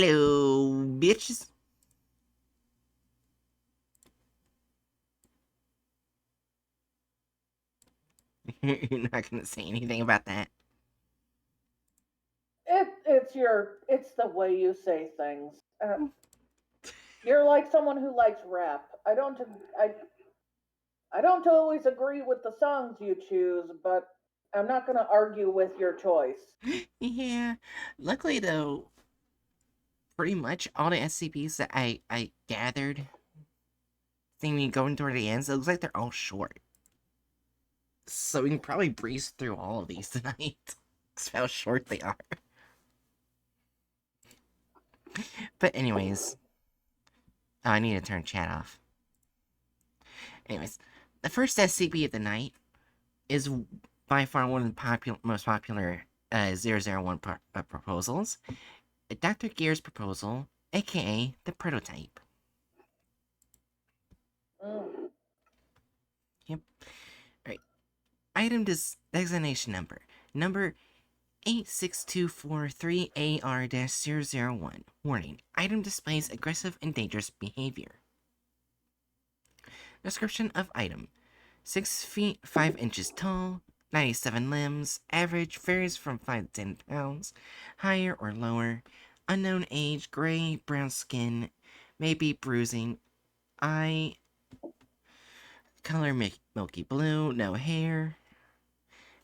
Hello, bitches. You're not gonna say anything about that. It's the way you say things. You're like someone who likes rap. I don't always agree with the songs you choose, but I'm not going to argue with your choice. Yeah. Luckily, though, pretty much all the SCPs that I gathered, seeming going toward the ends, it looks like they're all short. So we can probably breeze through all of these tonight. Because how short they are. But anyways, oh, I need to turn chat off. Anyways, the first SCP of the night is by far one of the most popular 001 proposals. Dr. Gear's proposal, aka the prototype. Mm. Yep. Alright. Item designation number. Number 86243AR-001. Warning. Item displays aggressive and dangerous behavior. Description of item. 6 feet 5 inches tall, 97 limbs, average varies from 5 to 10 pounds, higher or lower, unknown age, gray, brown skin, maybe bruising, eye color milky blue, no hair,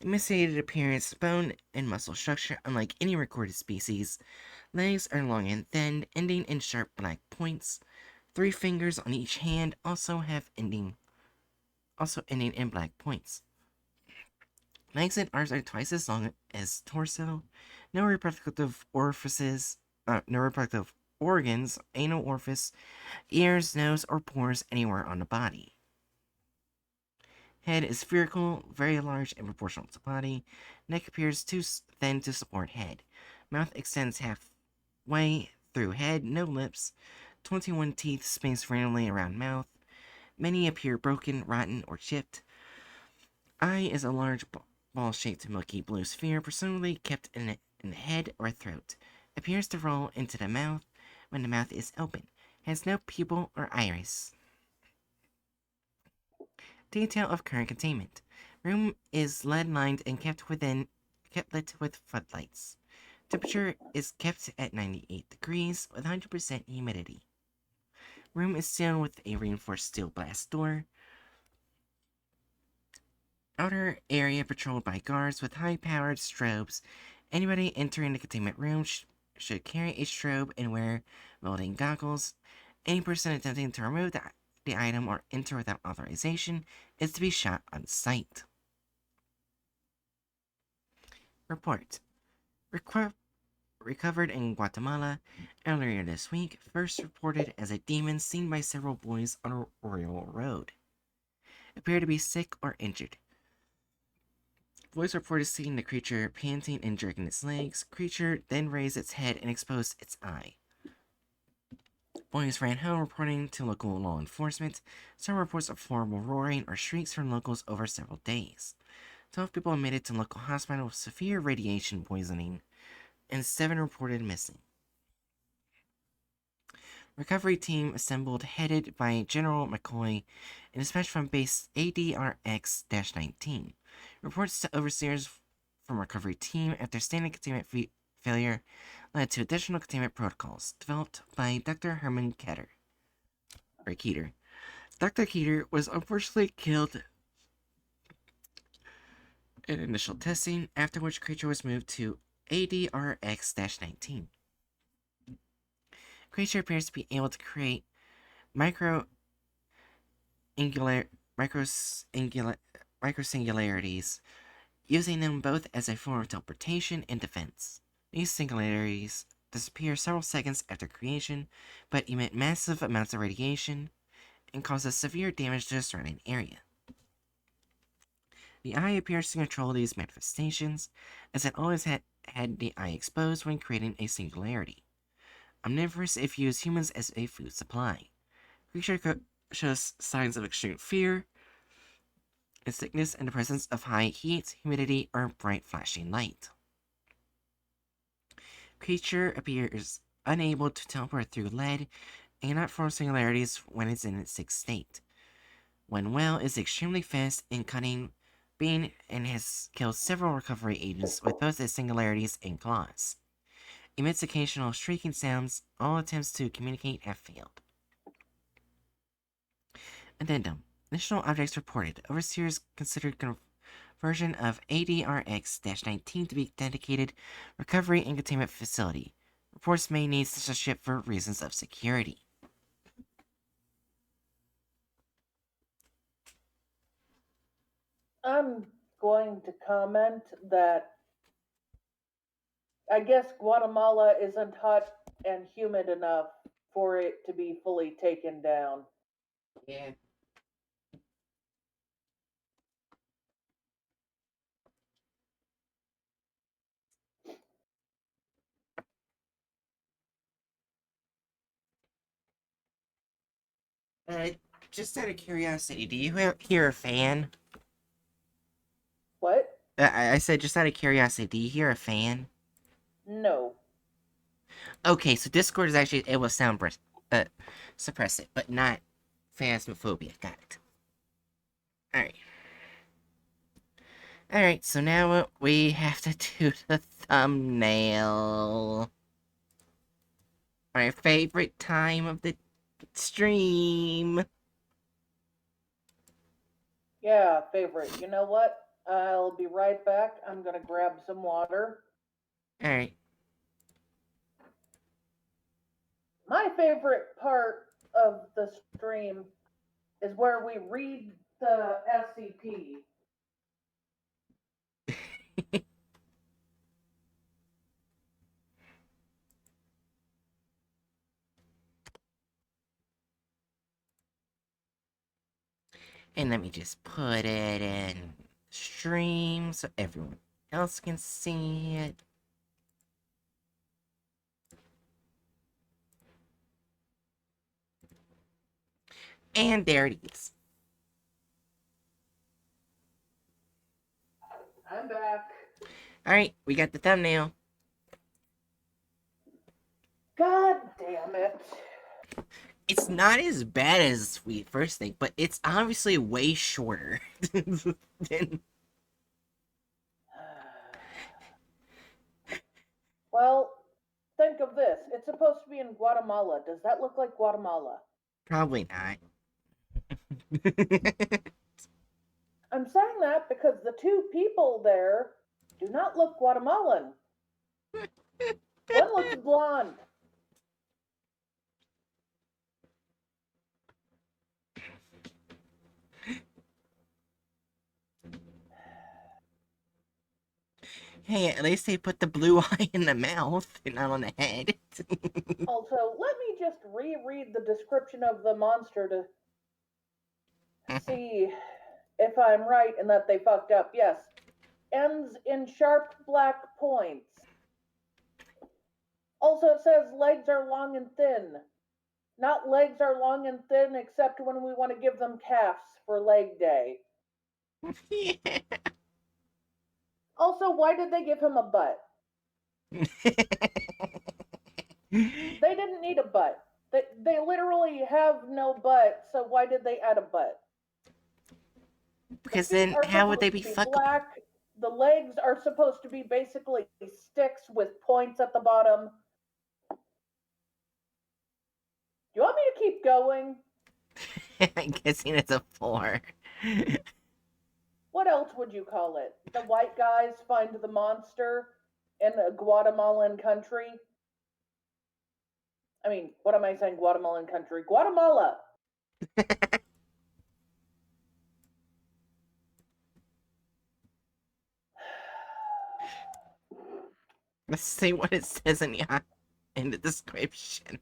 emaciated appearance, bone and muscle structure unlike any recorded species, legs are long and thin, ending in sharp black points, 3 fingers on each hand also ending in black points. Legs and arms are twice as long as torso. No reproductive orifices, no reproductive organs, anal orifice, ears, nose, or pores anywhere on the body. Head is spherical, very large and proportional to body. Neck appears too thin to support head. Mouth extends halfway through head, no lips. 21 teeth spaced randomly around mouth. Many appear broken, rotten, or chipped. Eye is a large ball-shaped milky blue sphere, presumably kept in the head or throat. Appears to roll into the mouth when the mouth is open. Has no pupil or iris. Detail of current containment. Room is lead-lined and kept lit with floodlights. Temperature is kept at 98 degrees with 100% humidity. Room is sealed with a reinforced steel glass door. Outer area patrolled by guards with high-powered strobes. Anybody entering the containment room should carry a strobe and wear welding goggles. Any person attempting to remove the item or enter without authorization is to be shot on sight. Report. Recovered in Guatemala earlier this week, first reported as a demon seen by several boys on Oriole Road. Appear to be sick or injured. Boys reported seeing the creature panting and jerking its legs. Creature then raised its head and exposed its eye. Boys ran home reporting to local law enforcement. Some reports of horrible roaring or shrieks from locals over several days. 12 people admitted to local hospital with severe radiation poisoning, and 7 reported missing. Recovery team assembled, headed by General McCoy, and dispatched from base ADRX-19. Reports to overseers from recovery team after standing containment failure led to additional containment protocols developed by Dr. Herman Keter. Dr. Keter was unfortunately killed in initial testing, after which creature was moved to ADRX-19. Creature appears to be able to create microsingularities, using them both as a form of teleportation and defense. These singularities disappear several seconds after creation, but emit massive amounts of radiation and causes severe damage to the surrounding area. The eye appears to control these manifestations, as it always had the eye exposed when creating a singularity. Omnivorous, if used humans as a food supply. Creature shows signs of extreme fear and sickness in the presence of high heat, humidity, or bright flashing light. Creature appears unable to teleport through lead, and cannot form singularities when it's in its sixth state. When well, is extremely fast and cunning being and has killed several recovery agents with both its singularities and claws. Emits occasional shrieking sounds. All attempts to communicate have failed. Addendum. Additional objects reported. Overseers considered conversion of ADRX-19 to be dedicated recovery and containment facility. Reports may need such a ship for reasons of security. I'm going to comment that I guess Guatemala isn't hot and humid enough for it to be fully taken down. Yeah. Uh, just out of curiosity, do you hear a fan? What? I said, just out of curiosity, do you hear a fan? No. Okay, so Discord is actually able to suppress it, but not phasmophobia. Got it. Alright. Alright, so now we have to do the thumbnail. My favorite time of the stream. Yeah, favorite. You know what? I'll be right back. I'm gonna grab some water. Alright. My favorite part of the stream is where we read the SCP. And let me just put it in stream so everyone else can see it. And there it is. I'm back. Alright, we got the thumbnail. God damn it. It's not as bad as we first think, but it's obviously way shorter than... Well, think of this. It's supposed to be in Guatemala. Does that look like Guatemala? Probably not. I'm saying that because the two people there do not look Guatemalan. One looks blonde. Hey, at least they put the blue eye in the mouth and not on the head. Also, let me just reread the description of the monster to see if I'm right and that they fucked up. Yes. Ends in sharp black points. Also, it says legs are long and thin. Not legs are long and thin, except when we want to give them calves for leg day. Yeah. Also, why did they give him a butt? They didn't need a butt. They literally have no butt, so why did they add a butt? Because The feet then, are how would they supposed be to be fuckable? black. The legs are supposed to be basically sticks with points at the bottom. Do you want me to keep going? I'm guessing it's a 4. What else would you call it? The white guys find the monster in a Guatemalan country. I mean, what am I saying? Guatemalan country. Guatemala. Let's see what it says in the description.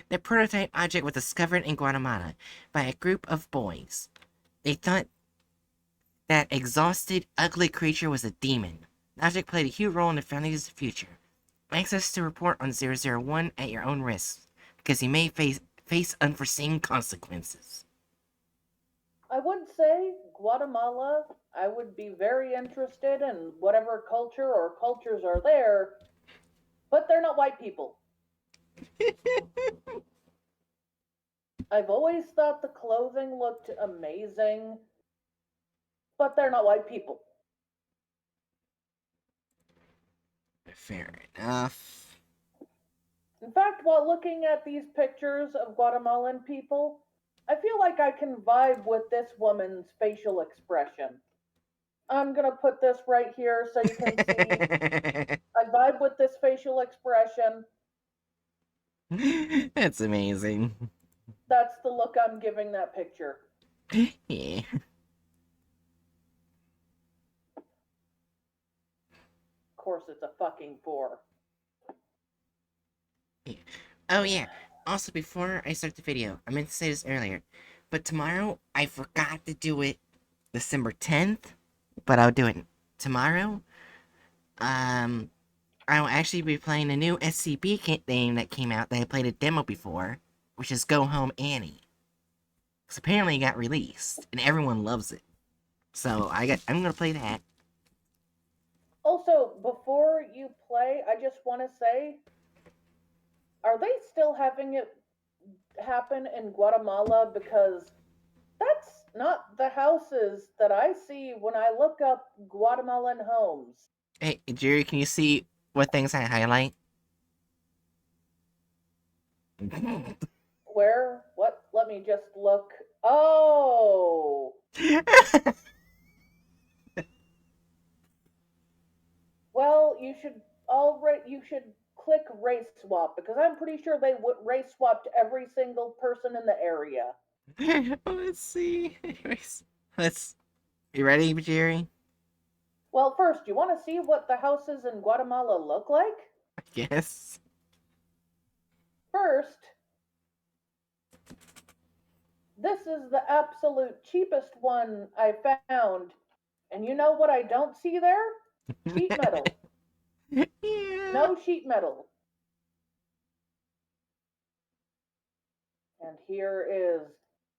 The prototype object was discovered in Guatemala by a group of boys. They thought that exhausted, ugly creature was a demon. The object played a huge role in the founding of the future. Access to report on 001 at your own risk, because you may face unforeseen consequences. I would say Guatemala, I would be very interested in whatever culture or cultures are there, but they're not white people. I've always thought the clothing looked amazing, but they're not white people. Fair enough. In fact, while looking at these pictures of Guatemalan people, I feel like I can vibe with this woman's facial expression. I'm gonna put this right here so you can see. I vibe with this facial expression. That's amazing. That's the look I'm giving that picture. Yeah. Of course, it's a fucking 4. Oh yeah. Also, before I start the video, I meant to say this earlier, but tomorrow I forgot to do it December 10th, but I'll do it tomorrow. Um, I'll actually be playing a new SCP game that came out that I played a demo before, which is Go Home Annie. Because apparently it got released, and everyone loves it. So I'm gonna play that. Also, before you play, I just want to say, are they still having it happen in Guatemala? Because that's not the houses that I see when I look up Guatemalan homes. Hey, Jerry, can you see what things I highlight? Where? What? Let me just look. Oh! Well, you should click race swap because I'm pretty sure they would race swapped every single person in the area. Let's see. Anyways, You ready, Jerry? Well, first, you want to see what the houses in Guatemala look like? I guess. First, this is the absolute cheapest one I found. And you know what I don't see there? Sheet metal. Yeah. No sheet metal. And here is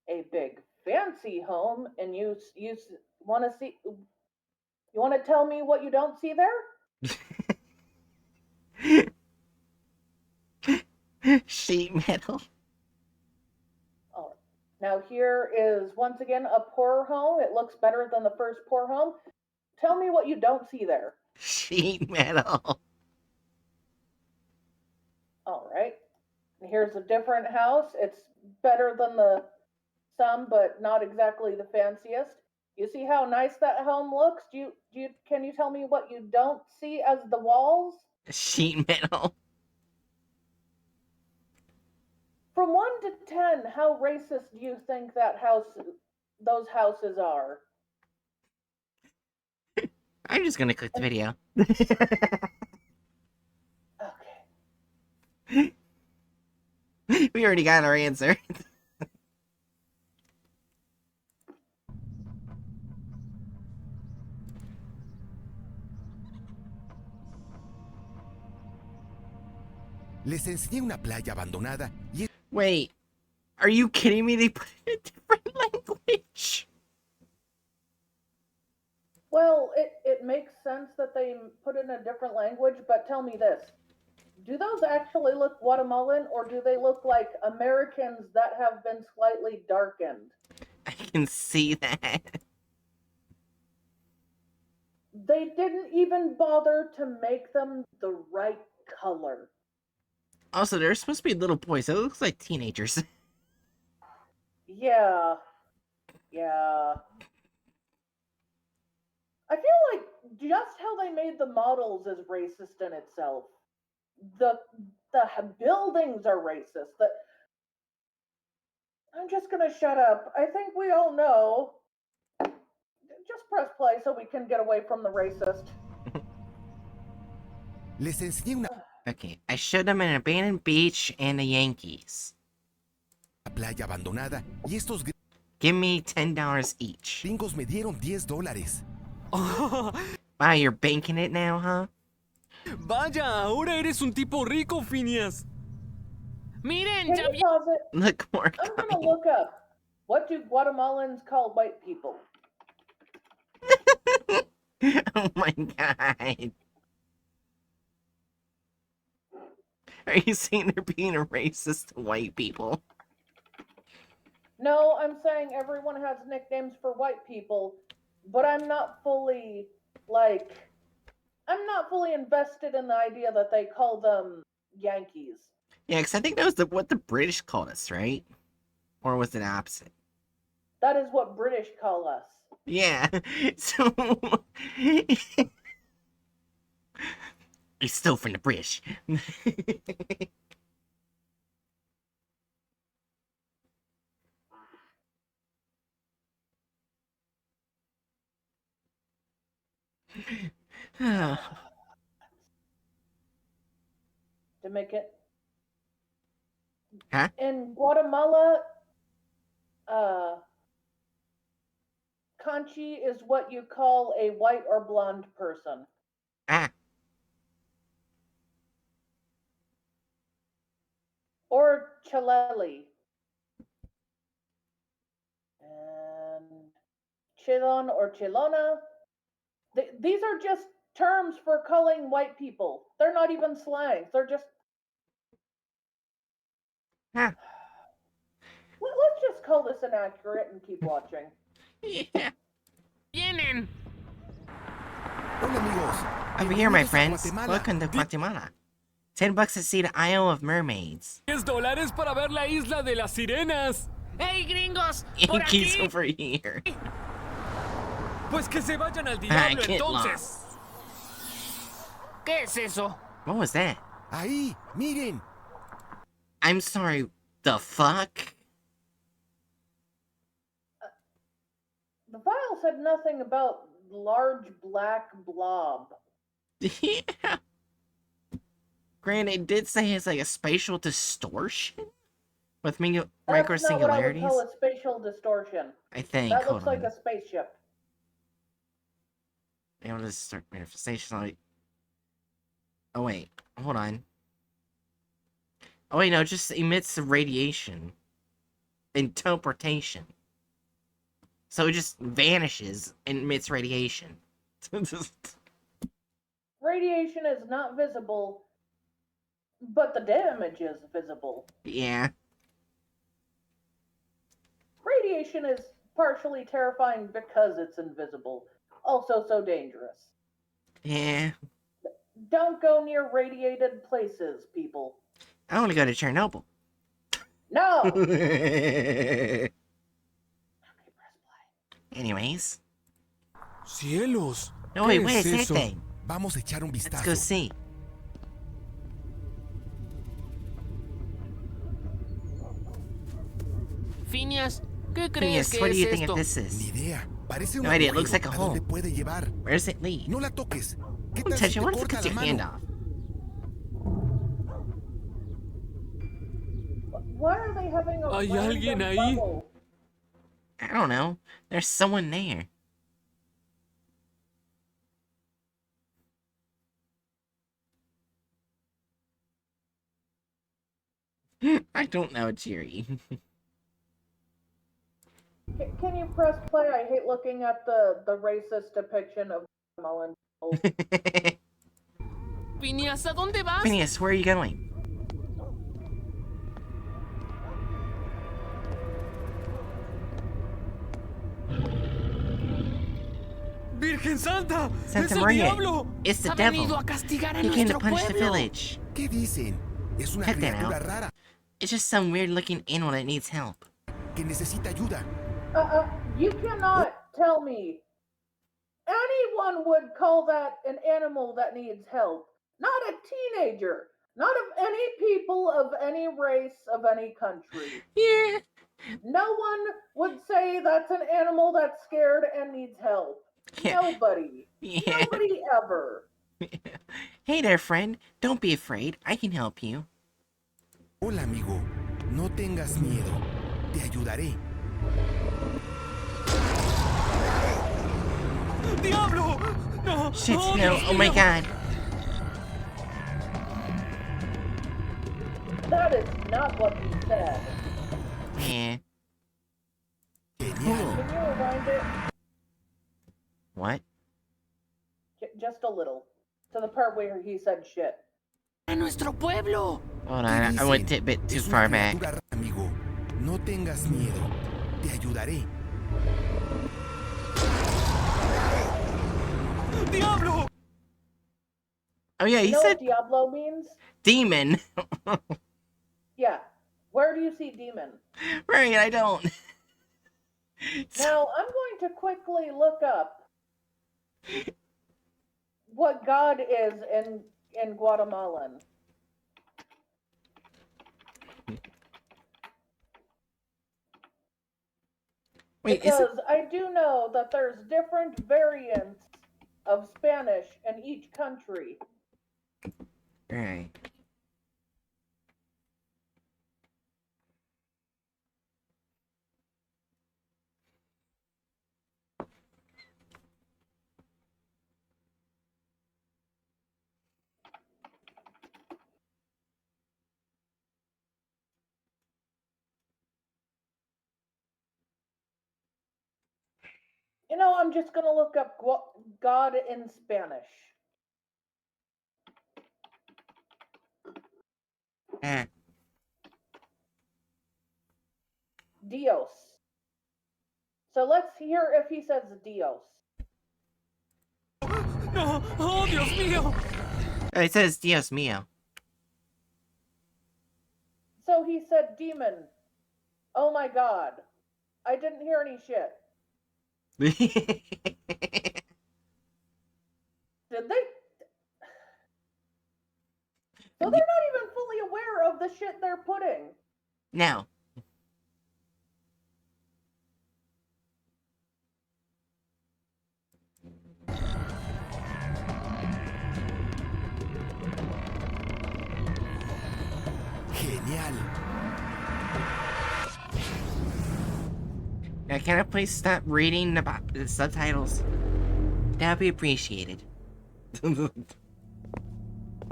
a big fancy home, and you want to see? You want to tell me what you don't see there? Sheet metal. Oh, now here is once again a poor home. It looks better than the first poor home. Tell me what you don't see there. Sheet metal. All right. And here's a different house. It's better than the some, but not exactly the fanciest. You see how nice that home looks? Can you tell me what you don't see as the walls? Sheet metal. From 1 to 10, how racist do you think those houses are? I'm just gonna click the video. Okay. We already got our answer. Les enseñé una playa abandonada y Wait, are you kidding me? They put it in a different language. Well, it makes sense that they put it in a different language, but tell me this. Do those actually look Guatemalan or do they look like Americans that have been slightly darkened? I can see that. They didn't even bother to make them the right color. Also, they're supposed to be little boys. It looks like teenagers. Yeah. Yeah. I feel like just how they made the models is racist in itself. The buildings are racist. I'm just gonna shut up. I think we all know. Just press play so we can get away from the racist. les enseñé una Okay, I showed them an abandoned beach and the Yankees. playa abandonada y estos Give me $10 each. gringos me dieron $10. Wow, you're banking it now, huh? Vaya, ahora eres un tipo rico, Phineas. Miren, Can ya you pause it? Look more I'm gonna coming. look up. What do Guatemalans call white people? Oh my god. Are you saying they're being a racist to white people? No, I'm saying everyone has nicknames for white people, but I'm not fully invested in the idea that they call them Yankees. Yeah, because I think that was what the British called us, right? Or was it opposite? That is what British call us. Yeah. So it's still from the British. To make it Huh? in Guatemala, Conchi is what you call a white or blonde person. Ah. Or Chaleli. And Chilon or Chilona. These are just terms for calling white people. They're not even slangs. They're just. Huh. Let's just call this inaccurate and keep watching. Yeah. ¡Vienen! Hola amigos. Over here, my Bienvenidos a friends. Guatemala. Welcome to Guatemala. $10 to see the Isle of Mermaids. $10 para ver la isla de las sirenas. ¡Hey, gringos! ¡Por Yankees aquí! over here. Pues que se vayan al I diablo get entonces. lost. ¿Qué es eso? What was that? Ahí, miren. I'm sorry. The fuck? The file said nothing about large black blob. Yeah. Granted, it did say it's like a spatial distortion with micro That's not what I would singularities. call a spatial distortion. I think. That Hold looks like on. a spaceship. Able to start manifestation. Like, oh wait, hold on. Oh wait, no, it just emits radiation and teleportation. So it just vanishes and emits radiation. Radiation is not visible, but the damage is visible. Yeah. Radiation is partially terrifying because it's invisible. Also so dangerous. Yeah. Don't go near radiated places, people. I want to go to Chernobyl. No! Anyways. Cielos. No, wait, ¿Qué what es is that eso? thing? Vamos a echar un Let's vistazo. go see. Phineas, ¿qué Phineas, crees que what do es you think esto? of this Ni is? idea. Parece un No idea, it agujero. looks like a ¿A hole. dónde puede llevar? Where does it lead? No la toques. ¿Qué Don't tal touch si it. te What if it corta cuts la your hand mano? off? Why are they having a ¿Hay random alguien ahí? bubble? I don't know. There's someone there. I don't know, Jerry. Can you press play? I hate looking at the racist depiction of Mullen. Phineas, ¿a dónde vas? Phineas, where are you going? ¡Virgen Santa! Santa ¡Es el Maria. diablo! It's the Ha venido devil. a castigar a He came to nuestro punish the pueblo. village. ¿Qué dicen? Es una Cut that criatura out. rara It's just some weird looking animal that needs help. que necesita ayuda. You cannot tell me anyone would call that an animal that needs help. Not a teenager. Not of any people of any race of any country. Yeah. No one would say that's an animal that's scared and needs help. Yeah. Nobody. Yeah. Nobody ever. Hey there, friend. Don't be afraid. I can help you. Hola amigo. No tengas miedo. Te ayudaré. ¡Diablo! ¡No! Shit, ¡Oh, no. Dios Oh my mío! god. That is not what he said. Yeah. Genial. Cool. Can you rewind it? What? just a little. To the part where he said shit. ¡A nuestro pueblo! Hold ¿Qué on, I went dicen? a bit too Es far una back. criatura rara, amigo. No tengas miedo. Te ayudaré. ¡Diablo! Oh yeah, You he know said what Diablo means? demon. Yeah. Where do you see demon? Right, I don't. Now, I'm going to quickly look up what God is in Guatemalan. Wait, is it? Because I do know that there's different variants of Spanish in each country. Right. You know, I'm just going to look up God in Spanish. Eh. Dios. So let's hear if he says Dios. ¡No! ¡Oh, Dios mío! Oh, it says Dios mío. So he said demon. Oh my God. I didn't hear any shit. Did they? So they're not even fully aware of the shit they're putting. Now, Genial. now can I please stop reading about the subtitles? That would be appreciated.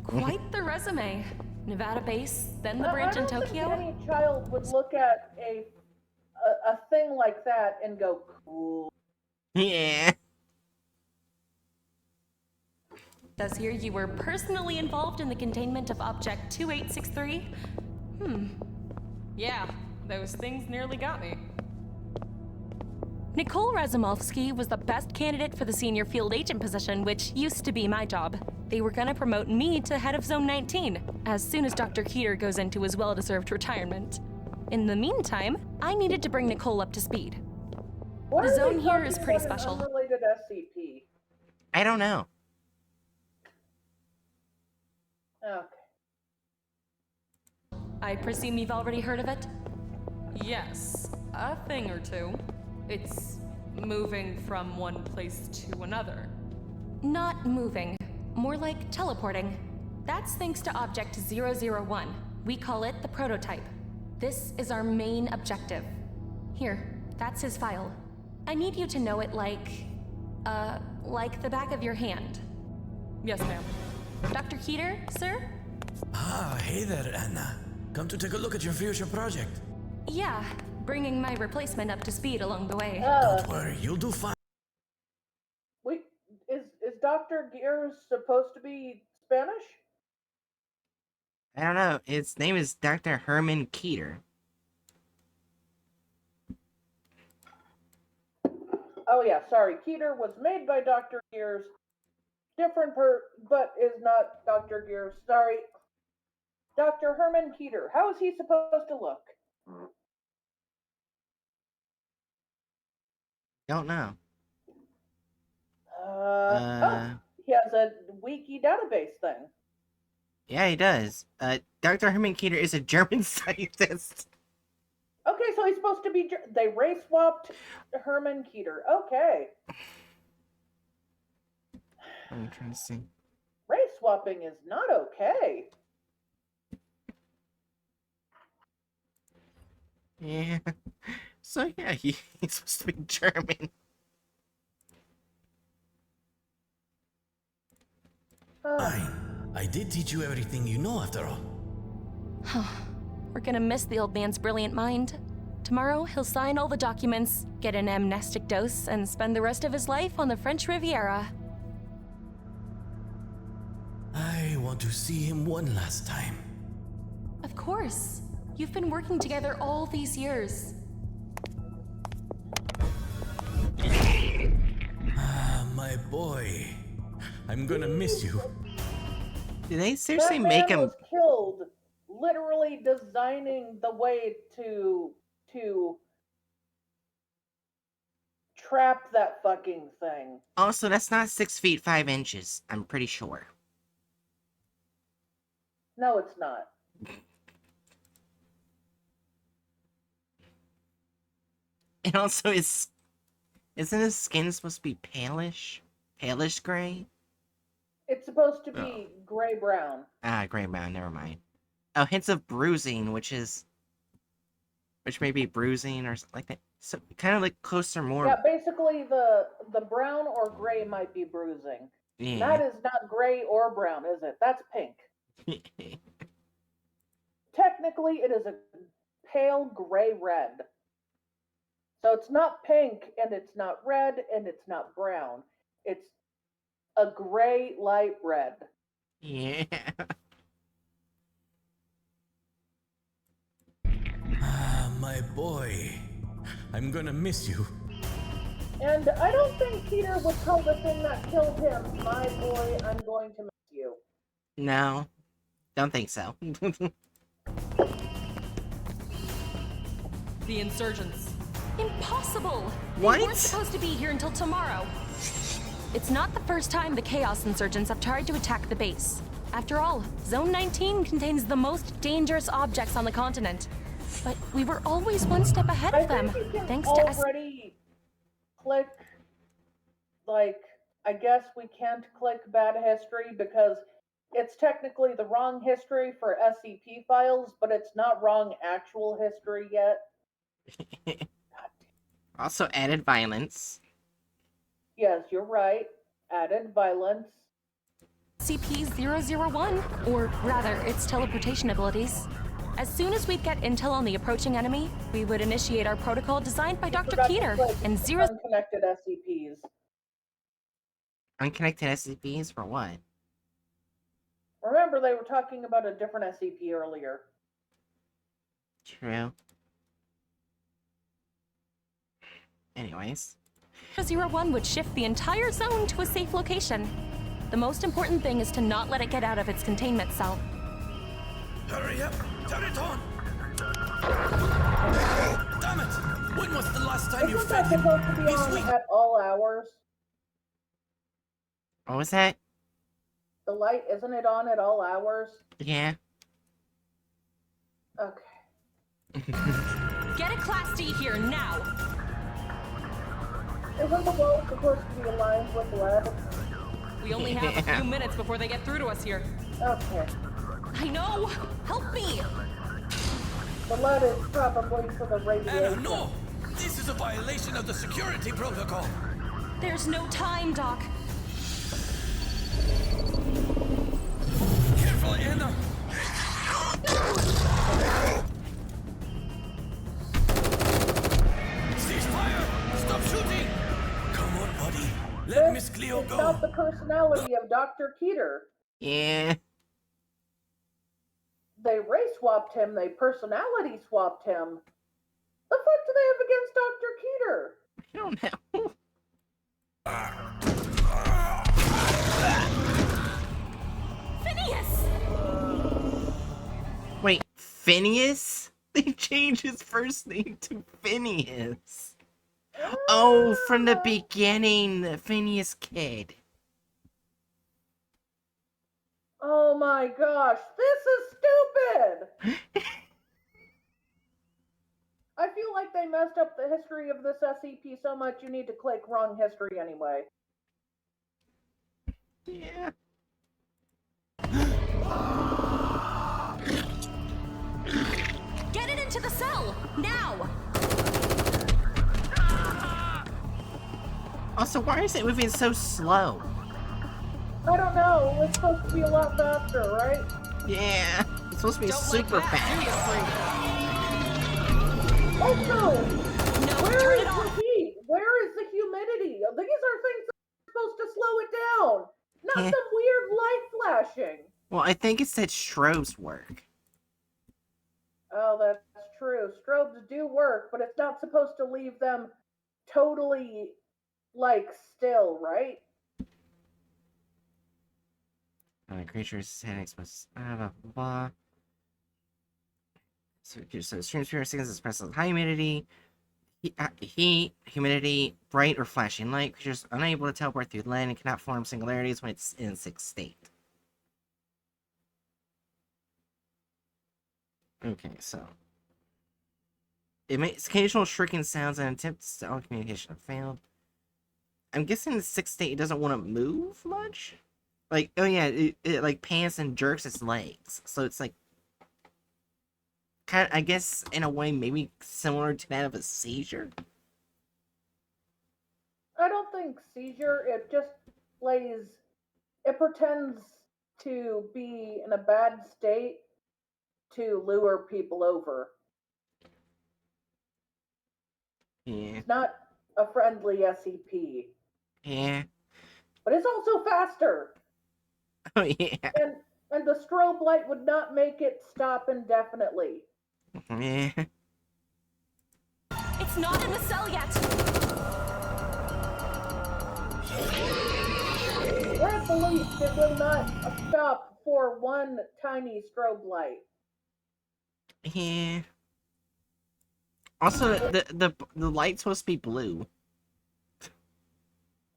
Quite the resume. Nevada base, then the bridge I in don't Tokyo. think any child would look at a thing like that and go, cool. Yeah. Says here you were personally involved in the containment of Object 2863. Yeah, those things nearly got me. Nicole Razumovsky was the best candidate for the senior field agent position, which used to be my job. They were gonna promote me to head of Zone 19 as soon as Dr. Keeter goes into his well-deserved retirement. In the meantime, I needed to bring Nicole up to speed. What The are zone they here talking is pretty about an special. Unrelated SCP. I don't know. Okay. I presume you've already heard of it? Yes, a thing or two. It's moving from one place to another. Not moving, more like teleporting. That's thanks to Object 001. We call it the prototype. This is our main objective. Here, that's his file. I need you to know it like the back of your hand. Yes, ma'am. Dr. Keeter, sir? Ah, hey there, Anna. Come to take a look at your future project. Yeah, bringing my replacement up to speed along the way. Don't worry, you'll do fine. Wait, is Dr. Gears supposed to be Spanish? I don't know. His name is Dr. Herman Keeter. Oh yeah, sorry. Keeter was made by Dr. Gears. Different but is not Dr. Gears. Sorry. Dr. Herman Keeter. How is he supposed to look? Don't know. Oh, he has a wiki database thing. Yeah, he does. Dr. Herman Keeter is a German scientist. Okay, so he's supposed to be. They race swapped Herman Keeter. Okay. I'm trying to see. Race swapping is not okay. Yeah. So yeah, he's supposed to be German. Fine. I did teach you everything you know after all. We're gonna miss the old man's brilliant mind. Tomorrow, he'll sign all the documents, get an amnestic dose, and spend the rest of his life on the French Riviera. want to see him one last time. Of course. You've been working together all these years. Ah, my boy. I'm gonna miss you. Did they seriously That make man him? was killed, literally designing the way to trap that fucking thing. Also, that's not 6 feet 5 inches. I'm pretty sure. No, it's not. And also, isn't his skin supposed to be palish gray? It's supposed to Oh. be gray brown. Ah, gray brown. Never mind. Oh, hints of bruising, which may be bruising or something like that. So kind of like closer, more. Yeah, basically the brown or gray might be bruising. Yeah. That is not gray or brown, is it? That's pink. Technically, it is a pale gray red. So it's not pink, and it's not red, and it's not brown. It's a gray light red. Yeah. Ah, my boy. I'm gonna miss you. And I don't think Peter would call the thing that killed him, my boy, I'm going to miss you. No, don't think so. The insurgents. Impossible! What? They weren't supposed to be here until tomorrow. It's not the first time the Chaos Insurgents have tried to attack the base. After all, Zone 19 contains the most dangerous objects on the continent. But we were always one step ahead of them, think you can thanks to already click, like, I guess we can't click bad history because it's technically the wrong history for SCP files, but it's not wrong actual history yet. Also, added violence. Yes, you're right. Added violence. SCP-001, or rather, its teleportation abilities. As soon as we'd get intel on the approaching enemy, we would initiate our protocol designed by Dr. Forgot to Keter, click and Zero... unconnected SCPs. Unconnected SCPs for what? Remember, they were talking about a different SCP earlier. True. Anyways. 01 would shift the entire zone to a safe location. The most important thing is to not let it get out of its containment cell. Hurry up! Turn it on! Damn it! When was the last time you Isn't fed that him? supposed to be He's on weak. at all hours? What was that? The light, isn't it on at all hours? Yeah. Okay. Get a Class D here now! Isn't the wall supposed to be aligned with lead? We only have a few minutes before they get through to us here. Okay. I know! Help me! The lead is probably for the Anna, radiation. no! This is a violation of the security protocol. There's no time, Doc. Careful, Anna! Cease fire! Stop shooting! Come on, buddy. Let Miss Cleo It's go. not the personality of Dr. Keter. Yeah. They race swapped him, they personality swapped him. The fuck do they have against Dr. Keter? I don't know. Phineas! Wait, Phineas? They changed his first name to Phineas. Oh, from the beginning, the Phineas kid. Oh my gosh, this is stupid! I feel like they messed up the history of this SCP so much you need to click wrong history anyway. Yeah. Get it into the cell! Now! Also, why is it moving so slow? I don't know, it's supposed to be a lot faster, right? Yeah. It's supposed to be super fast. Also, No, where turn is it off! the heat? Where is the humidity? These are things that are supposed to slow it down, not Yeah. some weird light flashing. Well, I think it's that strobes work. Oh, that's true. Strobes do work, but it's not supposed to leave them totally, like, still, right? Creatures head exposed. Blah blah blah. So extreme spirit signals express high humidity, heat, humidity, bright or flashing light. Creatures unable to teleport through land and cannot form singularities when it's in 6 state. Okay, so it makes occasional shrieking sounds and attempts to all communication have failed. I'm guessing the 6 state it doesn't want to move much. Like, oh yeah, it like pants and jerks its legs, so it's like kind of, I guess in a way maybe similar to that of a seizure. I don't think seizure, it just plays, it pretends to be in a bad state to lure people over. Yeah, It's not a friendly SCP, yeah, but it's also faster. oh yeah, And the strobe light would not make it stop indefinitely. yeah. It's not in the cell yet. Or at the least, it will not stop for one tiny strobe light. Yeah. Also, the light's supposed to be blue.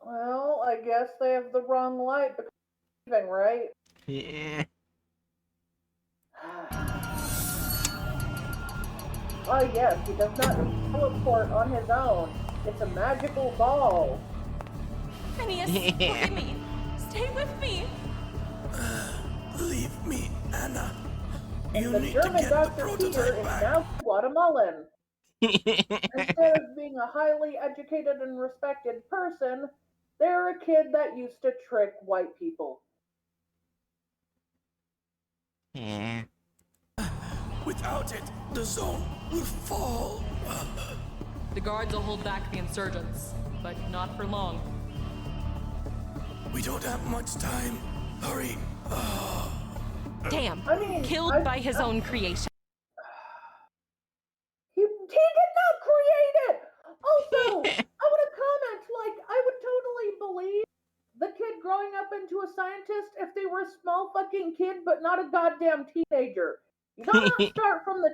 Well, I guess they have the wrong light because of leaving, right? Yeah. Oh yes, he does not teleport on his own. It's a magical ball. Phineas, look at me. Stay with me. Leave me, Anna. You The need to German get the Dr. Peter prototype is back. now Guatemalan. Instead of being a highly educated and respected person, they're a kid that used to trick white people. Yeah. Without it, the zone will fall. The guards will hold back the insurgents, but not for long. We don't have much time. Hurry. Damn. I mean, Killed by his own creation. He did not create it! Also, I want to comment, like, I would totally believe the kid growing up into a scientist if they were a small fucking kid, but not a goddamn teenager. You gotta start from a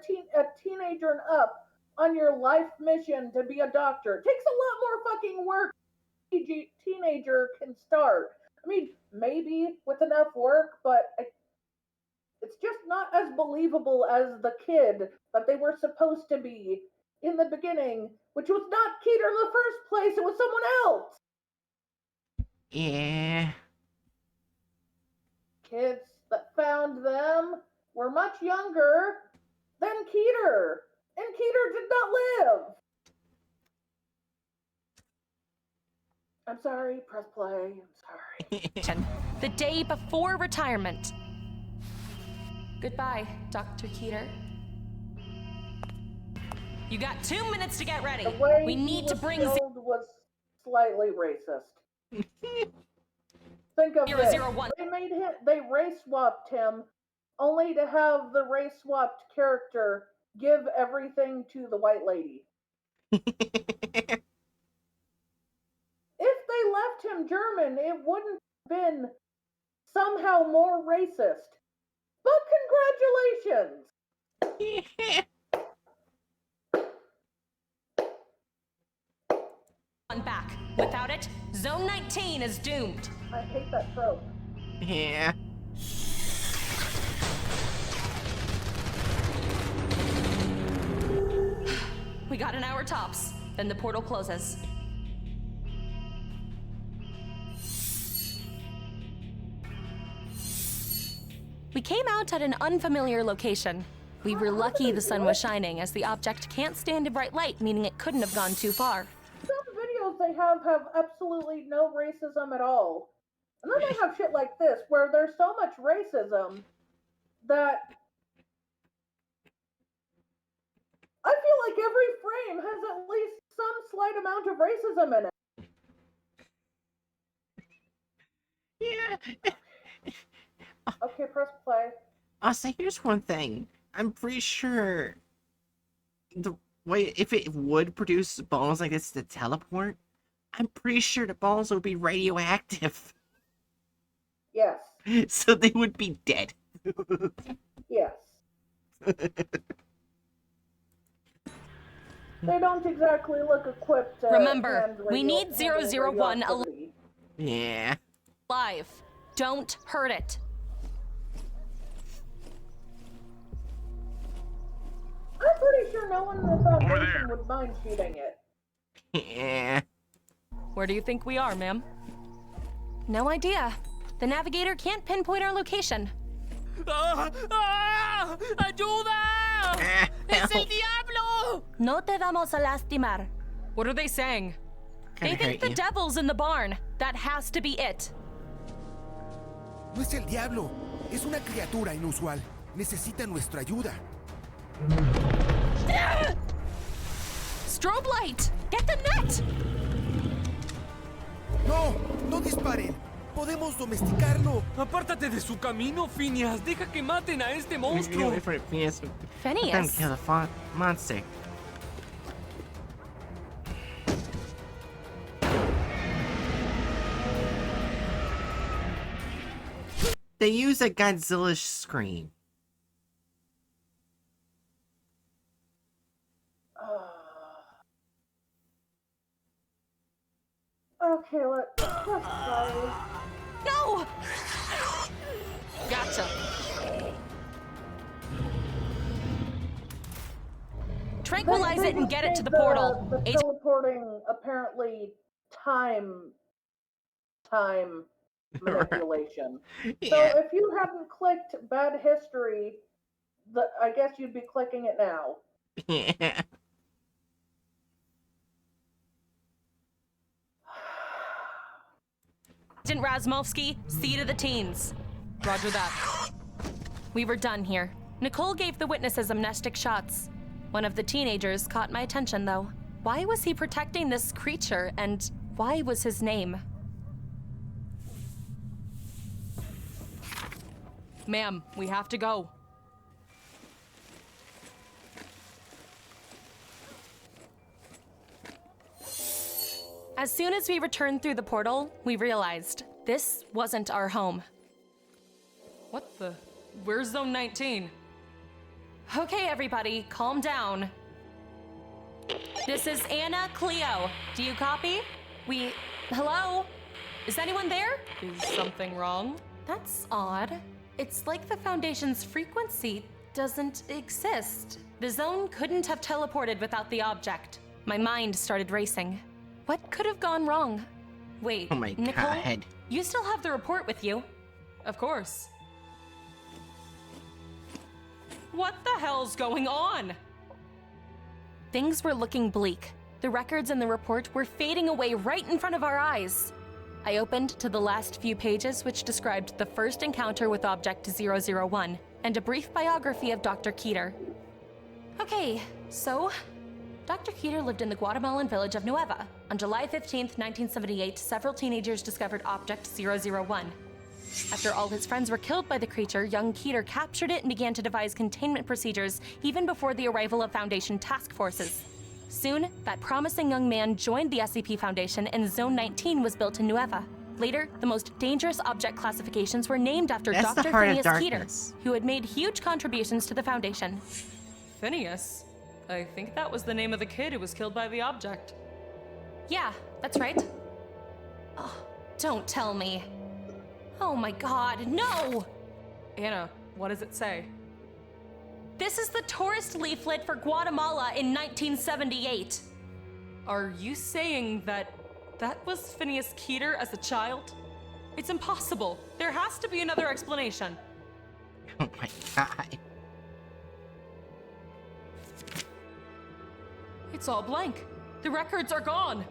teenager and up on your life mission to be a doctor. It takes a lot more fucking work than a teenager can start. I mean, maybe with enough work, but it's just not as believable as the kid that they were supposed to be in the beginning, which was not Keter in the first place, it was someone else. Yeah. Kids that found them were much younger than Keter, and Keter did not live. I'm sorry, press play. I'm sorry. The day before retirement. Goodbye, Dr. Keter. You got 2 minutes to get ready. The way We need to bring killed was slightly racist. Think of this. 001. They race swapped him only to have the race swapped character give everything to the white lady. If they left him German, it wouldn't have been somehow more racist. But congratulations! on back. Without it, Zone 19 is doomed. I hate that trope. Yeah. We got an hour tops, then the portal closes. We came out at an unfamiliar location. We were lucky the sun was shining, as the object can't stand a bright light, meaning it couldn't have gone too far. Some videos they have absolutely no racism at all. And then they have shit like this, where there's so much racism that I feel like every frame has at least some slight amount of racism in it. Yeah. Okay, press Okay. Also, here's one thing. I'm pretty sure the way if it would produce balls like this to teleport, I'm pretty sure the balls would be radioactive. Yes. So they would be dead. Yes. They don't exactly look equipped to Remember, handle we need handle 001 radioactivity. Yeah. alive. Don't hurt it. I'm pretty sure no one in the Foundation would mind shooting it. Yeah. Where do you think we are, ma'am? No idea. The navigator can't pinpoint our location. ¡Ayuda! ¡Es el diablo! No te vamos a lastimar. What are they saying? They Kinda think hurt the you. devil's in the barn. That has to be it. No es el diablo, es una criatura inusual. Necesita nuestra ayuda. Strobe light! Get the net! No, no disparen. Podemos domesticarlo. Apártate de su camino, Phineas. Deja que maten a este Get monstruo. away from it, Phineas. Let them Phineas. kill the monster. They use a Godzilla scream. Okay, let's try. No! Gotcha. Tranquilize it and get it to the portal. The teleporting, apparently, time manipulation. So Yeah. if you hadn't clicked bad history, I guess you'd be clicking it now. Yeah. Agent Razmovsky, seat of the teens. Roger that. We were done here. Nicole gave the witnesses amnestic shots. One of the teenagers caught my attention, though. Why was he protecting this creature, and why was his name? Ma'am, we have to go. As soon as we returned through the portal, we realized this wasn't our home. What the? Where's Zone 19? Okay, everybody, calm down. This is Anna Cleo. Do you copy? Hello? Is anyone there? Is something wrong? That's odd. It's like the Foundation's frequency doesn't exist. The zone couldn't have teleported without the object. My mind started racing. What could have gone wrong? Wait, Oh my Nicole, god. you still have the report with you? Of course. What the hell's going on? Things were looking bleak. The records in the report were fading away right in front of our eyes. I opened to the last few pages, which described the first encounter with Object 001 and a brief biography of Dr. Keeter. Okay, so Dr. Keeter lived in the Guatemalan village of Nueva. On July 15th, 1978, several teenagers discovered Object 001. After all his friends were killed by the creature, young Keeter captured it and began to devise containment procedures even before the arrival of Foundation task forces. Soon, that promising young man joined the SCP Foundation and Zone 19 was built in Nueva. Later, the most dangerous object classifications were named after That's the Dr. heart of Phineas Keeter, darkness. who had made huge contributions to the Foundation. Phineas? I think that was the name of the kid who was killed by the object. Yeah, that's right. Oh, don't tell me. Oh my god, no! Anna, what does it say? This is the tourist leaflet for Guatemala in 1978. Are you saying that was Phineas Keeter as a child? It's impossible. There has to be another explanation. Oh my god. It's all blank. The records are gone.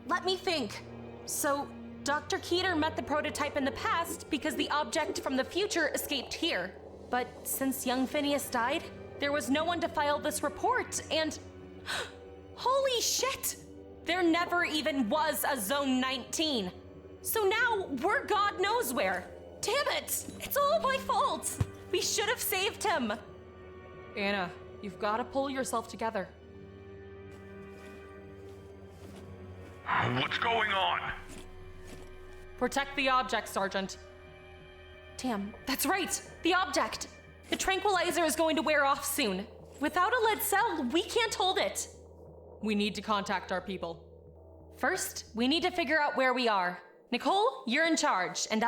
Let me think. So, Dr. Keeter met the prototype in the past because the object from the future escaped here. But since young Phineas died, there was no one to file this report, and holy shit! There never even was a Zone 19. So now we're God knows where. Damn it! It's all my fault! We should have saved him! Anna, you've got to pull yourself together. What's going on? Protect the object, Sergeant. Damn, that's right! The object! The tranquilizer is going to wear off soon. Without a lead cell, we can't hold it. We need to contact our people. First, we need to figure out where we are. Nicole, you're in charge, and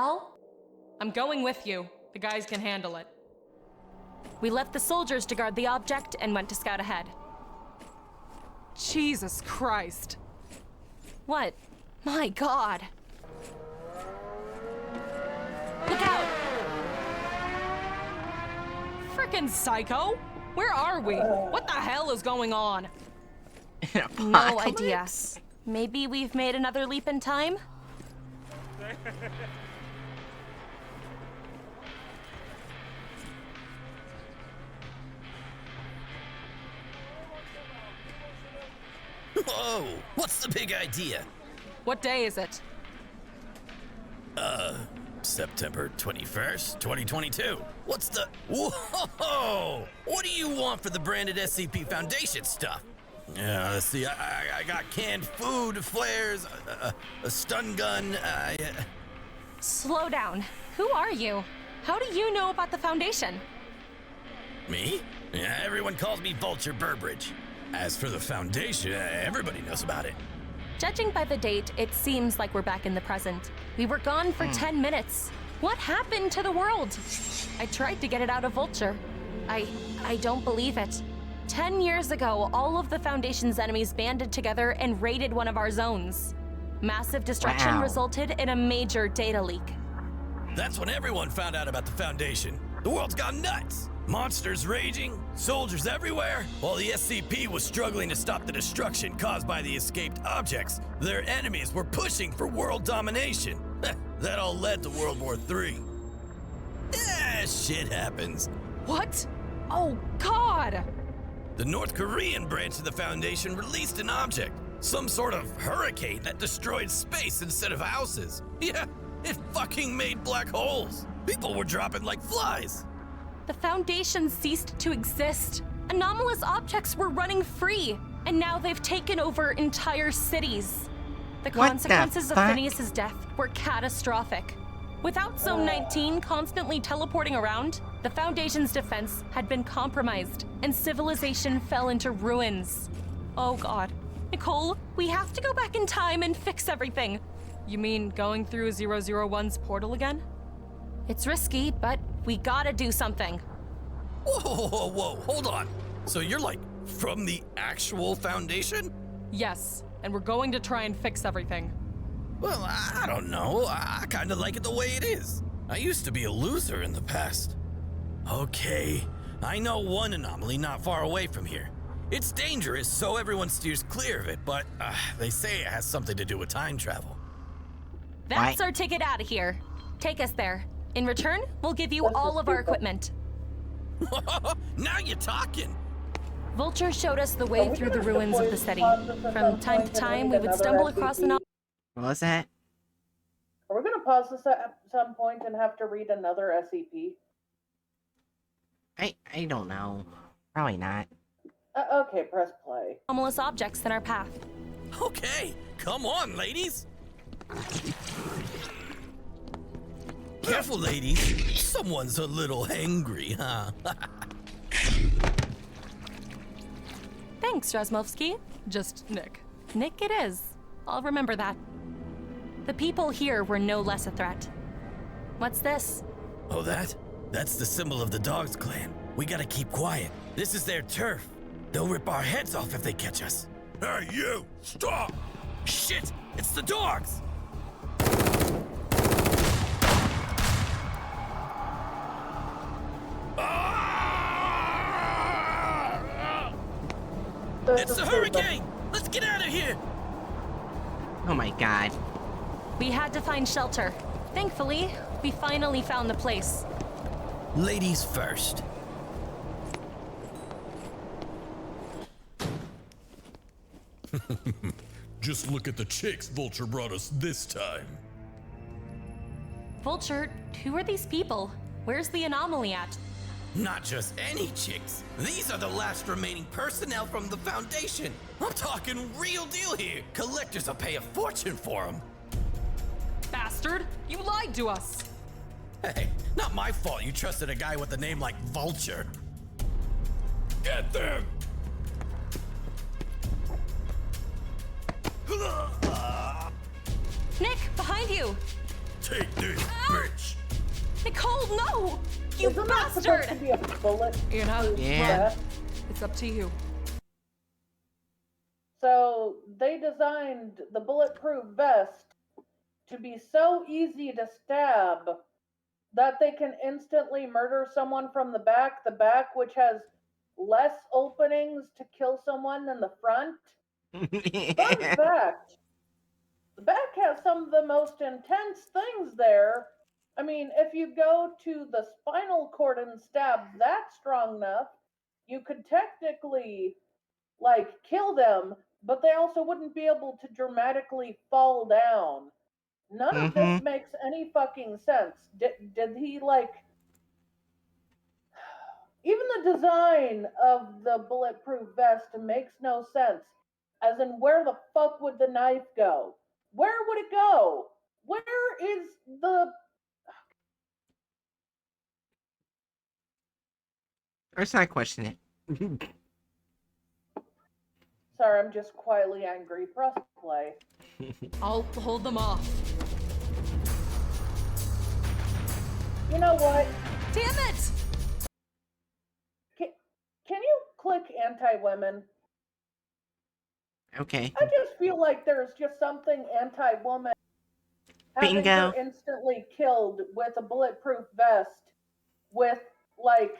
I'm going with you. The guys can handle it. We left the soldiers to guard the object and went to scout ahead. Jesus Christ. What? My God. Look out! Frickin' psycho! Where are we? What the hell is going on? No idea. Maybe we've made another leap in time? Whoa! What's the big idea? What day is it? September 21st, 2022. What's the... Whoa! What do you want for the branded SCP Foundation stuff? Yeah, let's see. I got canned food, flares, a stun gun, Slow down. Who are you? How do you know about the Foundation? Me? Yeah, everyone calls me Vulture Burbridge. As for the Foundation, everybody knows about it. Judging by the date, it seems like we're back in the present. We were gone for 10 minutes. What happened to the world? I tried to get it out of Vulture. I don't believe it. 10 years ago, all of the Foundation's enemies banded together and raided one of our zones. Massive destruction resulted in a major data leak. That's when everyone found out about the Foundation. The world's gone nuts. Monsters raging, soldiers everywhere. While the SCP was struggling to stop the destruction caused by the escaped objects, their enemies were pushing for world domination. That all led to World War III. Shit happens. What? Oh, God! The North Korean branch of the Foundation released an object, some sort of hurricane that destroyed space instead of houses. Yeah, it fucking made black holes. People were dropping like flies. The Foundation ceased to exist. Anomalous objects were running free, and now they've taken over entire cities. The consequences of Phineas's death were catastrophic. Without Zone 19 constantly teleporting around, the Foundation's defense had been compromised, and civilization fell into ruins. Oh God. Nicole, we have to go back in time and fix everything. You mean going through 001's portal again? It's risky, but we gotta do something. Whoa, hold on. So you're like from the actual Foundation? Yes, and we're going to try and fix everything. Well, I don't know. I kinda like it the way it is. I used to be a loser in the past. Okay, I know one anomaly not far away from here. It's dangerous, so everyone steers clear of it, but they say it has something to do with time travel. That's our ticket out of here. Take us there. In return, we'll give you all of our equipment. Now you're talking! Vulture showed us the way through the ruins of the city. From time to time, we would stumble across an... What was that? Are we going to pause this at some point and have to read another SCP? I don't know. Probably not. Okay, press play. Anomalous objects in our path. Okay, come on, ladies! Careful, ladies. Someone's a little hangry, huh? Thanks, Razmovsky. Just Nick. Nick it is. I'll remember that. The people here were no less a threat. What's this? Oh, that's the symbol of the Dogs clan. We gotta keep quiet. This is their turf. They'll rip our heads off if they catch us. Hey, you! Stop! Shit! It's the Dogs! It's the hurricane! Let's get out of here! Oh my God. We had to find shelter. Thankfully, we finally found the place. Ladies first. Just look at the chicks Vulture brought us this time. Vulture, who are these people? Where's the anomaly at? Not just any chicks. These are the last remaining personnel from the Foundation. I'm talking real deal here. Collectors will pay a fortune for them. Bastard! You lied to us! Hey, not my fault you trusted a guy with a name like Vulture. Get them! Nick, behind you! Take this, bitch! Nicole, no! You Isn't that supposed to bastard! be a bullet? You know, Yeah. it's up to you. So they designed the bulletproof vest to be so easy to stab that they can instantly murder someone from the back which has less openings to kill someone than the front. Fun fact, the back has some of the most intense things there. I mean, if you go to the spinal cord and stab that strong enough, you could technically, like, kill them, but they also wouldn't be able to dramatically fall down. None of this makes any fucking sense. Did he, like... Even the design of the bulletproof vest makes no sense. As in, where the fuck would the knife go? Where would it go? Where is the... Let's not question it. Sorry, I'm just quietly angry. Press play. I'll hold them off. You know what? Damn it! Can you click anti-women? Okay. I just feel like there's just something anti-woman having Bingo. her instantly killed with a bulletproof vest, with, like,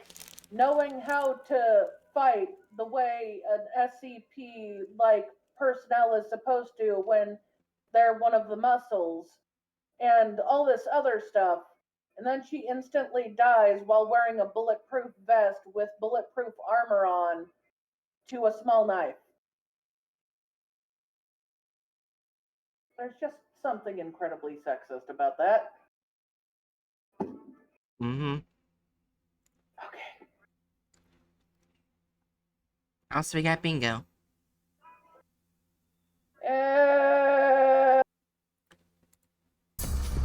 knowing how to fight the way an SCP, like, personnel is supposed to when they're one of the muscles, and all this other stuff. And then she instantly dies while wearing a bulletproof vest with bulletproof armor on to a small knife. There's just something incredibly sexist about that. Mm-hmm. Okay. Also, we got bingo.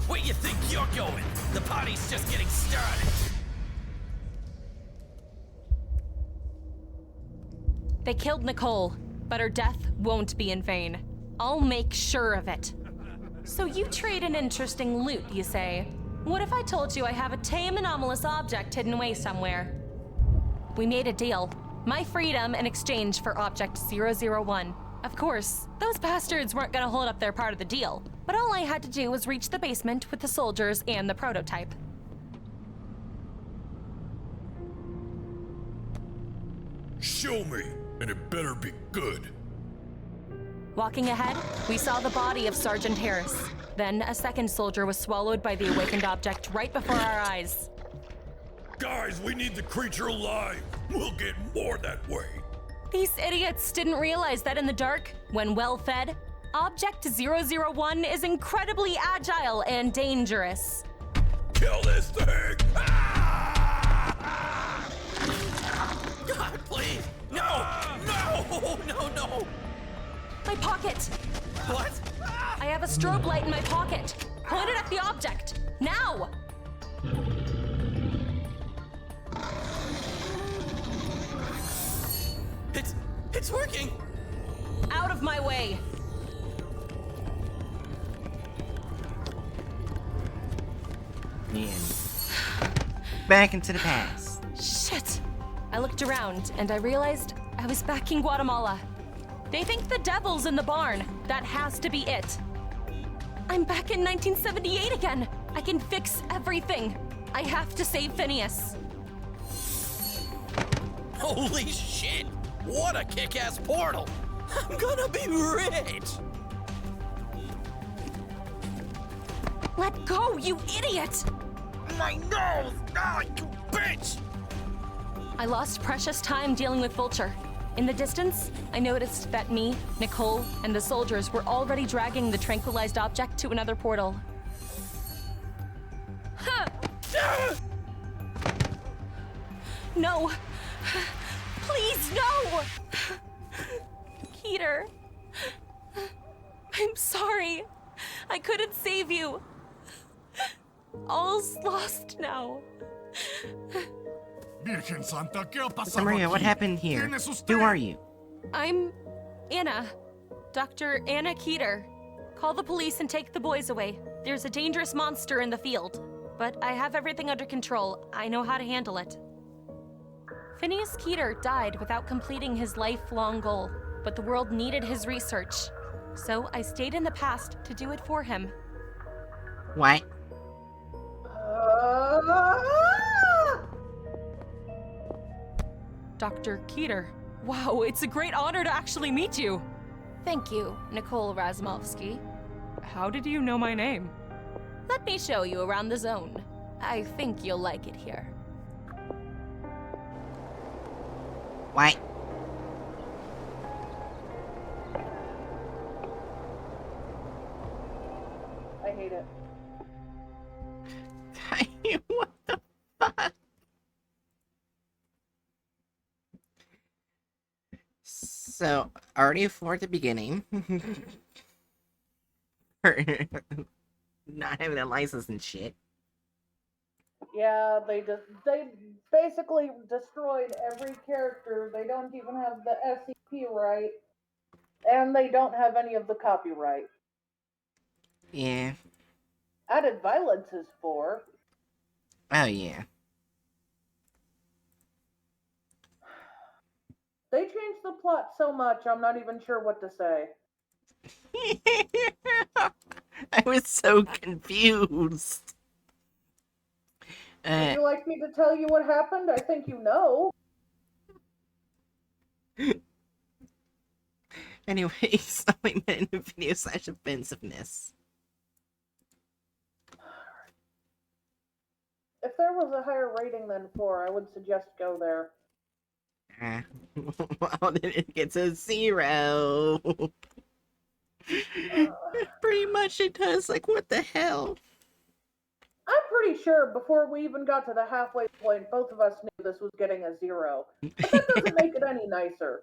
Where you think you're going? The party's just getting started. They killed Nicole, but her death won't be in vain. I'll make sure of it. So you trade an interesting loot, you say? What if I told you I have a tame anomalous object hidden away somewhere? We made a deal. My freedom in exchange for Object 001. Of course, those bastards weren't gonna hold up their part of the deal, but all I had to do was reach the basement with the soldiers and the prototype. Show me, and it better be good. Walking ahead, we saw the body of Sergeant Harris. Then a second soldier was swallowed by the awakened object right before our eyes. Guys, we need the creature alive. We'll get more that way. These idiots didn't realize that in the dark, when well fed, Object 001 is incredibly agile and dangerous. Kill this thing! Ah! God, please! No! No! No! My pocket! What? I have a strobe light in my pocket. Point it at the object. Now! It's working! Out of my way! And back into the past. Shit! I looked around and I realized I was back in Guatemala. They think the devil's in the barn. That has to be it. I'm back in 1978 again. I can fix everything. I have to save Phineas. Holy shit! What a kick-ass portal! I'm gonna be rich! Let go, you idiot! My nose! Ah, you bitch! I lost precious time dealing with Vulture. In the distance, I noticed that me, Nicole, and the soldiers were already dragging the tranquilized object to another portal. No! Please, no! Keter. I'm sorry. I couldn't save you. All's lost now. Virgen Santa, ¿qué ha pasado Maria, what aquí? happened here? ¿Quién es usted? Who are you? I'm Anna. Dr. Anna Keter. Call the police and take the boys away. There's a dangerous monster in the field. But I have everything under control. I know how to handle it. Phineas Keter died without completing his lifelong goal, but the world needed his research. So I stayed in the past to do it for him. What? Dr. Keter. Wow, it's a great honor to actually meet you. Thank you, Nicole Razumovsky. How did you know my name? Let me show you around the zone. I think you'll like it here. What? I hate it. What the fuck? So, already for the beginning. For not having a license and shit. Yeah, they basically destroyed every character. They don't even have the SCP right, and they don't have any of the copyright. Yeah. Added violence is 4. Oh, yeah. They changed the plot so much, I'm not even sure what to say. I was so confused. Would you like me to tell you what happened? I think you know. Anyways, I meant in the video / offensiveness. If there was a higher rating than 4, I would suggest go there. Well, then it gets a 0. Pretty much it does. Like, what the hell? I'm pretty sure before we even got to the halfway point, both of us knew this was getting a 0. But that doesn't make it any nicer.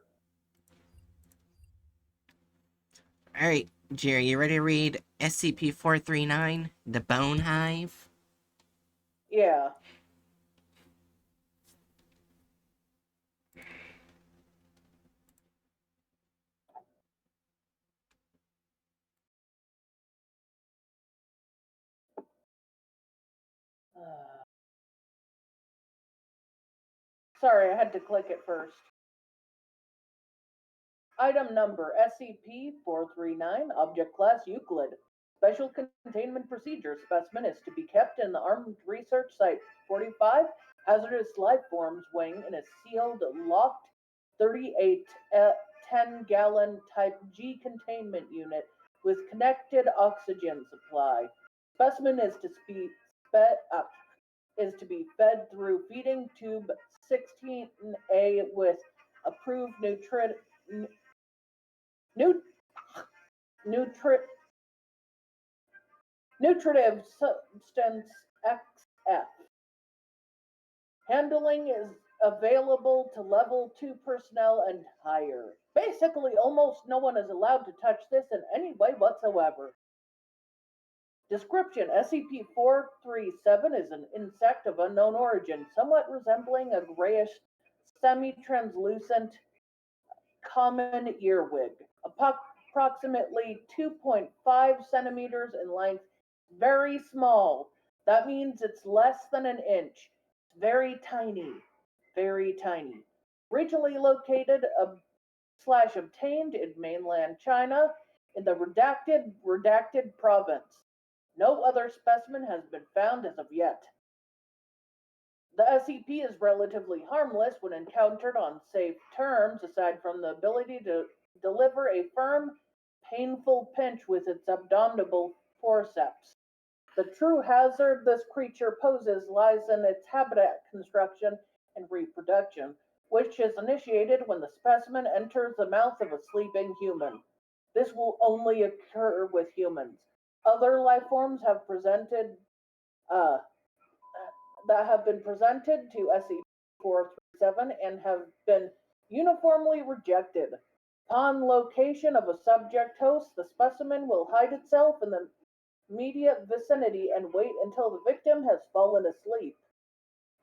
Alright, Jerry, you ready to read SCP-439, The Bone Hive? Yeah. Sorry, I had to click it first. Item number SCP-439, Object Class Euclid. Special Containment Procedure specimen is to be kept in the Armed Research Site 45 Hazardous Life Forms Wing in a sealed, locked 38 10-gallon Type G containment unit with connected oxygen supply. Specimen is to be fed through feeding tube 16A with approved nutritive substance XF. Handling is available to level 2 personnel and higher. Basically, almost no one is allowed to touch this in any way whatsoever. Description: SCP-437 is an insect of unknown origin, somewhat resembling a grayish, semi-translucent common earwig. Approximately 2.5 centimeters in length. Very small. That means it's less than an inch. Very tiny. Very tiny. Originally located / obtained in mainland China in the redacted province. No other specimen has been found as of yet. The SCP is relatively harmless when encountered on safe terms, aside from the ability to deliver a firm, painful pinch with its abdominal forceps. The true hazard this creature poses lies in its habitat construction and reproduction, which is initiated when the specimen enters the mouth of a sleeping human. This will only occur with humans. Other life forms have been presented to SCP-437 1937 and have been uniformly rejected. Upon location of a subject host, the specimen will hide itself in the immediate vicinity and wait until the victim has fallen asleep.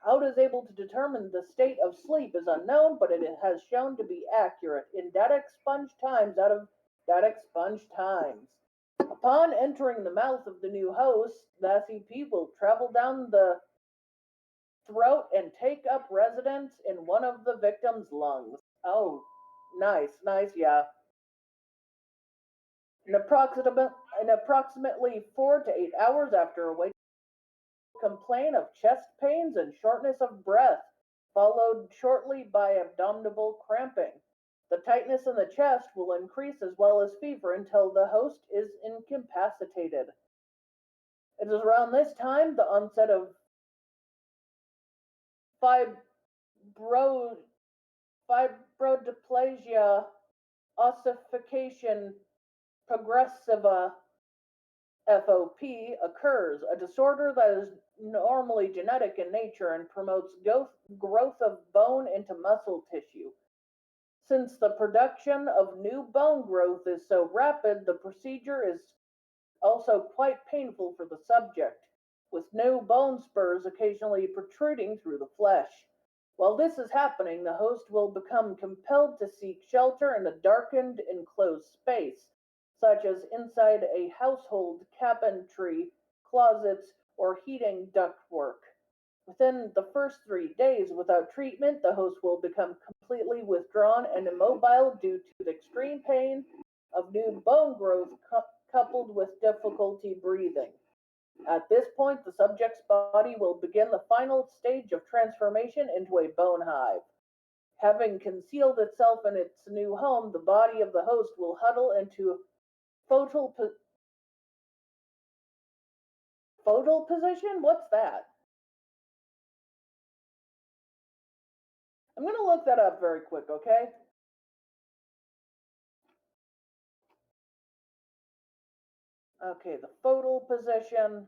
How it is able to determine the state of sleep is unknown, but it has shown to be accurate in data expunged times out of data expunged times. Upon entering the mouth of the new host, the SCP will travel down the throat and take up residence in one of the victim's lungs. Oh, nice, yeah. In approximately 4 to 8 hours after awakening, complain of chest pains and shortness of breath, followed shortly by abdominal cramping. The tightness in the chest will increase as well as fever until the host is incapacitated. It is around this time the onset of fibrodysplasia ossification progressiva FOP occurs, a disorder that is normally genetic in nature and promotes growth of bone into muscle tissue. Since the production of new bone growth is so rapid, the procedure is also quite painful for the subject, with new bone spurs occasionally protruding through the flesh. While this is happening, the host will become compelled to seek shelter in a darkened, enclosed space, such as inside a household cabinetry, closets, or heating ductwork. Within the first 3 days without treatment, the host will become completely withdrawn and immobile due to the extreme pain of new bone growth coupled with difficulty breathing. At this point, the subject's body will begin the final stage of transformation into a bone hive. Having concealed itself in its new home, the body of the host will huddle into fetal position? What's that? I'm going to look that up very quick, okay? Okay, the fetal position.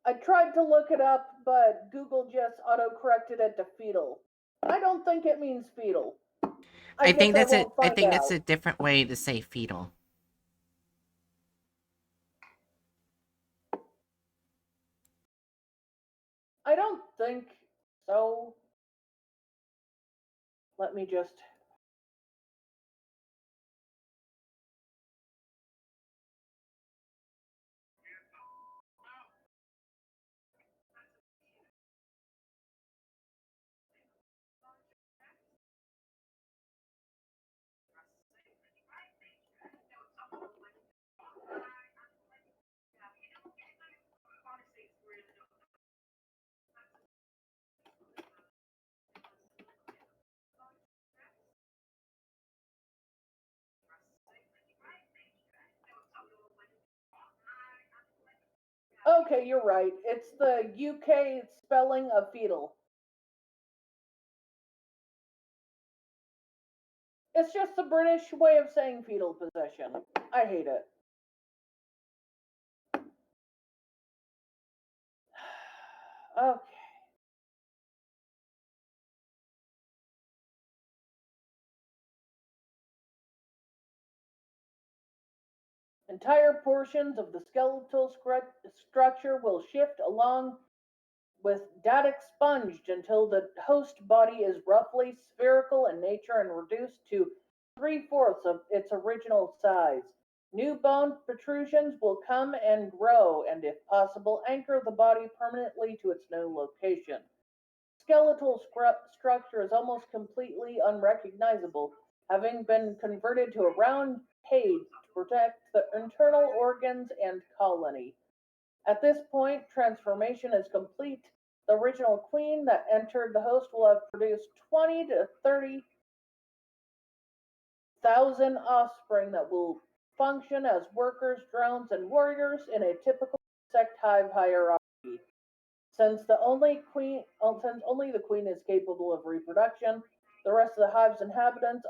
I tried to look it up, but Google just auto-corrected it to fetal. I don't think it means fetal. I think that's it. Won't I find think that's out. a different way to say fetal. I don't think so. Let me just. Okay, you're right. It's the UK spelling of fetal. It's just the British way of saying fetal position. I hate it. Okay. Entire portions of the skeletal structure will shift along with data expunged until the host body is roughly spherical in nature and reduced to 3/4 of its original size. New bone protrusions will come and grow, and if possible, anchor the body permanently to its new location. Skeletal structure is almost completely unrecognizable, having been converted to a round cage to protect the internal organs and colony. At this point, transformation is complete. The original queen that entered the host will have produced 20 to 30,000 offspring that will function as workers, drones, and warriors in a typical insect hive hierarchy. Since only the queen is capable of reproduction, the rest of the hive's inhabitants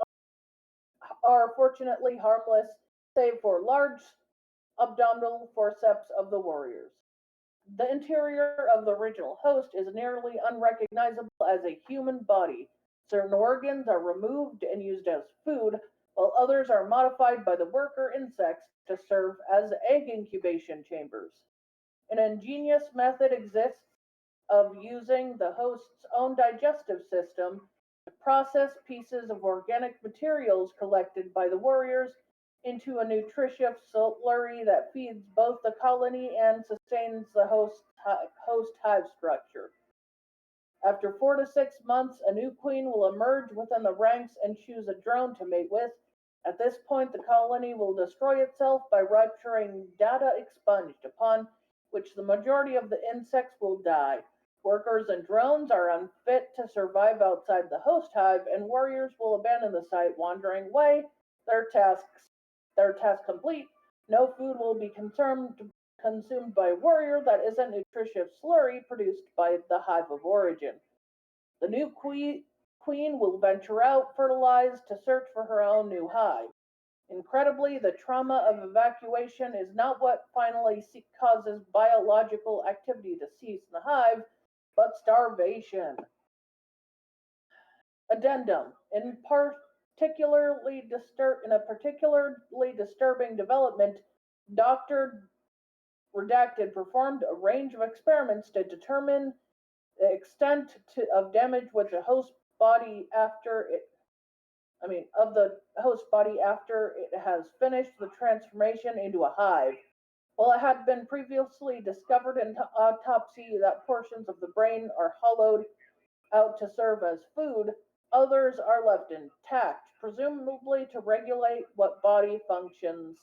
are fortunately harmless, save for large abdominal forceps of the warriors. The interior of the original host is nearly unrecognizable as a human body. Certain organs are removed and used as food, while others are modified by the worker insects to serve as egg incubation chambers. An ingenious method exists of using the host's own digestive system to process pieces of organic materials collected by the warriors into a nutritious slurry that feeds both the colony and sustains the host hive structure. After 4 to 6 months, a new queen will emerge within the ranks and choose a drone to mate with. At this point, the colony will destroy itself by rupturing data expunged, upon which the majority of the insects will die. Workers and drones are unfit to survive outside the host hive, and warriors will abandon the site, wandering away. Their task complete. No food will be consumed by a warrior that isn't nutritious slurry produced by the hive of origin. The new queen will venture out, fertilized, to search for her own new hive. Incredibly, the trauma of evacuation is not what finally causes biological activity to cease in the hive, but starvation. Addendum. In a particularly disturbing development, Dr. Redacted performed a range of experiments to determine the extent of damage with the host body of the host body after it has finished the transformation into a hive. While it had been previously discovered in autopsy that portions of the brain are hollowed out to serve as food, others are left intact, presumably to regulate what bodily functions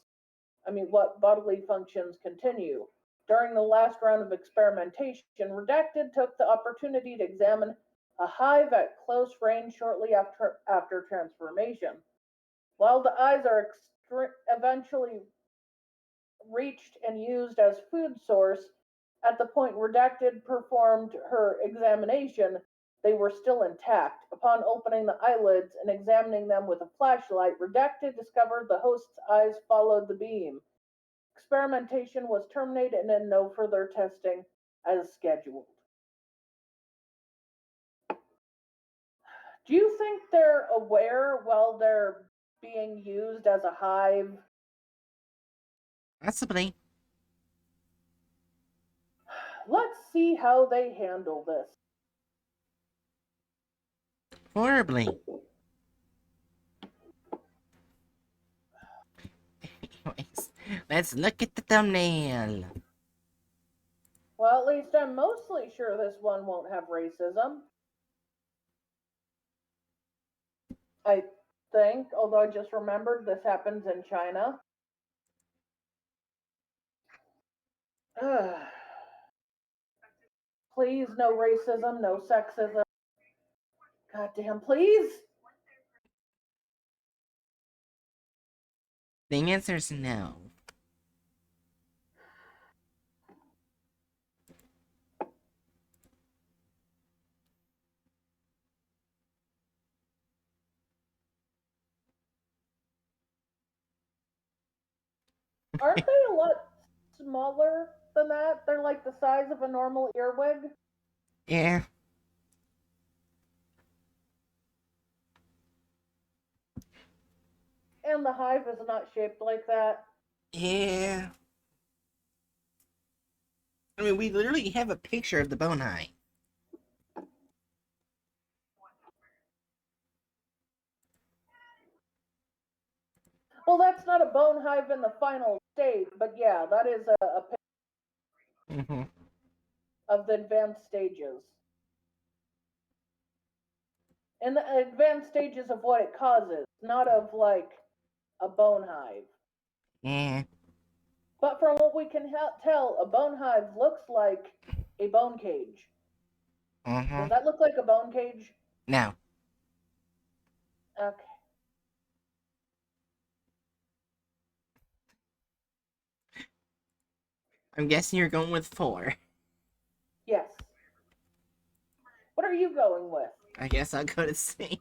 continue. During the last round of experimentation, Redacted took the opportunity to examine a hive at close range shortly after transformation. While the eyes are eventually reached and used as food source, at the point Redacted performed her examination, they were still intact. Upon opening the eyelids and examining them with a flashlight, Redacted discovered the host's eyes followed the beam. Experimentation was terminated and no further testing as scheduled. Do you think they're aware while they're being used as a hive? Possibly. Let's see how they handle this. Horribly. Anyways, let's look at the thumbnail. Well, at least I'm mostly sure this one won't have racism. I think, although I just remembered this happens in China. Please, no racism, no sexism. Goddamn, please. The answer is no. Aren't they a lot smaller than that? They're like the size of a normal earwig. Yeah. And the hive is not shaped like that. Yeah. I mean, we literally have a picture of the bone hive. Well, that's not a bone hive in the final state, but yeah, that is a picture of the advanced stages. And the advanced stages of what it causes, not of like a bone hive. Yeah. But from what we can tell, a bone hive looks like a bone cage. Does that look like a bone cage? No. Okay. I'm guessing you're going with 4. Yes. What are you going with? I guess I'll go to C.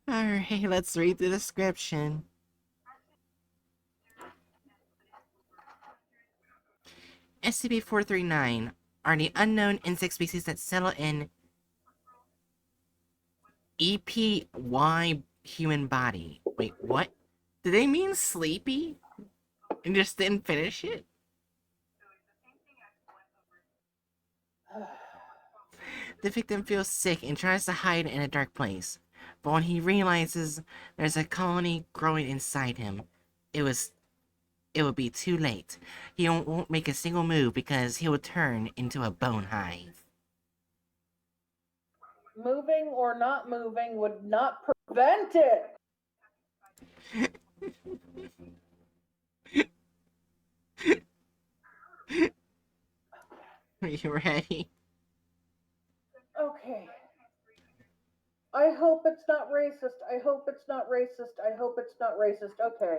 Alright, let's read the description. SCP-439 are the unknown insect species that settle in EPY human body. Wait, what? Did they mean sleepy? And just didn't finish it? The victim feels sick and tries to hide in a dark place. But when he realizes there's a colony growing inside him, it will be too late. He won't make a single move because he will turn into a bone hive. Moving or not moving would not prevent it. Are you ready? Okay. I hope it's not racist. I hope it's not racist. I hope it's not racist. Okay.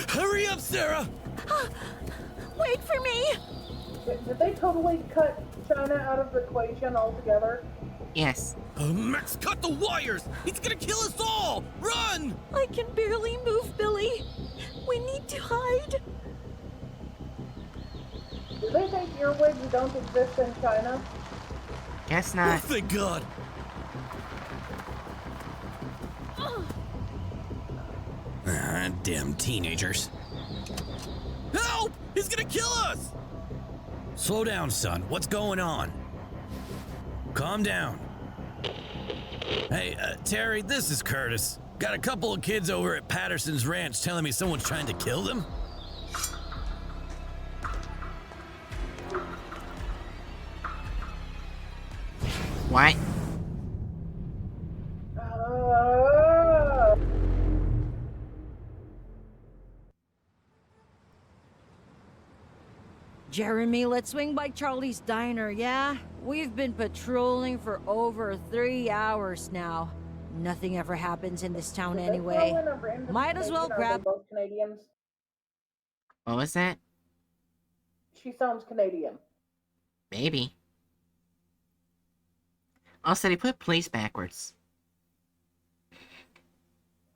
Hurry up, Sarah! Wait for me! Did they totally cut China out of the equation altogether? Yes. Max, cut the wires! He's gonna kill us all! Run! I can barely move, Billy. We need to hide. Do they think earwigs don't exist in China? Guess Oh, not. thank God! Damn teenagers. Help! He's gonna kill us! Slow down, son. What's going on? Calm down. Hey, Terry, this is Curtis. Got a couple of kids over at Patterson's Ranch telling me someone's trying to kill them? What? Jeremy, let's swing by Charlie's Diner, yeah? We've been patrolling for over 3 hours now. Nothing ever happens in this town Did they anyway. throw in a random Might as well Canadian? Are grab- they both Canadians? What was that? She sounds Canadian. Maybe. Also, they put police backwards.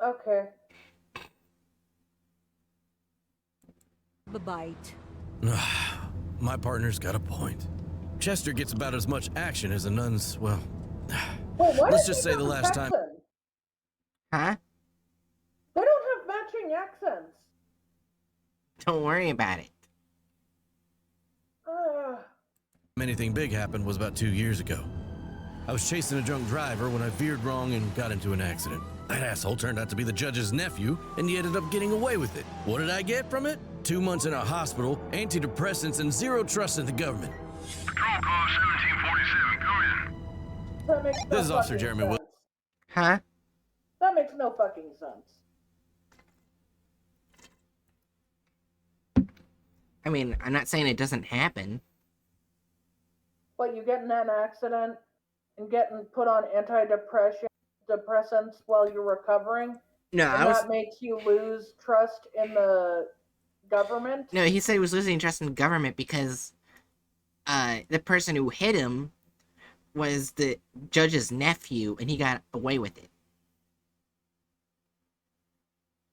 Okay. Bite. My partner's got a point. Chester gets about as much action as a nun's, well... Wait, why Let's does just he say the sound last time... Texan? Huh? They don't have matching accents. Don't worry about it. Anything big happened was about 2 years ago. I was chasing a drunk driver when I veered wrong and got into an accident. That asshole turned out to be the judge's nephew, and he ended up getting away with it. What did I get from it? 2 months in a hospital, antidepressants, and zero trust in the government. Patrol car 1747, come in. That makes no This is Officer fucking Jeremy sense. Will. Huh? That makes no fucking sense. I mean, I'm not saying it doesn't happen. But you get in an accident and getting put on antidepressants while you're recovering, No, and that makes you lose trust in the government. No, he said he was losing trust in the government because the person who hit him was the judge's nephew, and he got away with it.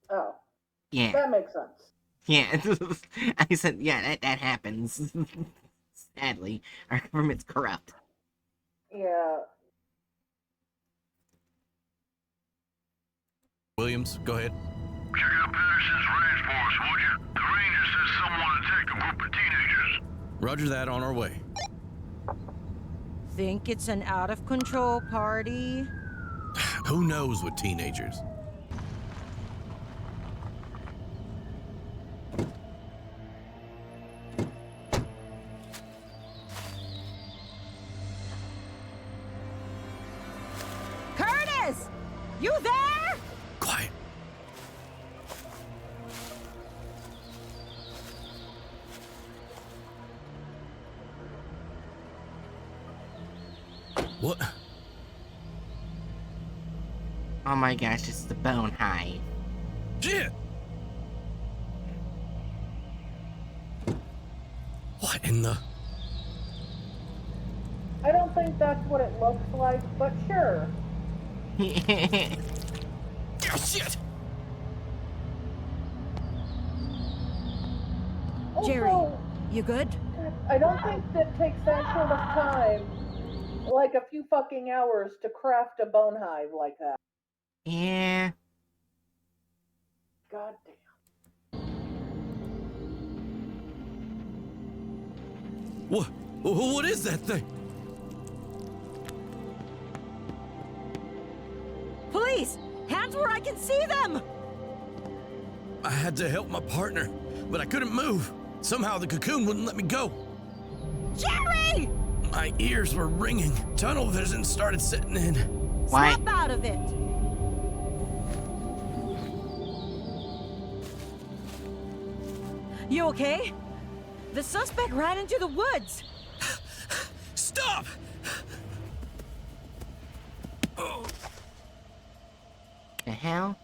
Oh, Yeah. that makes sense. Yeah. I said, yeah, that happens. Sadly, our government's corrupt. Yeah. Williams, go ahead. Check out Patterson's ranch for us, would you? The ranger says someone attacked a group of teenagers. Roger that, on our way. Think it's an out-of-control party? Who knows with teenagers? Curtis! You there? Quiet. What? Oh my gosh, it's the bone hive. Shit! What in the... I don't think that's what it looks like, but sure. Shit! Jerry, Also, you good? I don't think that takes that short of time, like a few fucking hours, to craft a bone hive like that. Yeah. God damn. What is that thing? Police! Hands where I can see them! I had to help my partner, but I couldn't move. Somehow the cocoon wouldn't let me go. Jerry! My ears were ringing. Tunnel vision started setting in. Why? Snap out of it! You okay? The suspect ran into the woods. Stop! The hell?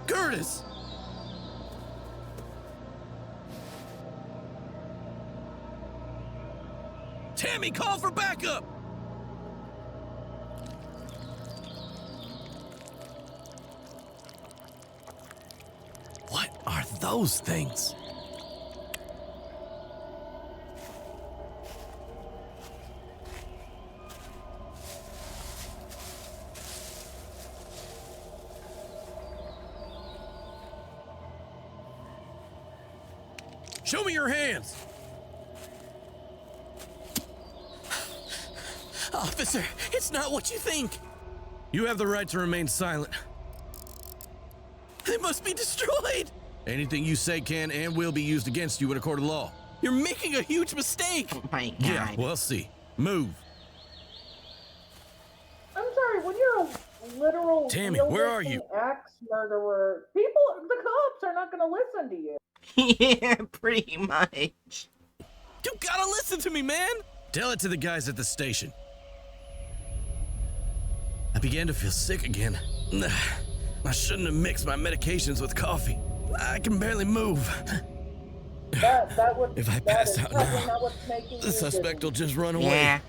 Curtis! Tammy, call for backup! What are those things? Show me your hands! Officer, it's not what you think. You have the right to remain silent. They must be destroyed! Anything you say can and will be used against you in a court of law. You're making a huge mistake! Oh my god. Yeah, we'll see. Move. I'm sorry, when you're a literal Tammy, where are you? axe murderer, the cops are not gonna listen to you. Yeah, pretty much. You gotta listen to me, man! Tell it to the guys at the station. I began to feel sick again. I shouldn't have mixed my medications with coffee. I can barely move. That would. If I that pass is out probably now, not what's making the you suspect will dizzy. just run away. Yeah.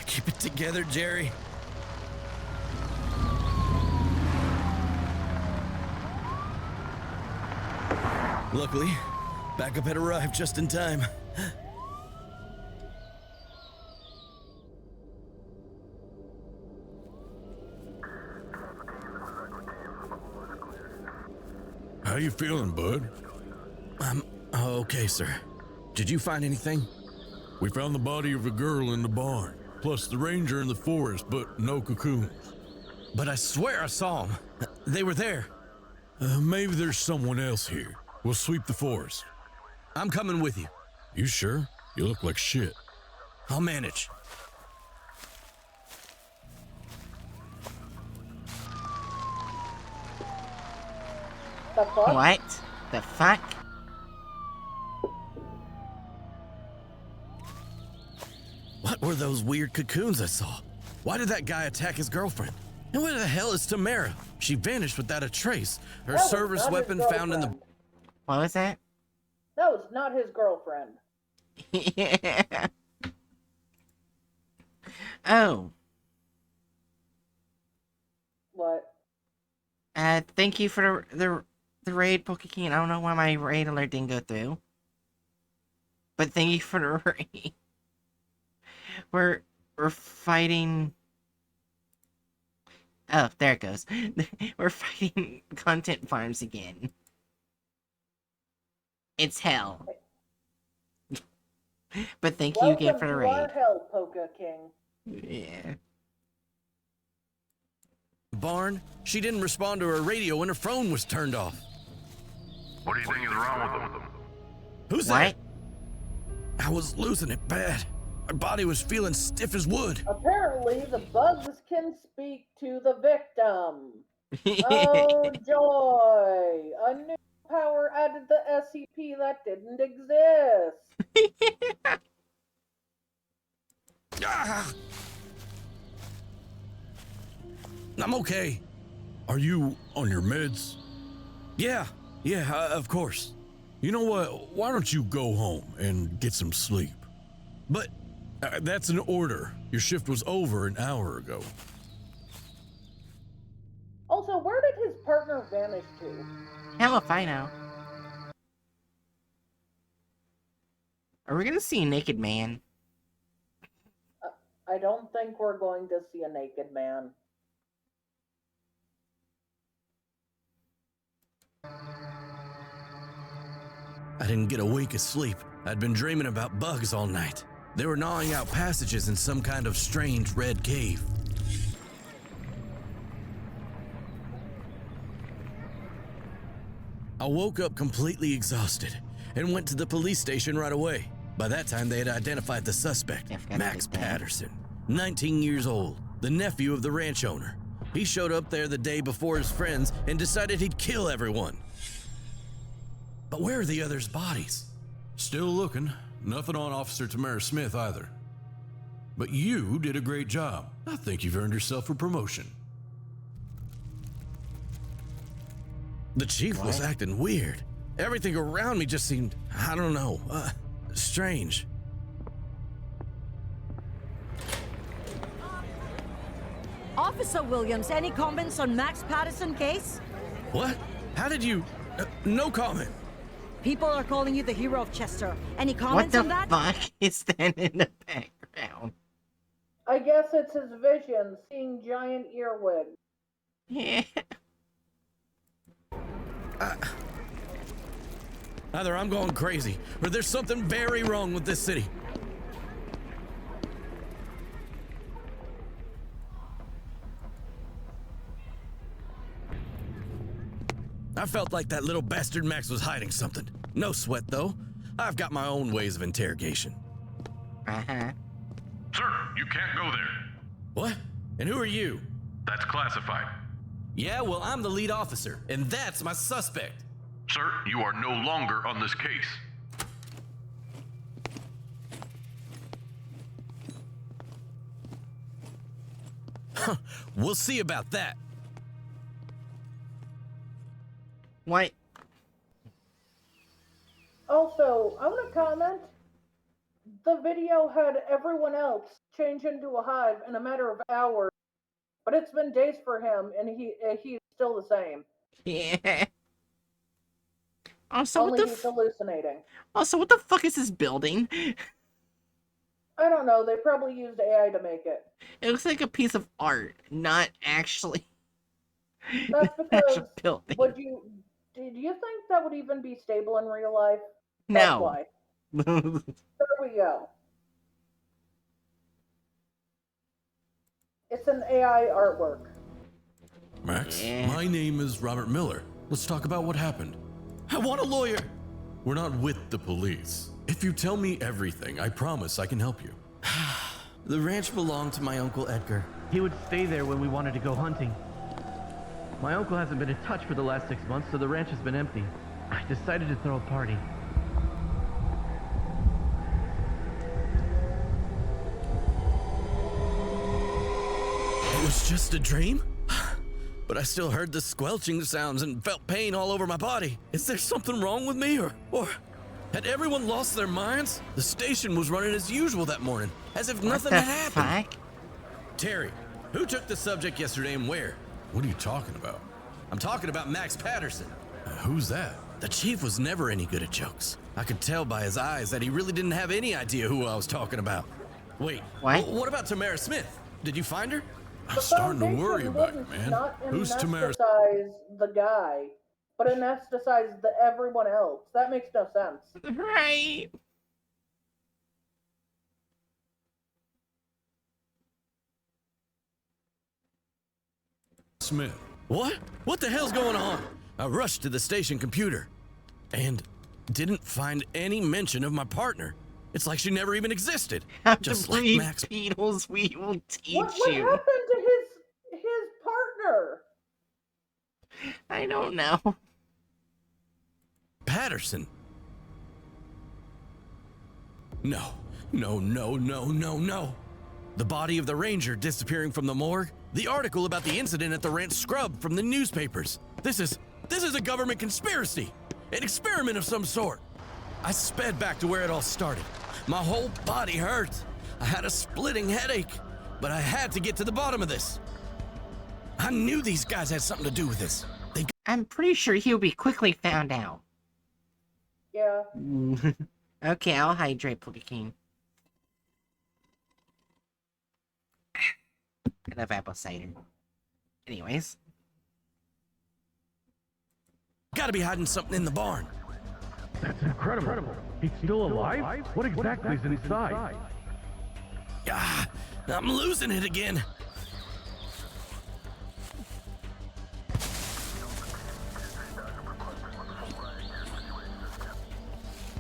Keep it together, Jerry. Luckily, backup had arrived just in time. How you feeling, bud? I'm okay, sir. Did you find anything? We found the body of a girl in the barn, plus the ranger in the forest, but no cocoons. But I swear I saw them. They were there. Maybe there's someone else here. We'll sweep the forest. I'm coming with you. You sure? You look like shit. I'll manage. The fuck? What the fuck? What were those weird cocoons I saw? Why did that guy attack his girlfriend? And where the hell is Tamara? She vanished without a trace. Her That was service not his weapon found in the... girlfriend. What was that? That was not his girlfriend. Yeah. Oh. What? Thank you for the raid, Pokeking. I don't know why my raid alert didn't go through. But thank you for the raid. We're fighting... Oh, there it goes. We're fighting content farms again. It's hell. But thank you again for the Welcome to our raid. hell, Poke King. Yeah. barn. She didn't respond to her radio when her phone was turned off. What do you think is wrong with them? Who's that? I was losing it bad. My body was feeling stiff as wood. Apparently, the bugs can speak to the victim. Oh, joy! A new power added to SCP that didn't exist. Ah! I'm okay. Are you on your meds? Yeah, of course. You know what? Why don't you go home and get some sleep? But that's an order. Your shift was over an hour ago. vanished to? Hell if I know. Are we gonna see a naked man? I don't think we're going to see a naked man. I didn't get a wink of sleep. I'd been dreaming about bugs all night. They were gnawing out passages in some kind of strange red cave. I woke up completely exhausted and went to the police station right away. By that time, they had identified the suspect, Max Patterson, 19 years old, the nephew of the ranch owner. He showed up there the day before his friends and decided he'd kill everyone. But where are the others' bodies? Still looking. Nothing on Officer Tamara Smith either. But you did a great job. I think you've earned yourself a promotion. The chief was acting weird. Everything around me just seemed, I don't know, strange. Officer Williams, any comments on Max Patterson case? What? How did you... no comment. People are calling you the hero of Chester. Any comments on that? What the fuck is that in the background? I guess it's his vision, seeing giant earwigs. Yeah. Either I'm going crazy, or there's something very wrong with this city. I felt like that little bastard Max was hiding something. No sweat, though. I've got my own ways of interrogation. Uh-huh. Sir, you can't go there. What? And who are you? That's classified. Yeah, well, I'm the lead officer, and that's my suspect. Sir, you are no longer on this case. We'll see about that. What? Also, I want to comment. The video had everyone else change into a hive in a matter of hours, but it's been days for him, and he's still the same. Yeah. Also, Only what the he's hallucinating. Also, what the fuck is this building? I don't know. They probably used AI to make it. It looks like a piece of art, not actually. That's because building. Did you think that would even be stable in real life? No. That's why. There we go. It's an AI artwork. Max, Yeah. my name is Robert Miller. Let's talk about what happened. I want a lawyer. We're not with the police. If you tell me everything, I promise I can help you. The ranch belonged to my Uncle Edgar. He would stay there when we wanted to go hunting. My uncle hasn't been in touch for the last 6 months, so the ranch has been empty. I decided to throw a party. It was just a dream? But I still heard the squelching sounds and felt pain all over my body. Is there something wrong with me, or had everyone lost their minds? The station was running as usual that morning, as if nothing had happened. Fuck? Terry, who took the subject yesterday and where? What are you talking about? I'm talking about Max Patterson. Who's that? The chief was never any good at jokes. I could tell by his eyes that he really didn't have any idea who I was talking about. Wait, What? What about Tamara Smith? Did you find her? I'm starting to Foundation worry about you, wouldn't man. Not Who's Tamara? anesthetize the guy, but anesthetize everyone else. That makes no sense. Right. Smith. What? What the hell's going on? I rushed to the station computer and didn't find any mention of my partner. It's like she never even existed. How Just to like breed Max. beetles, we will teach What you. happened to his partner? I don't know. Patterson. No. The body of the ranger disappearing from the morgue. The article about the incident at the ranch scrubbed from the newspapers. This is a government conspiracy. An experiment of some sort. I sped back to where it all started. My whole body hurt. I had a splitting headache, but I had to get to the bottom of this. I knew these guys had something to do with this. I'm pretty sure he'll be quickly found out. Yeah. Okay, I'll hydrate, King. I love apple cider. Anyways. Gotta be hiding something in the barn. That's incredible. He's still alive? What exactly is inside? Ah, I'm losing it again.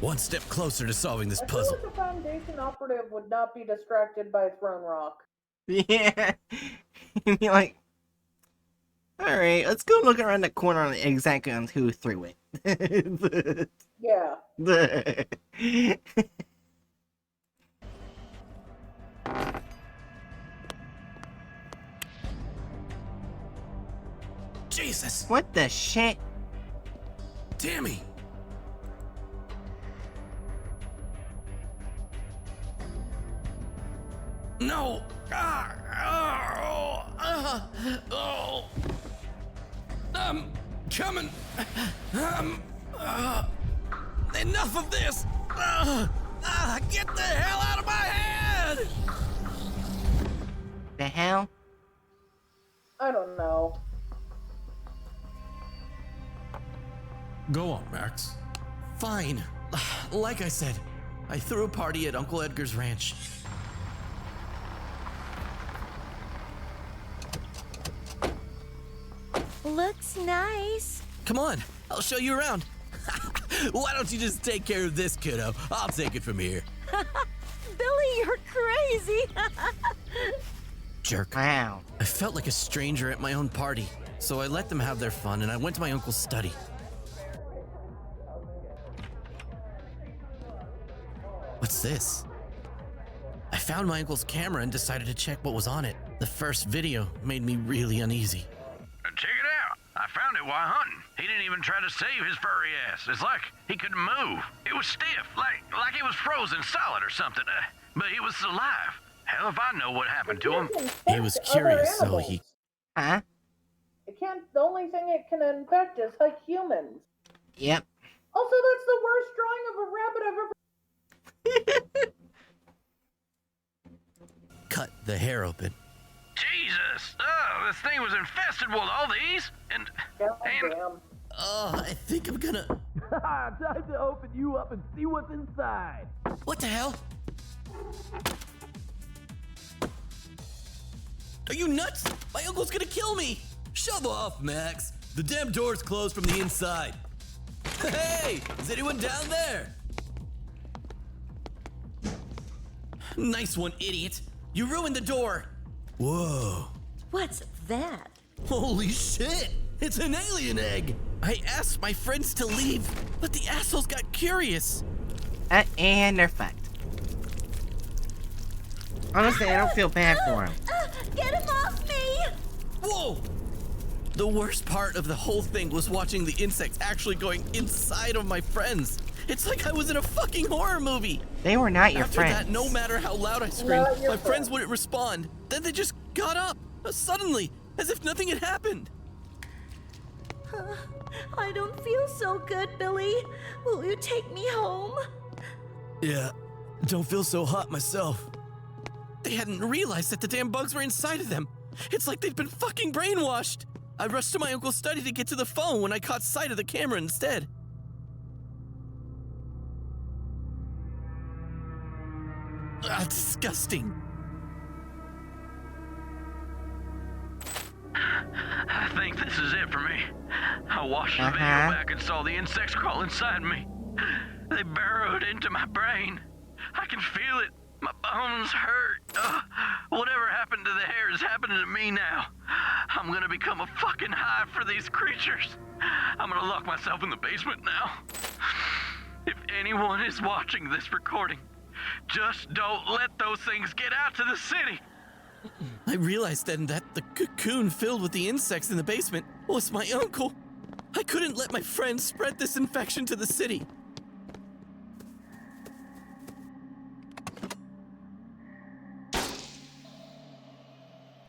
One step closer to solving this I feel puzzle. like the Foundation operative would not be distracted by a thrown rock. Yeah. You'd be like, alright, let's go look around the corner on exactly on who threw it. Yeah. Jesus! What the shit? Tammy! No! I'm coming! Enough of this! Get the hell out of my head! The hell? I don't know. Go on, Max. Fine. Like I said, I threw a party at Uncle Edgar's ranch. Looks nice. Come on, I'll show you around. Why don't you just take care of this, kiddo? I'll take it from here. Billy, you're crazy. Jerk. Wow. I felt like a stranger at my own party, so I let them have their fun and I went to my uncle's study. What's this? I found my uncle's camera and decided to check what was on it. The first video made me really uneasy. Check it out. I found it while hunting. He didn't even try to save his furry ass. It's like he couldn't move. It was stiff, like he was frozen solid or something. But he was alive. Hell if I know what happened to him. He was curious, so he... Huh? It can't. The only thing it can infect is like humans. Yep. Also, that's the worst drawing of a rabbit I've ever. cut the hair open. Jesus! Oh, this thing was infested with all these, and Oh, I think I'm gonna... Time to open you up and see what's inside. What the hell? Are you nuts? My uncle's gonna kill me! Shove off, Max. The damn door's closed from the inside. Hey! Is anyone down there? Nice one, idiot. You ruined the door. Whoa. What's that? Holy shit! It's an alien egg! I asked my friends to leave, but the assholes got curious. And they're fucked. Honestly, I don't feel bad for him. Get him off me! Whoa! The worst part of the whole thing was watching the insects actually going inside of my friends. It's like I was in a fucking horror movie. They were not your friends. After that, no matter how loud I screamed, my friends wouldn't respond. Then they just got up, suddenly, as if nothing had happened. I don't feel so good, Billy. Will you take me home? Yeah, don't feel so hot myself. They hadn't realized that the damn bugs were inside of them. It's like they'd been fucking brainwashed. I rushed to my uncle's study to get to the phone when I caught sight of the camera instead. Ah, disgusting. I think this is it for me. I watched the video back and saw the insects crawl inside me. They burrowed into my brain. I can feel it. My bones hurt. Whatever happened to the hair is happening to me now. I'm gonna become a fucking hive for these creatures. I'm gonna lock myself in the basement now. If anyone is watching this recording, just don't let those things get out to the city. I realized then that the cocoon filled with the insects in the basement was my uncle. I couldn't let my friends spread this infection to the city.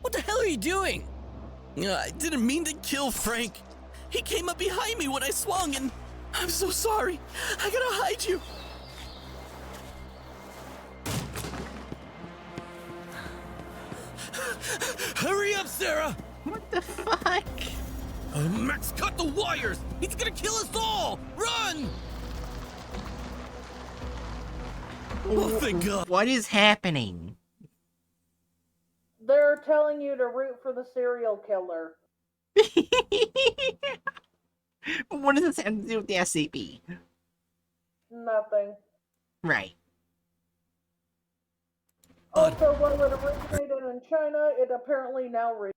What the hell are you doing? I didn't mean to kill Frank. He came up behind me when I swung, and I'm so sorry. I gotta hide you. Hurry up, Sarah! What the fuck? Max, cut the wires! He's gonna kill us all! Run! Oh, thank God. What is happening? They're telling you to root for the serial killer. What does this have to do with the SCP? Nothing. Right. Also, while it originated in China, it apparently now originates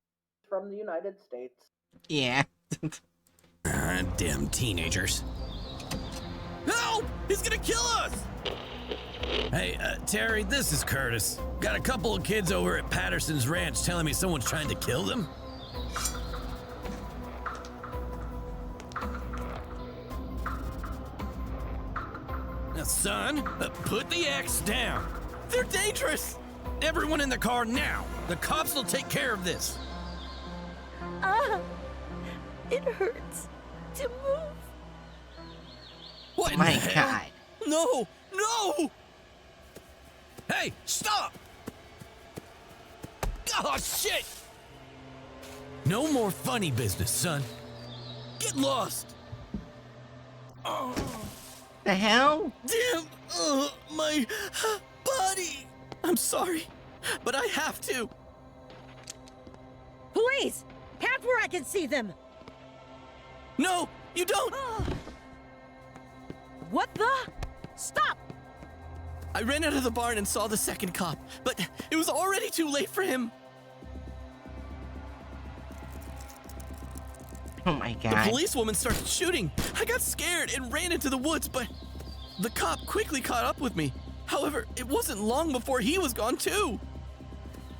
from the United States. Yeah. Damn teenagers. Help! He's gonna kill us! Hey, Terry, this is Curtis. Got a couple of kids over at Patterson's Ranch telling me someone's trying to kill them. Now, son, put the axe down. They're dangerous! Everyone in the car now! The cops will take care of this! It hurts to move. What in My the hell? God. No! No! Hey, stop! Oh, shit! No more funny business, son. Get lost! Oh, The hell? damn! My body! I'm sorry, but I have to. Police! Half where I can see them! No, you don't! What the? Stop! I ran out of the barn and saw the second cop, but it was already too late for him. Oh my The God. policewoman started shooting. I got scared and ran into the woods, but the cop quickly caught up with me. However, it wasn't long before he was gone too.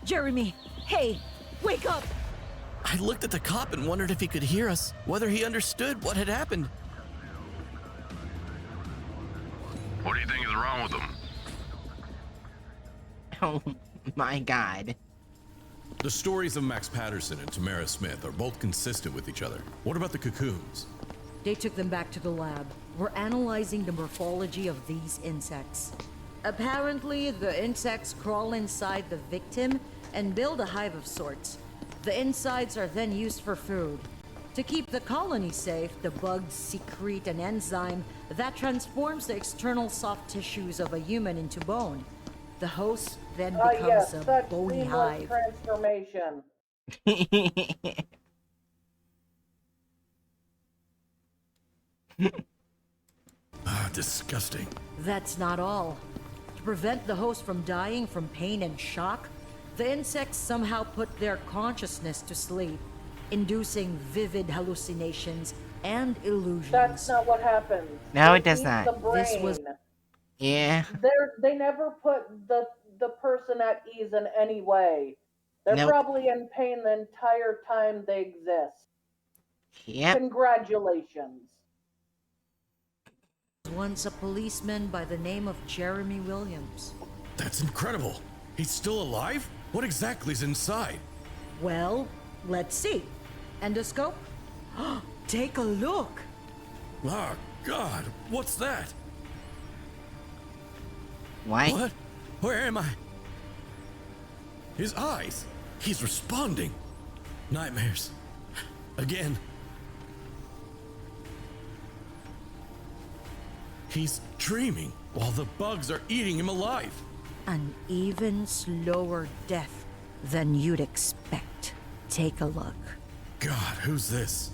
Jeremy, hey, wake up! I looked at the cop and wondered if he could hear us, whether he understood what had happened. What do you think is wrong with them? Oh my God. The stories of Max Patterson and Tamara Smith are both consistent with each other. What about the cocoons? They took them back to the lab. We're analyzing the morphology of these insects. Apparently, the insects crawl inside the victim and build a hive of sorts. The insides are then used for food. To keep the colony safe, the bugs secrete an enzyme that transforms the external soft tissues of a human into bone. The host then becomes Yes, a such bony seamless hive. transformation. Disgusting. That's not all. To prevent the host from dying from pain and shock, the insects somehow put their consciousness to sleep, inducing vivid hallucinations and illusions. That's not what happens. No, They it does eat not. The brain. This was- Yeah. They never put the person at ease in any way. They're Nope. probably in pain the entire time they exist. Yep. Congratulations. Once a policeman by the name of Jeremy Williams. That's incredible. He's still alive? What exactly is inside? Well, let's see. Endoscope? Take a look. Oh, God. What's that? What? What? Where am I? His eyes. He's responding. Nightmares. Again. He's dreaming while the bugs are eating him alive. An even slower death than you'd expect. Take a look. God, who's this?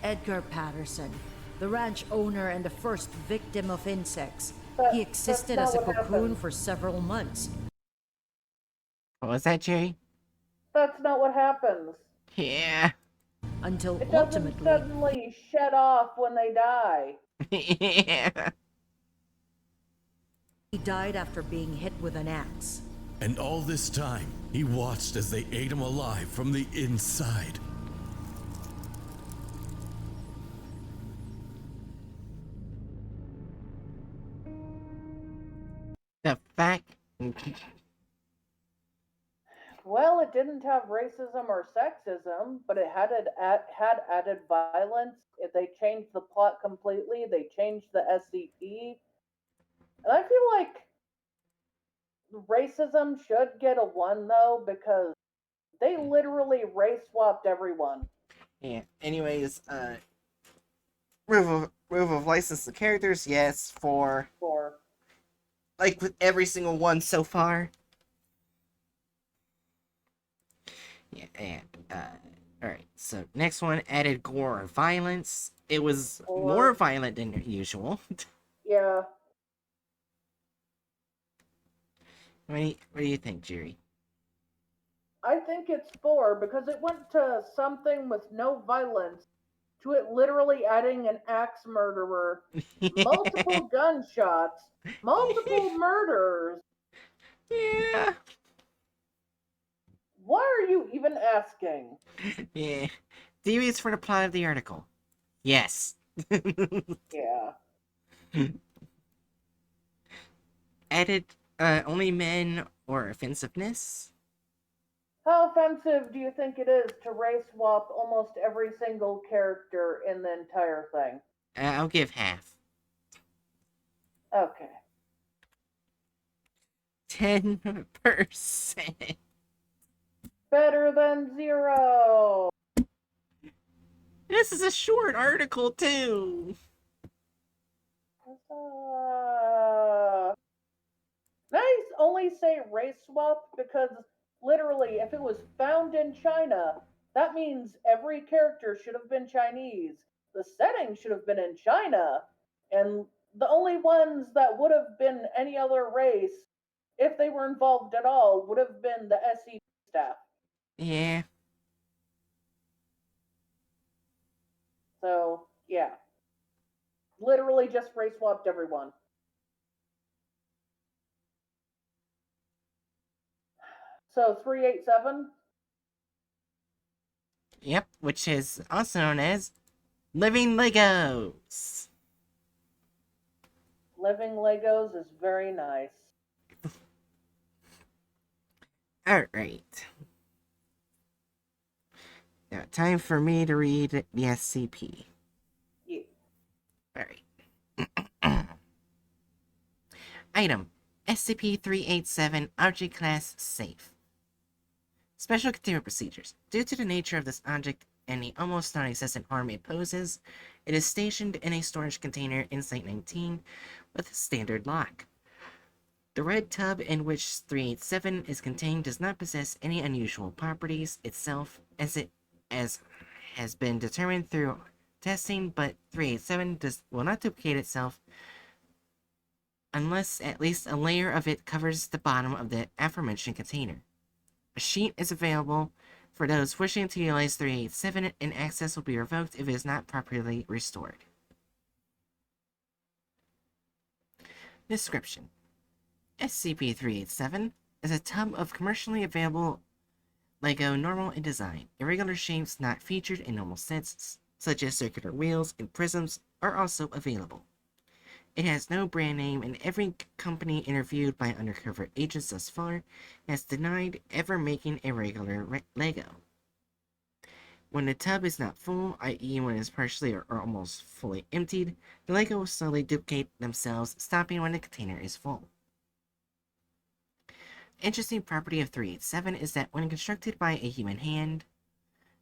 Edgar Patterson, the ranch owner and the first victim of insects. He That's existed not as a what cocoon happened. for several months. What was that, Jerry? That's not what happens. Yeah. Until It doesn't ultimately, suddenly shut off when they die. Yeah. he died after being hit with an axe. And all this time, he watched as they ate him alive from the inside. The fact. Well, it didn't have racism or sexism, but it had added violence. If they changed the plot completely, they changed the SCP, and I feel like racism should get a one though because they literally race swapped everyone. Yeah. Anyways, Roof of licensed the characters, yes, for For like with every single one so far. Yeah, and alright, so next one added gore or violence. It was more or violent than usual. yeah, What do you think, Jerry? I think it's four because it went to something with no violence to it literally adding an axe murderer, multiple gunshots, multiple murders. Yeah. Why are you even asking? Yeah. Theories for the plot of the article. Yes. Yeah. Added only men or offensiveness. How offensive do you think it is to race swap almost every single character in the entire thing? I'll give half. Okay. 10%. Better than zero. This is a short article too. Nice only say race swap because literally, if it was found in China, that means every character should have been Chinese. The setting should have been in China, and the only ones that would have been any other race, if they were involved at all, would have been the SCP staff. Yeah. So, yeah. Literally just race swapped everyone. So, 387? Yep, which is also known as Living Legos. Living Legos is very nice. Alright. Now, time for me to read the SCP. Yeah. Alright. Item SCP-387 Object Class Safe. Special containment procedures. Due to the nature of this object and the almost non-existent harm it poses, it is stationed in a storage container in Site 19 with a standard lock. The red tub in which 387 is contained does not possess any unusual properties itself, as has been determined through testing, but 387 will not duplicate itself unless at least a layer of it covers the bottom of the aforementioned container. A sheet is available for those wishing to utilize 387, and access will be revoked if it is not properly restored. Description: SCP-387 is a tub of commercially available Lego normal in design. Irregular shapes not featured in normal sets, such as circular wheels and prisms, are also available. It has no brand name, and every company interviewed by undercover agents thus far has denied ever making a regular Lego. When the tub is not full, i.e. when it is partially or almost fully emptied, the Lego will slowly duplicate themselves, stopping when the container is full. Interesting property of 387 is that when constructed by a human hand,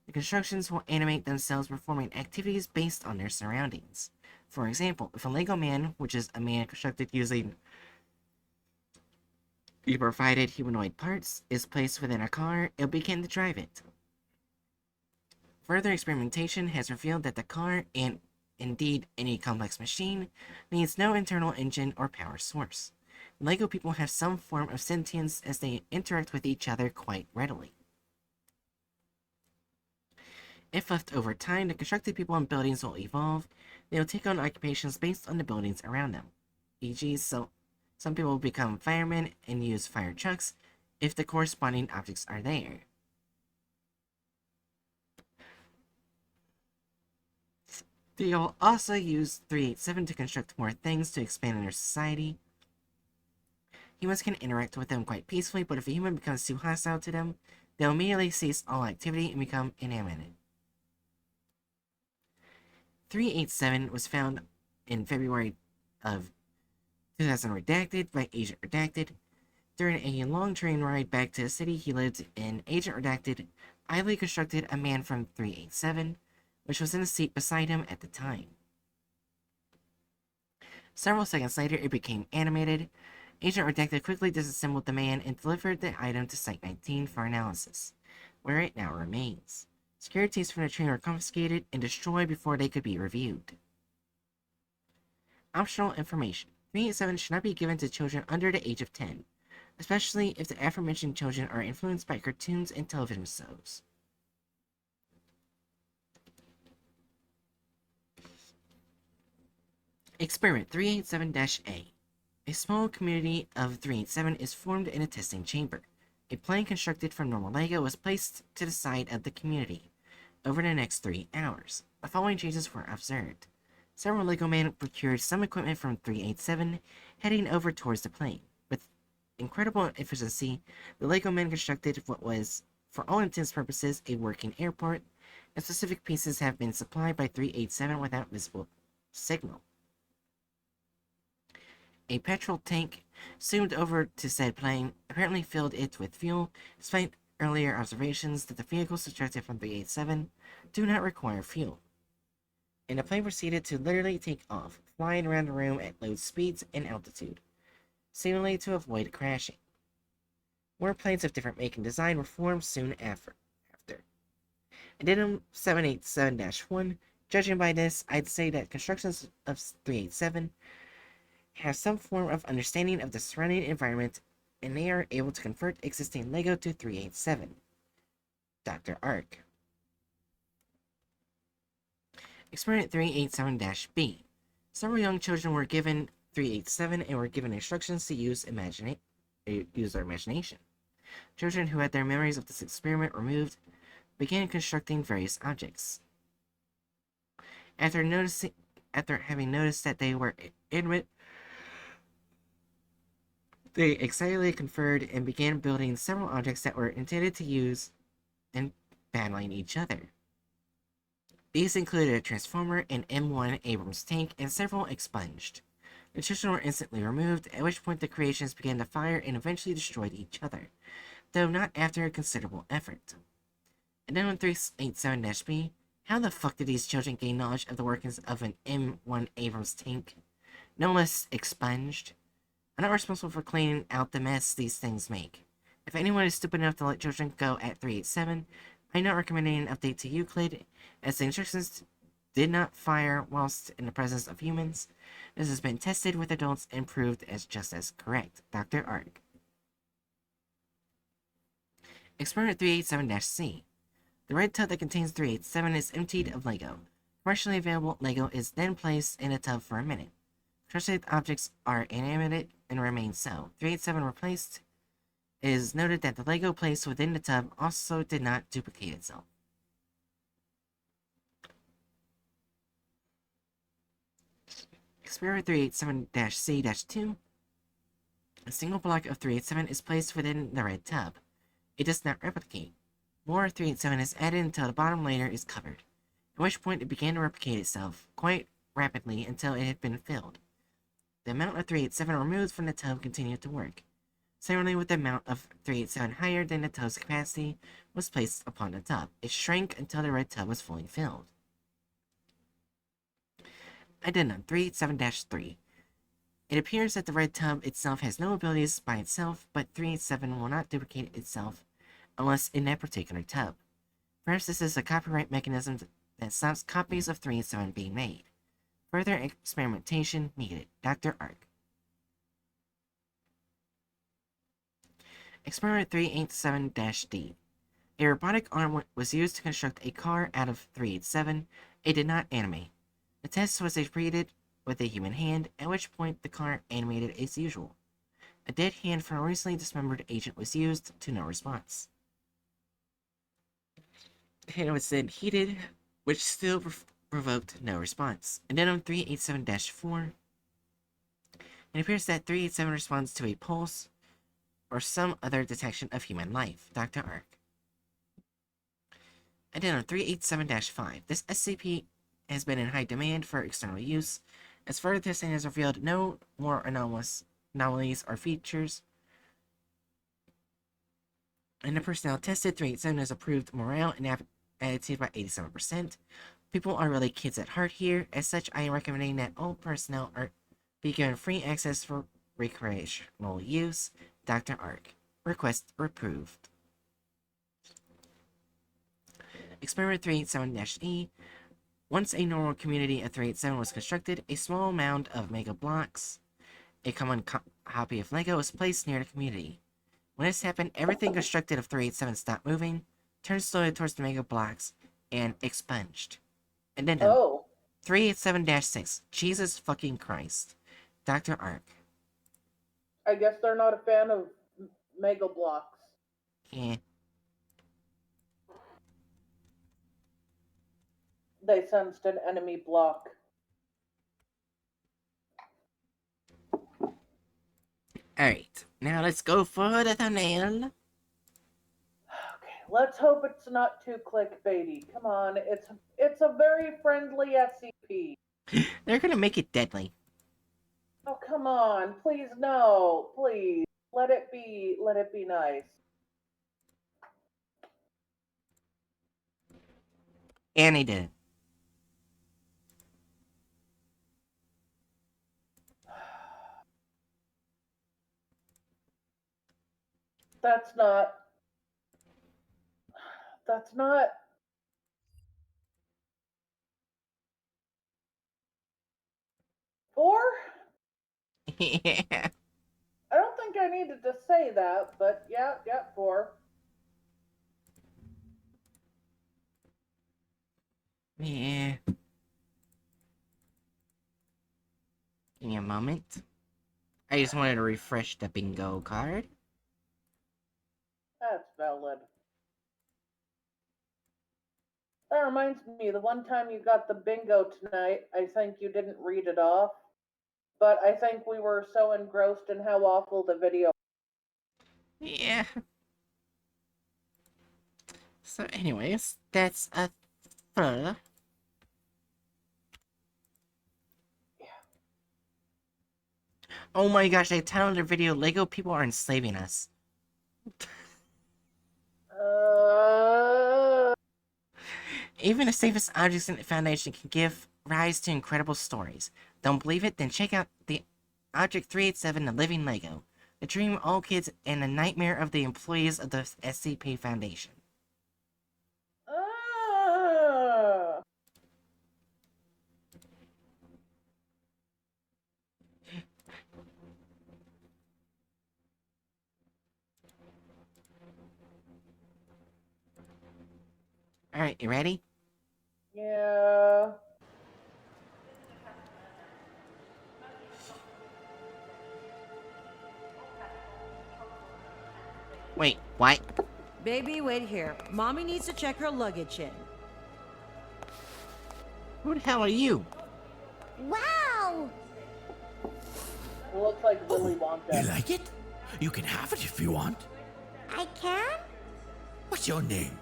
the constructions will animate themselves performing activities based on their surroundings. For example, if a Lego man, which is a man constructed using the provided humanoid parts, is placed within a car, it'll begin to drive it. Further experimentation has revealed that the car, and indeed any complex machine, needs no internal engine or power source. Lego people have some form of sentience as they interact with each other quite readily. If left over time, the constructed people and buildings will evolve. They will take on occupations based on the buildings around them. E.g., some people will become firemen and use fire trucks if the corresponding objects are there. They will also use 387 to construct more things to expand in their society. Humans can interact with them quite peacefully, but if a human becomes too hostile to them, they'll immediately cease all activity and become inanimate. 387 was found in February of 2000 Redacted by Agent Redacted. During a long train ride back to the city he lived in, Agent Redacted idly constructed a man from 387, which was in the seat beside him at the time. Several seconds later, it became animated. Agent Redacted quickly disassembled the man and delivered the item to Site 19 for analysis, where it now remains. Securities from the train were confiscated and destroyed before they could be reviewed. Optional information. 387 should not be given to children under the age of 10, especially if the aforementioned children are influenced by cartoons and television shows. Experiment 387-A. A small community of 387 is formed in a testing chamber. A plane constructed from normal Lego was placed to the side of the community. Over the next 3 hours, the following changes were observed. Several Lego men procured some equipment from 387, heading over towards the plane. With incredible efficiency, the Lego men constructed what was, for all intents and purposes, a working airport, and specific pieces have been supplied by 387 without visible signal. A petrol tank zoomed over to said plane, apparently filled it with fuel, despite earlier observations that the vehicles subtracted from 387 do not require fuel. And the plane proceeded to literally take off, flying around the room at low speeds and altitude, seemingly to avoid crashing. More planes of different make and design were formed soon after. Addendum 787-1, judging by this, I'd say that constructions of 387 have some form of understanding of the surrounding environment, and they are able to convert existing Lego to 387. Dr. Ark. Experiment 387-B. Several young children were given 387 and were given instructions to use their imagination. Children who had their memories of this experiment removed began constructing various objects. After having noticed that they were inanimate, they excitedly conferred and began building several objects that were intended to use in battling each other. These included a transformer, an M1 Abrams tank, and several expunged. The children were instantly removed, at which point the creations began to fire and eventually destroyed each other, though not after a considerable effort. And then on 387-B, how the fuck did these children gain knowledge of the workings of an M1 Abrams tank? No less expunged. I'm not responsible for cleaning out the mess these things make. If anyone is stupid enough to let children go at 387, I'm not recommending an update to Euclid, as the instructions did not fire whilst in the presence of humans. This has been tested with adults and proved as just as correct. Dr. Ark. Experiment 387-C. The red tub that contains 387 is emptied of Lego. Commercially available Lego is then placed in a tub for a minute. Constructed objects are inanimate and remain so. 387 replaced. It is noted that the Lego placed within the tub also did not duplicate itself. Experiment 387-C-2. A single block of 387 is placed within the red tub. It does not replicate. More 387 is added until the bottom layer is covered, at which point it began to replicate itself quite rapidly until it had been filled. The amount of 387 removed from the tub continued to work. Similarly, with the amount of 387 higher than the tub's capacity was placed upon the tub, it shrank until the red tub was fully filled. Addendum 387-3. It appears that the red tub itself has no abilities by itself, but 387 will not duplicate itself unless in that particular tub. Perhaps this is a copyright mechanism that stops copies of 387 being made. Further experimentation needed. Dr. Ark. Experiment 387-D. A robotic arm was used to construct a car out of 387. It did not animate. The test was repeated with a human hand, at which point the car animated as usual. A dead hand from a recently dismembered agent was used, to no response. The hand was then heated, which still provoked no response. Addendum 387-4. It appears that 387 responds to a pulse or some other detection of human life. Dr. Ark. Addendum 387-5. This SCP has been in high demand for external use. As further testing has revealed no more anomalies or features. And the personnel tested, 387 has approved morale and attitude by 87%. People are really kids at heart here. As such, I am recommending that all personnel be given free access for recreational use. Dr. Ark. Request approved. Experiment 387-E. Once a normal community of 387 was constructed, a small mound of Mega Blocks, a common copy of Lego, was placed near the community. When this happened, everything constructed of 387 stopped moving, turned slowly towards the Mega Blocks, and expunged. And then 387-6. Jesus fucking Christ. Dr. Ark. I guess they're not a fan of Mega Blocks. Yeah. They sensed an enemy block. Alright, now let's go for the thumbnail. Okay, let's hope it's not too clickbaity. Come on, it's a very friendly SCP. They're gonna make it deadly. Oh, come on. Please, no. Please. Let it be nice. And he did it. That's not... Four? Yeah. I don't think I needed to say that, but yeah, 4. Yeah. Give me a moment. I just wanted to refresh the bingo card. That's valid. That reminds me, the one time you got the bingo tonight, I think you didn't read it off. But I think we were so engrossed in how awful the video. Yeah. So anyways, that's a third. Yeah. Oh my gosh, I titled the video Lego people are enslaving us. Even the safest objects in the Foundation can give rise to incredible stories. Don't believe it? Then check out the Object 387, the Living Lego. The dream of all kids and the nightmare of the employees of the SCP Foundation. Alright, you ready? Yeah. Wait, what? Baby, wait here. Mommy needs to check her luggage in. Who the hell are you? Wow! Looks like Willy Wonka. You like it? You can have it if you want. I can? What's your name?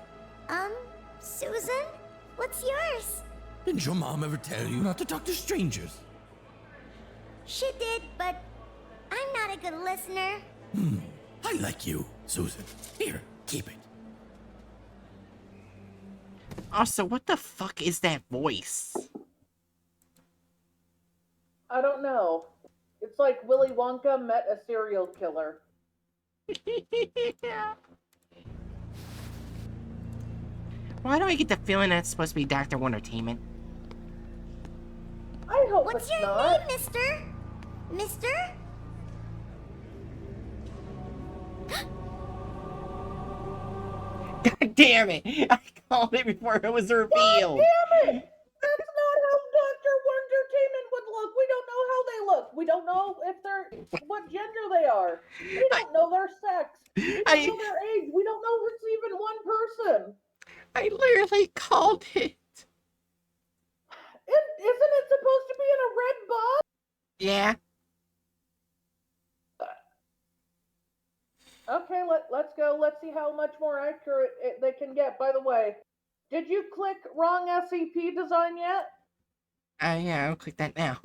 Susan? What's yours? Didn't your mom ever tell you not to talk to strangers? She did, but I'm not a good listener. I like you, Susan. Here, keep it. Also, what the fuck is that voice? I don't know. It's like Willy Wonka met a serial killer. Yeah. Why do I get the feeling that's supposed to be Dr. Wondertainment? I hope What's it's your not. name, mister? Mister? God damn it! I called it before it was revealed! God damn it! That's not how Dr. Wondertainment would look. We don't know how they look. We don't know if they're what gender they are. We don't know their sex. We don't know their age. We don't know if it's even one person. I literally called it. Isn't it supposed to be in a red box? Yeah. Okay, let's go. Let's see how much more accurate they can get. By the way, did you click wrong SCP design yet? Yeah, I'll click that now.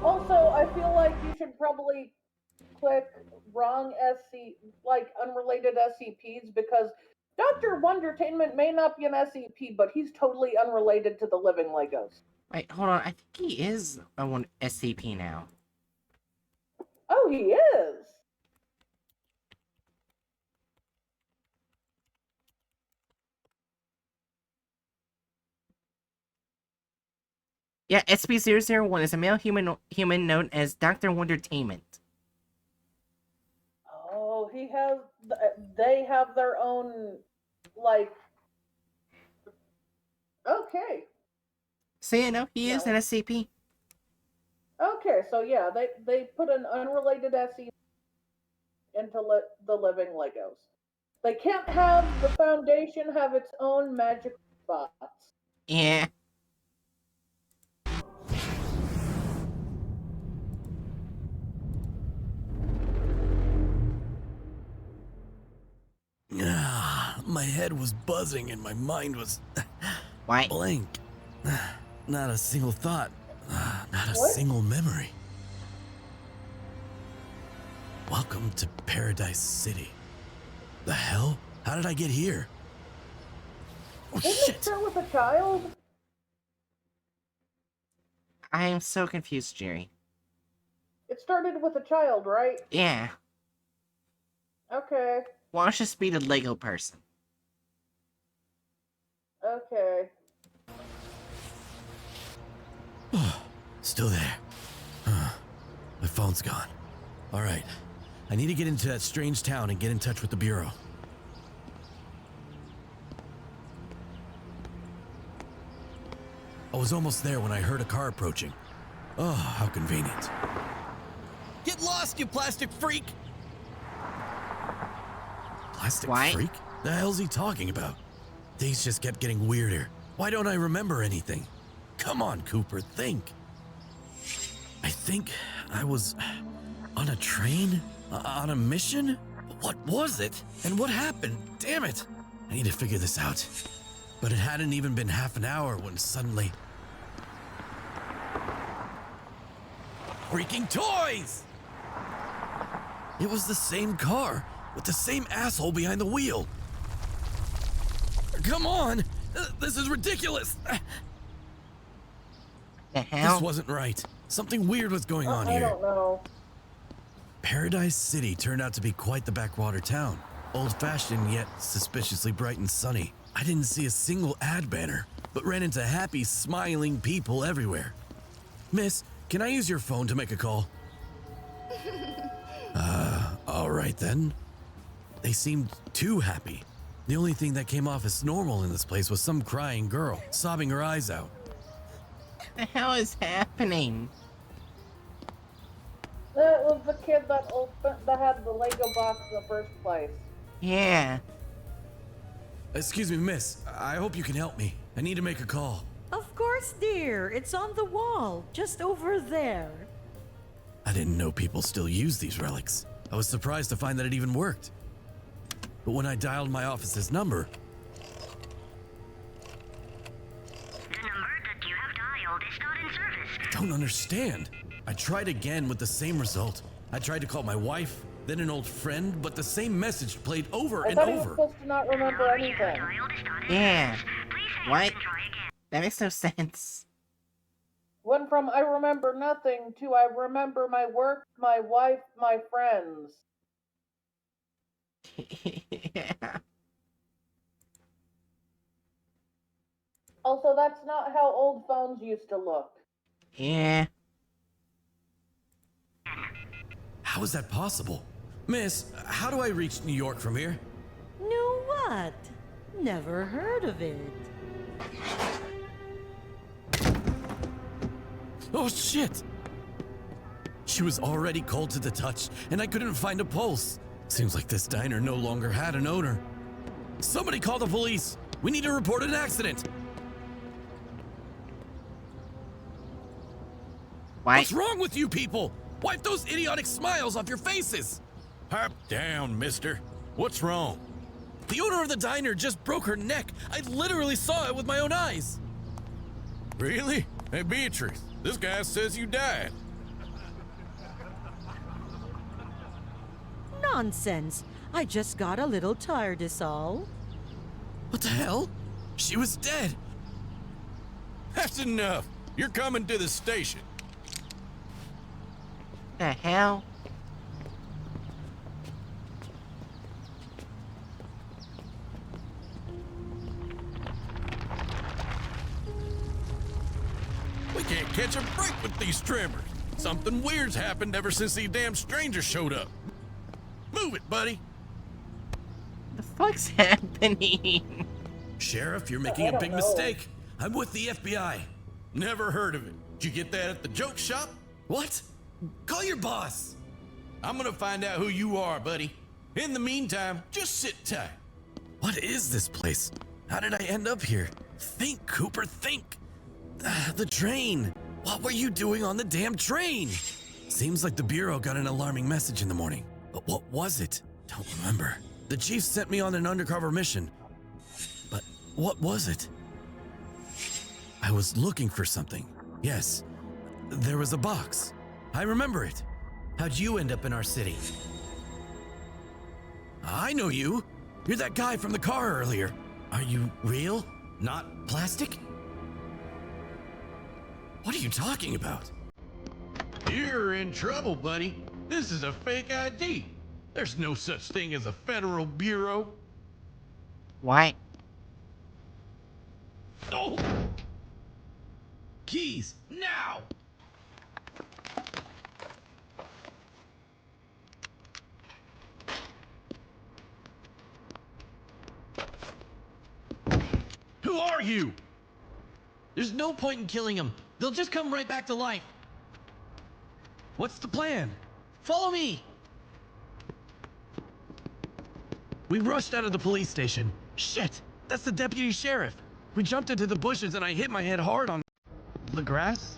Also, I feel like you should probably click wrong like unrelated SCPs, because Dr. Wondertainment may not be an SCP, but he's totally unrelated to the living Legos. Wait, hold on. I think he is a one SCP now. Oh, he is. Yeah, SCP-001 is a male human known as Dr. Wondertainment. Oh, they have their own, like, okay. So yeah, no, he is an SCP. Okay, so yeah, they put an unrelated SCP into the living Legos. They can't have the Foundation have its own magic spots. Yeah. My head was buzzing and my mind was blank. Not a single thought. Not a single memory. Welcome to Paradise City. The hell? How did I get here? Oh, Didn't shit! it start with a child? I am so confused, Jerry. It started with a child, right? Yeah. Okay. Watch just be the Lego person. Okay. Still there. My phone's gone. All right. I need to get into that strange town and get in touch with the Bureau. I was almost there when I heard a car approaching. Oh, how convenient. Get lost, you plastic freak! Plastic freak? The hell's he talking about? Things just kept getting weirder. Why don't I remember anything? Come on, Cooper, think. I think I was on a train? On a mission? What was it? And what happened? Damn it! I need to figure this out. But it hadn't even been half an hour when suddenly... Freaking toys! It was the same car, with the same asshole behind the wheel. Come on! This is ridiculous! The hell? This wasn't right. Something weird was going on here. I don't know. Paradise City turned out to be quite the backwater town. Old-fashioned yet suspiciously bright and sunny. I didn't see a single ad banner, but ran into happy, smiling people everywhere. Miss, can I use your phone to make a call? All right then. They seemed too happy. The only thing that came off as normal in this place was some crying girl, sobbing her eyes out. What the hell is happening? That was the kid that had the Lego box in the first place. Yeah. Excuse me, miss. I hope you can help me. I need to make a call. Of course, dear. It's on the wall, just over there. I didn't know people still use these relics. I was surprised to find that it even worked. But when I dialed my office's number... The number that you have dialed is not in service. I don't understand. I tried again with the same result. I tried to call my wife, then an old friend, but the same message played over and I thought he was over. supposed to not remember anything. Yeah. What? That makes no sense. Went from I remember nothing to I remember my work, my wife, my friends. Yeah. Also, that's not how old phones used to look. Yeah. How is that possible? Miss, how do I reach New York from here? Know what? Never heard of it. Oh shit! She was already cold to the touch, and I couldn't find a pulse. Seems like this diner no longer had an owner. Somebody call the police! We need to report an accident! What? What's wrong with you people? Wipe those idiotic smiles off your faces! Pipe down, mister. What's wrong? The owner of the diner just broke her neck. I literally saw it with my own eyes. Really? Hey, Beatrice, this guy says you died. Nonsense. I just got a little tired is all. What the hell? She was dead. That's enough. You're coming to the station. The hell? We can't catch a break with these tremors. Something weird's happened ever since these damn strangers showed up. Move it, buddy. The fuck's happening? Sheriff, you're making a big mistake. I'm with the FBI. Never heard of it. Did you get that at the joke shop? What? Call your boss. I'm gonna find out who you are, buddy. In the meantime, just sit tight. What is this place? How did I end up here? Think, Cooper, think. The train. What were you doing on the damn train? Seems like the Bureau got an alarming message in the morning. But what was it? Don't remember. The chief sent me on an undercover mission. But what was it? I was looking for something. Yes, there was a box. I remember it. How'd you end up in our city? I know you. You're that guy from the car earlier. Are you real? Not plastic? What are you talking about? You're in trouble, buddy. This is a fake ID. There's no such thing as a federal bureau. What? Oh! Keys, now! Who are you? There's no point in killing them. They'll just come right back to life. What's the plan? Follow me! We rushed out of the police station. Shit! That's the deputy sheriff. We jumped into the bushes and I hit my head hard on the grass.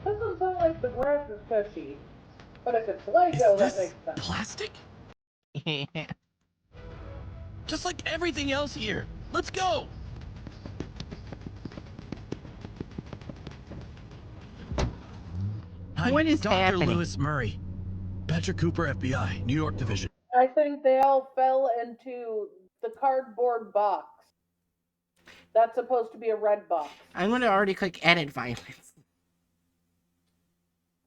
Doesn't sound like the grass is fishy. But if it's Lego, that makes sense. Plastic? Just like everything else here. Let's go! What is Dr. happening? Lewis Murray. Patrick Cooper, FBI, New York Division. I think they all fell into the cardboard box. That's supposed to be a red box. I'm gonna already click edit violence.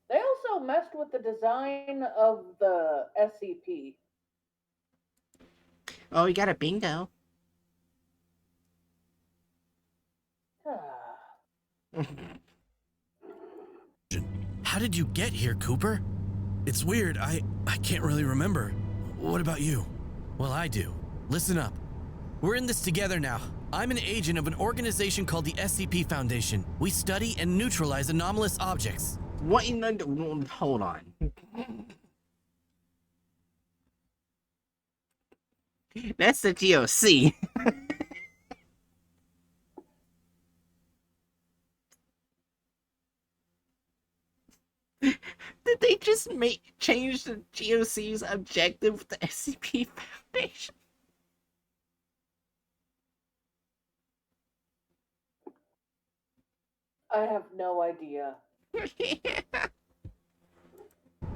They also messed with the design of the SCP. Oh, we got a bingo. How did you get here, Cooper? It's weird, I can't really remember. What about you? Well, I do. Listen up. We're in this together now. I'm an agent of an organization called the SCP Foundation. We study and neutralize anomalous objects. What in the... Hold on. That's the GOC. Did they just change the GOC's objective with the SCP Foundation? I have no idea.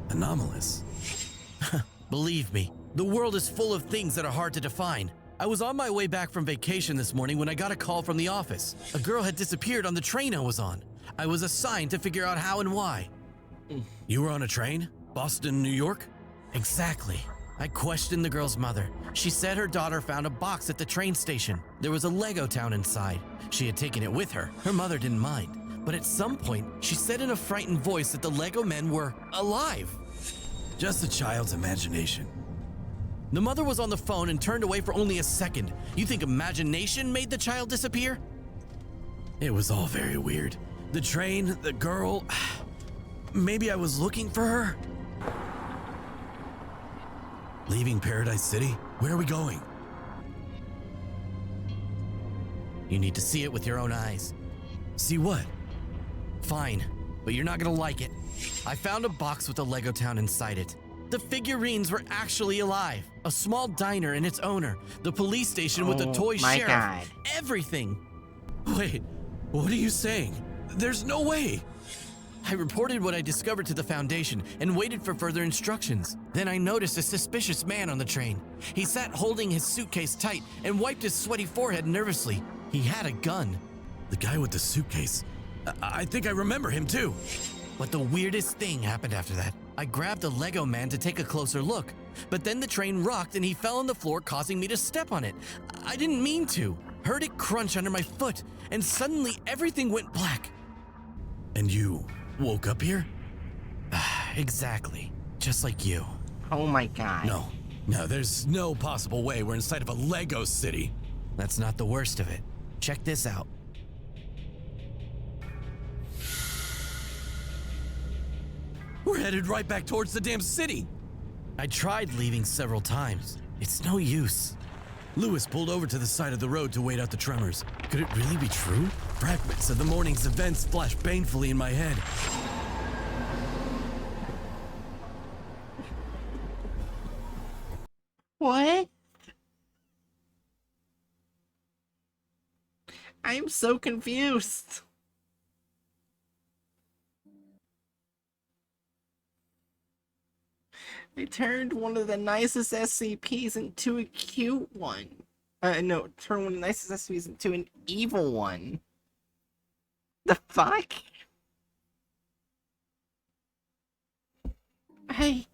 Anomalous? Believe me, the world is full of things that are hard to define. I was on my way back from vacation this morning when I got a call from the office. A girl had disappeared on the train I was on. I was assigned to figure out how and why. You were on a train? Boston, New York? Exactly. I questioned the girl's mother. She said her daughter found a box at the train station. There was a Lego town inside. She had taken it with her. Her mother didn't mind. But at some point, she said in a frightened voice that the Lego men were alive. Just a child's imagination. The mother was on the phone and turned away for only a second. You think imagination made the child disappear? It was all very weird. The train, the girl... Maybe I was looking for her? Leaving Paradise City? Where are we going? You need to see it with your own eyes. See what? Fine, but you're not gonna like it. I found a box with a Lego town inside it. The figurines were actually alive. A small diner and its owner. The police station with the toy my sheriff. God. Everything. Wait, what are you saying? There's no way. I reported what I discovered to the Foundation and waited for further instructions. Then I noticed a suspicious man on the train. He sat holding his suitcase tight and wiped his sweaty forehead nervously. He had a gun. The guy with the suitcase. I think I remember him too. But the weirdest thing happened after that. I grabbed the Lego man to take a closer look, but then the train rocked and he fell on the floor, causing me to step on it. I didn't mean to. Heard it crunch under my foot, and suddenly everything went black. And you woke up here? Exactly. Just like you. Oh my God. No, there's no possible way we're inside of a Lego city. That's not the worst of it. Check this out. We're headed right back towards the damn city. I tried leaving several times. It's no use. Lewis pulled over to the side of the road to wait out the tremors. Could it really be true? Fragments of the morning's events flashed painfully in my head. What? I'm so confused. They turned one of the nicest SCPs into a cute one. No, turned one of the nicest SCPs into an evil one. The fuck? Hey.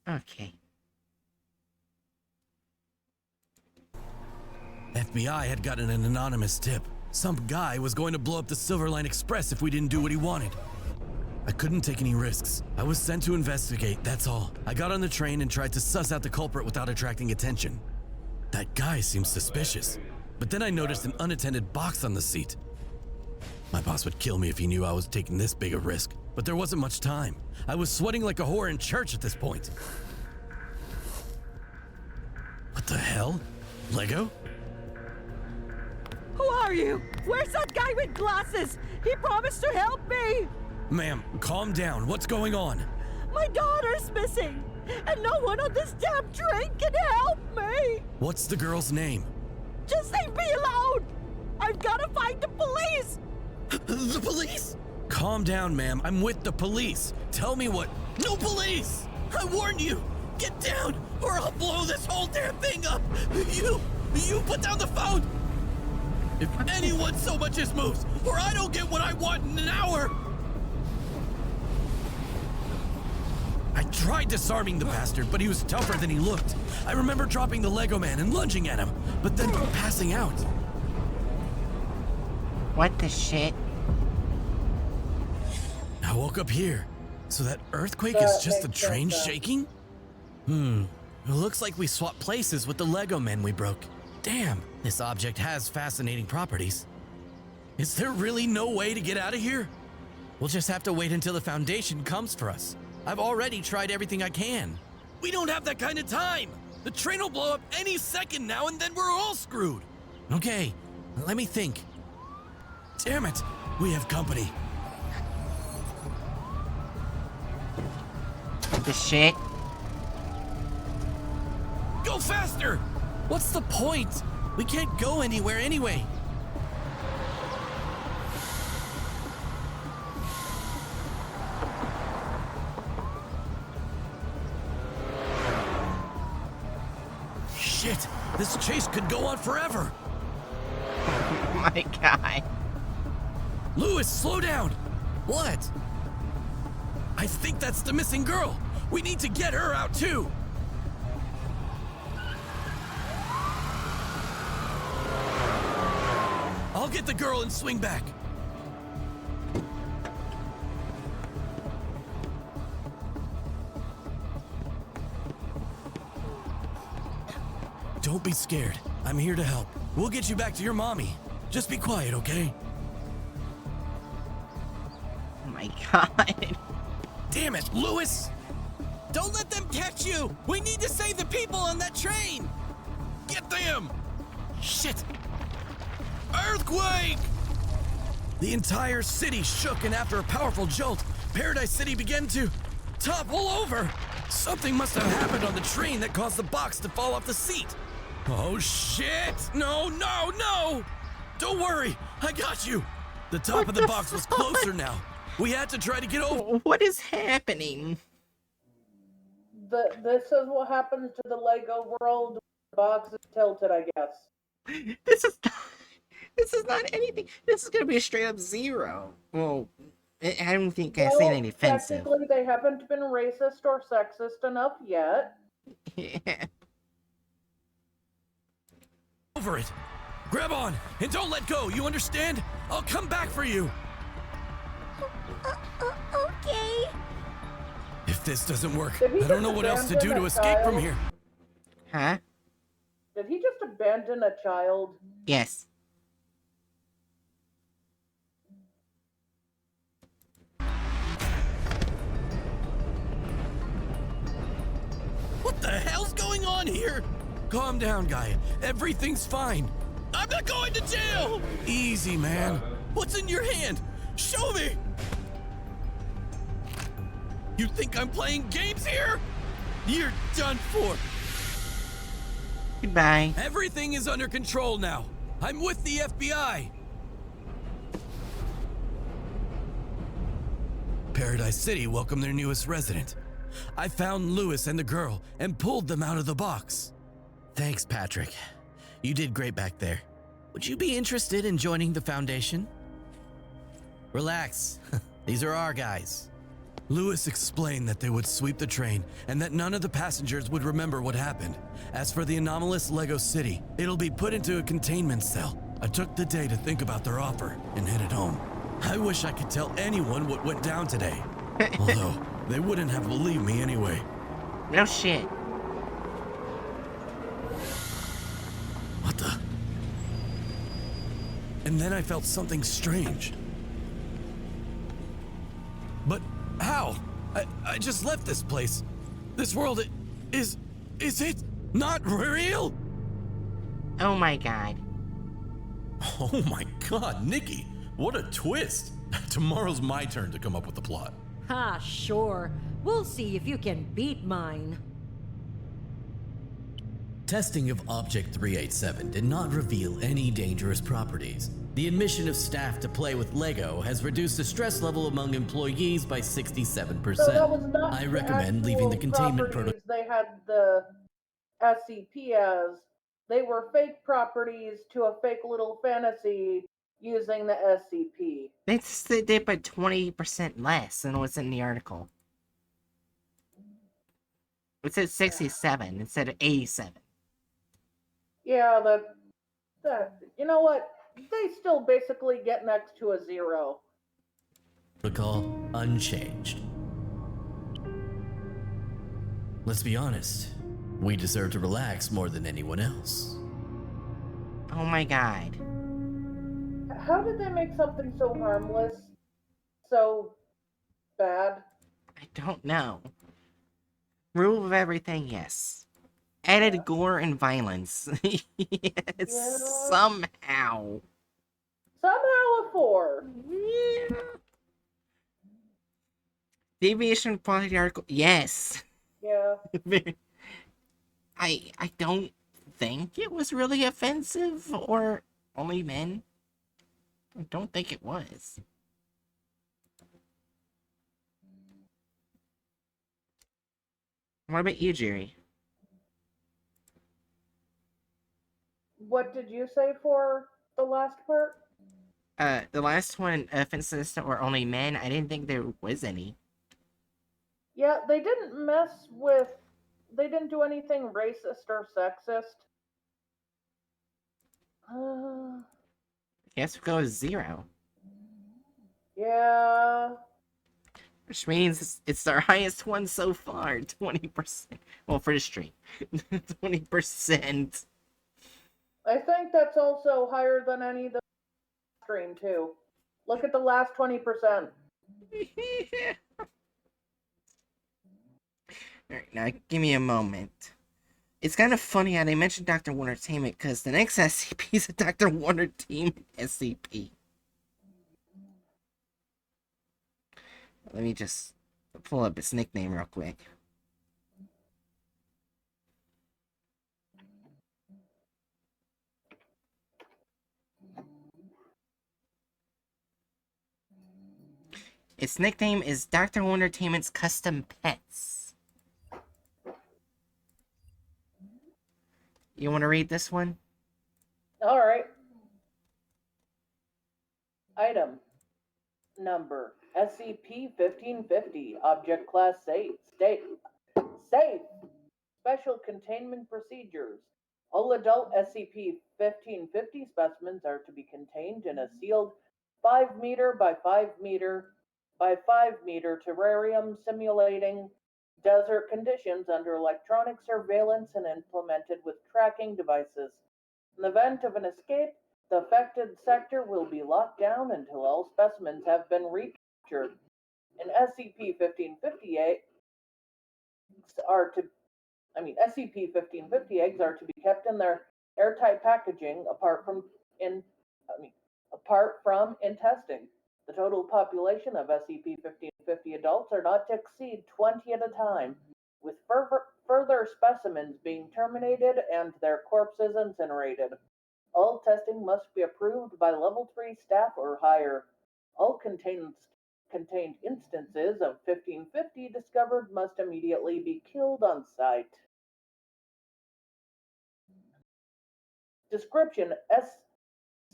Okay. FBI had gotten an anonymous tip. Some guy was going to blow up the Silver Line Express if we didn't do what he wanted. I couldn't take any risks. I was sent to investigate, that's all. I got on the train and tried to suss out the culprit without attracting attention. That guy seemed suspicious. But then I noticed an unattended box on the seat. My boss would kill me if he knew I was taking this big a risk, but there wasn't much time. I was sweating like a whore in church at this point. What the hell? Lego? Who are you? Where's that guy with glasses? He promised to help me! Ma'am, calm down. What's going on? My daughter's missing, and no one on this damn train can help me! What's the girl's name? Just leave me alone! I've gotta find the police! The police? Calm down, ma'am. I'm with the police. Tell me what... No police! I warned you! Get down, or I'll blow this whole damn thing up! You put down the phone! If anyone so much as moves, or I don't get what I want in an hour! I tried disarming the bastard, but he was tougher than he looked. I remember dropping the Lego man and lunging at him, but then passing out. What the shit? I woke up here. So that earthquake is just the train shaking? It looks like we swapped places with the Lego men we broke. Damn, this object has fascinating properties. Is there really no way to get out of here? We'll just have to wait until the Foundation comes for us. I've already tried everything I can. We don't have that kind of time. The train will blow up any second now and then we're all screwed. Okay, let me think. Damn it, we have company. The shit? Go faster! What's the point? We can't go anywhere anyway. Shit, this chase could go on forever. Oh my God. Lewis, slow down. What? I think that's the missing girl. We need to get her out too. I'll get the girl and swing back. Don't be scared. I'm here to help. We'll get you back to your mommy. Just be quiet, okay? Oh my God. Damn it, Lewis! Don't let them catch you! We need to save the people on that train! Get them! Shit! Earthquake! The entire city shook, and after a powerful jolt, Paradise City began to topple over. Something must have happened on the train that caused the box to fall off the seat. Oh shit! No, no, no! Don't worry, I got you. The top of the box was closer now. We had to try to get over. What is happening? This is what happens to the Lego world. The box is tilted, I guess. This is not anything. This is gonna be a straight up 0. Well, I don't think I've seen any offensive. Technically, they haven't been racist or sexist enough yet. Yeah. Over it. Grab on and don't let go. You understand? I'll come back for you. Okay. If this doesn't work, I don't know what else to do to escape from here. Huh? Did he just abandon a child? Yes. What the hell's going on here? Calm down, guy. Everything's fine. I'm not going to jail! Easy, man. What's in your hand? Show me! You think I'm playing games here? You're done for. Goodbye. Everything is under control now. I'm with the FBI. Paradise City welcomed their newest resident. I found Lewis and the girl and pulled them out of the box. Thanks, Patrick. You did great back there. Would you be interested in joining the Foundation? Relax. These are our guys. Lewis explained that they would sweep the train and that none of the passengers would remember what happened. As for the anomalous Lego City, it'll be put into a containment cell. I took the day to think about their offer and headed home. I wish I could tell anyone what went down today. Although, they wouldn't have believed me anyway. No shit. What the? And then I felt something strange. But how? I just left this place. This world is it not real? Oh my god. Oh my god, Nikki, what a twist. Tomorrow's my turn to come up with the plot. Ha, sure. We'll see if you can beat mine. Testing of Object 387 did not reveal any dangerous properties. The admission of staff to play with Lego has reduced the stress level among employees by 67%. So that was not I recommend leaving the containment protocol. They had the SCP as they were fake properties to a fake little fantasy using the SCP. They did by 20% less than what's in the article. It said 67 instead of 87. Yeah, that you know what? They still basically get next to a 0. Protocol unchanged. Let's be honest, we deserve to relax more than anyone else. Oh my god. How did they make something so harmless so bad? I don't know. Rule of everything, yes. Added gore and violence. Yes, Yeah. somehow. Somehow a 4. Yeah. Deviation from quality article, yes. Yeah. I don't think it was really offensive or only men. I don't think it was. What about you, Jerry? What did you say for the last part? The last one, offenses or only men, I didn't think there was any. Yeah, they didn't they didn't do anything racist or sexist. I guess we'll go with 0. Yeah. Which means it's our highest one so far, 20%. Well, for the stream, 20%. I think that's also higher than any of the stream too. Look at the last 20%. Alright, now give me a moment. It's kind of funny how they mentioned Dr. Wondertainment because the next SCP is a Dr. Wondertainment SCP. Let me just pull up its nickname real quick. Its nickname is Dr. Wondertainment's Custom Pets. You want to read this one? All right. Item number SCP-1550. Object class safe. Safe. Special containment procedures. All adult SCP-1550 specimens are to be contained in a sealed 5 meter by 5 meter by 5 meter terrarium simulating desert conditions under electronic surveillance and implemented with tracking devices. In the event of an escape, the affected sector will be locked down until all specimens have been recaptured. In SCP-1550 SCP-1550 eggs are to be kept in their airtight packaging apart from in testing. The total population of SCP-1550 adults are not to exceed 20 at a time, with further specimens being terminated and their corpses incinerated. All testing must be approved by Level 3 staff or higher. All contained instances of 1550 discovered must immediately be killed on sight. Description: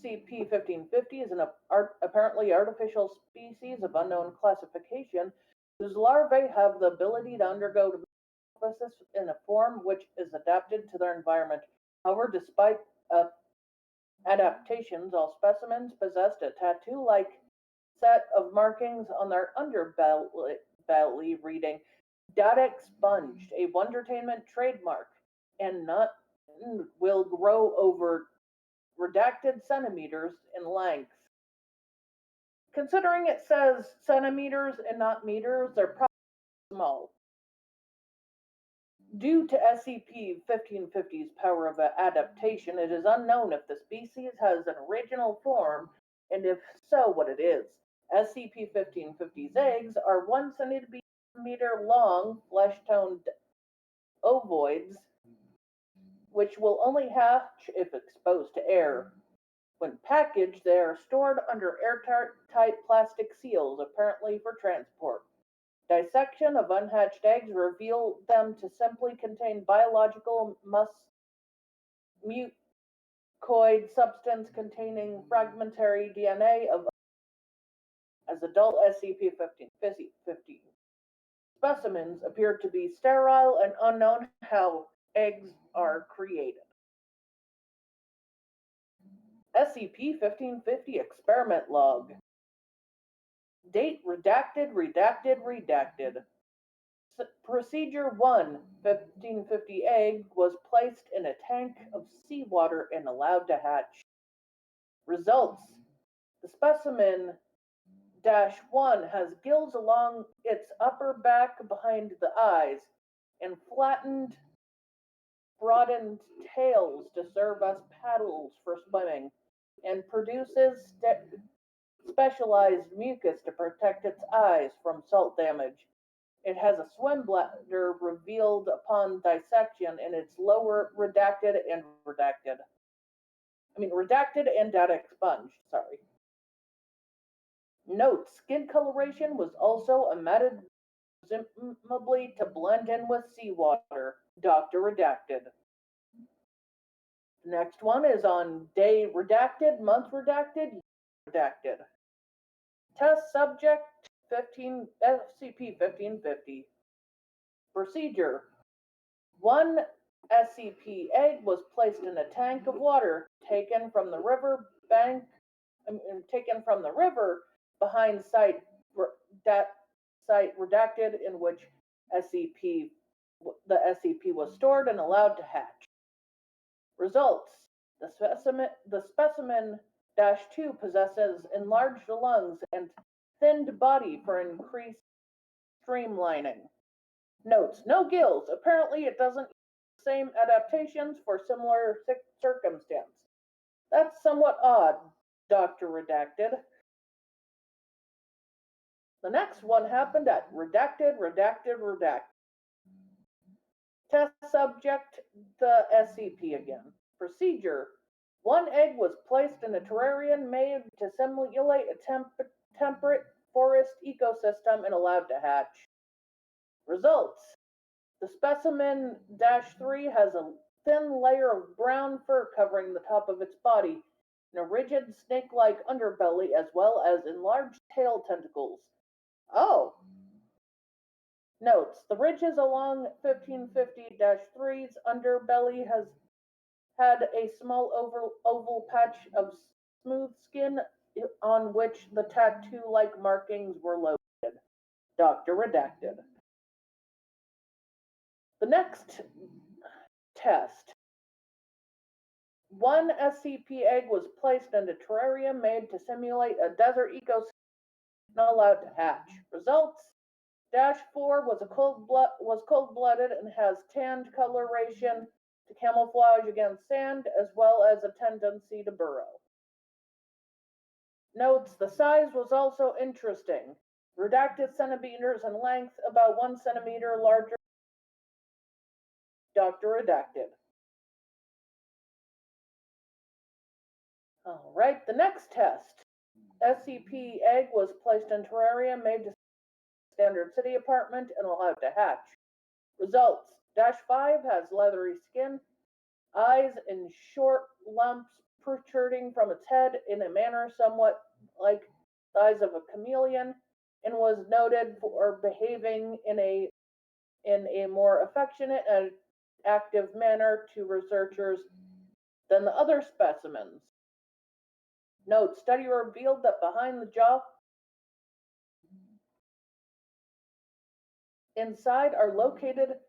SCP-1550 is an apparently artificial species of unknown classification whose larvae have the ability to undergo metamorphosis in a form which is adapted to their environment. However, despite adaptations, all specimens possessed a tattoo-like set of markings on their underbelly reading "Data Expunged," a Wondertainment trademark, and not will grow over redacted centimeters in length. Considering it says centimeters and not meters, they're probably small. Due to SCP-1550's power of adaptation, it is unknown if the species has an original form, and if so, what it is. SCP-1550's eggs are 1 centimeter long, flesh-toned ovoids, which will only hatch if exposed to air. When packaged, they are stored under airtight plastic seals, apparently for transport. Dissection of unhatched eggs reveal them to simply contain biological mucoid substance containing fragmentary DNA of as adult SCP-1550 specimens appear to be sterile and unknown how eggs are created. SCP-1550 Experiment Log. Date redacted. Procedure 1. 1550 egg was placed in a tank of seawater and allowed to hatch. Results. The specimen -1 has gills along its upper back behind the eyes and flattened, broadened tails to serve as paddles for swimming, and produces specialized mucus to protect its eyes from salt damage. It has a swim bladder revealed upon dissection in its lower redacted and data expunged, sorry. Note, skin coloration was also omitted, presumably to blend in with seawater. Dr. Redacted. Next one is on day redacted, month redacted, redacted. Test subject SCP-1550. Procedure. 1 SCP egg was placed in a tank of water taken from the river behind site redacted in which the SCP was stored and allowed to hatch. Results. The specimen -2 possesses enlarged lungs and thinned body for increased streamlining. Notes. No gills. Apparently it doesn't same adaptations for similar circumstance. That's somewhat odd, Dr. Redacted. The next one happened at redacted. Test subject, the SCP again. Procedure. One egg was placed in a terrarium made to simulate a temperate forest ecosystem and allowed to hatch. Results. The specimen -3 has a thin layer of brown fur covering the top of its body, and a rigid snake-like underbelly as well as enlarged tail tentacles. Oh! Notes: the ridges along 1550-3's underbelly has had a small oval patch of smooth skin on which the tattoo-like markings were located. Dr. Redacted. The next test. One SCP egg was placed in a terrarium made to simulate a desert ecosystem and allowed to hatch. Results: -4 was cold-blooded and has tanned coloration to camouflage against sand, as well as a tendency to burrow. Notes: the size was also interesting. Redacted centimeters in length, about 1 centimeter larger. Dr. Redacted. All right, the next test. SCP egg was placed in terrarium made to standard city apartment and allowed to hatch. Results: -5 has leathery skin, eyes in short lumps protruding from its head in a manner somewhat like the eyes of a chameleon, and was noted for behaving in a more affectionate and active manner to researchers than the other specimens. Note: study revealed that behind the jaw inside are located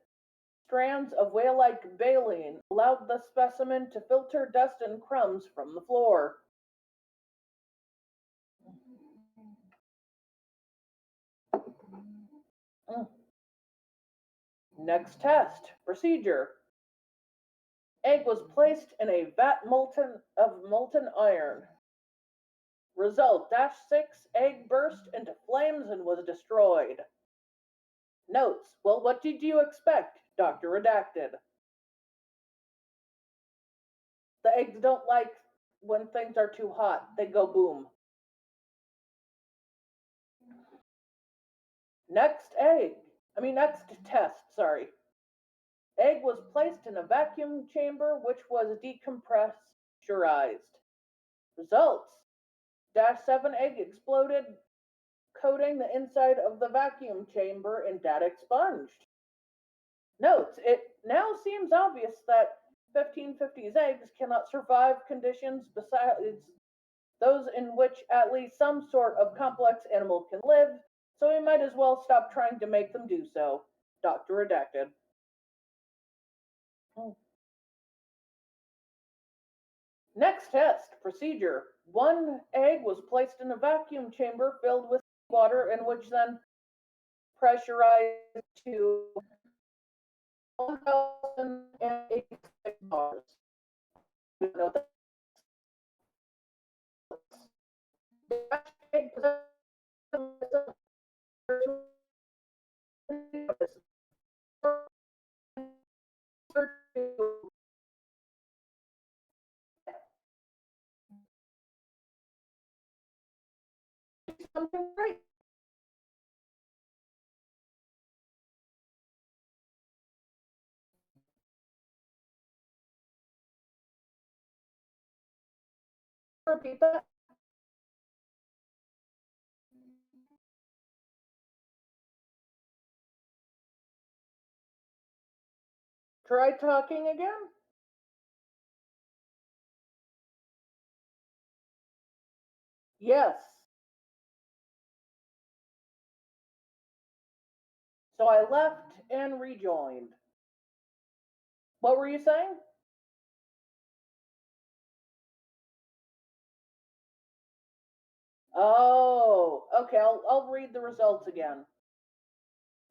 strands of whale-like baleen, allowed the specimen to filter dust and crumbs from the floor. Next test. Procedure. Egg was placed in a vat of molten iron. Result: -6 egg burst into flames and was destroyed. Notes: well, what did you expect, Dr. Redacted? The eggs don't like when things are too hot. They go boom. Next test, sorry. Egg was placed in a vacuum chamber which was decompressurized. Results: -7 egg exploded, coating the inside of the vacuum chamber and data expunged. Notes: it now seems obvious that 1550's eggs cannot survive conditions besides those in which at least some sort of complex animal can live, so we might as well stop trying to make them do so. Dr. Redacted. Next test. Procedure. One egg was placed in a vacuum chamber filled with water and which then pressurized to 1,086 bars. Something right. Repeat that. Try talking again. Yes. So I left and rejoined. What were you saying? Oh, okay. I'll read the results again.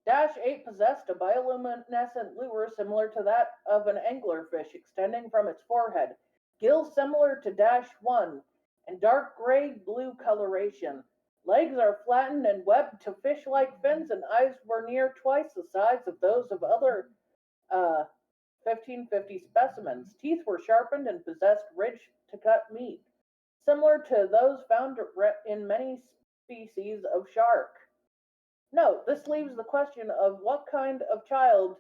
Dash 8 possessed a bioluminescent lure similar to that of an anglerfish extending from its forehead, gills similar to Dash 1, and dark gray-blue coloration. Legs are flattened and webbed to fish-like fins, and eyes were near twice the size of those of other 1550 specimens. Teeth were sharpened and possessed ridge-to-cut meat, similar to those found in many species of shark. Note, this leaves the question of what kind of child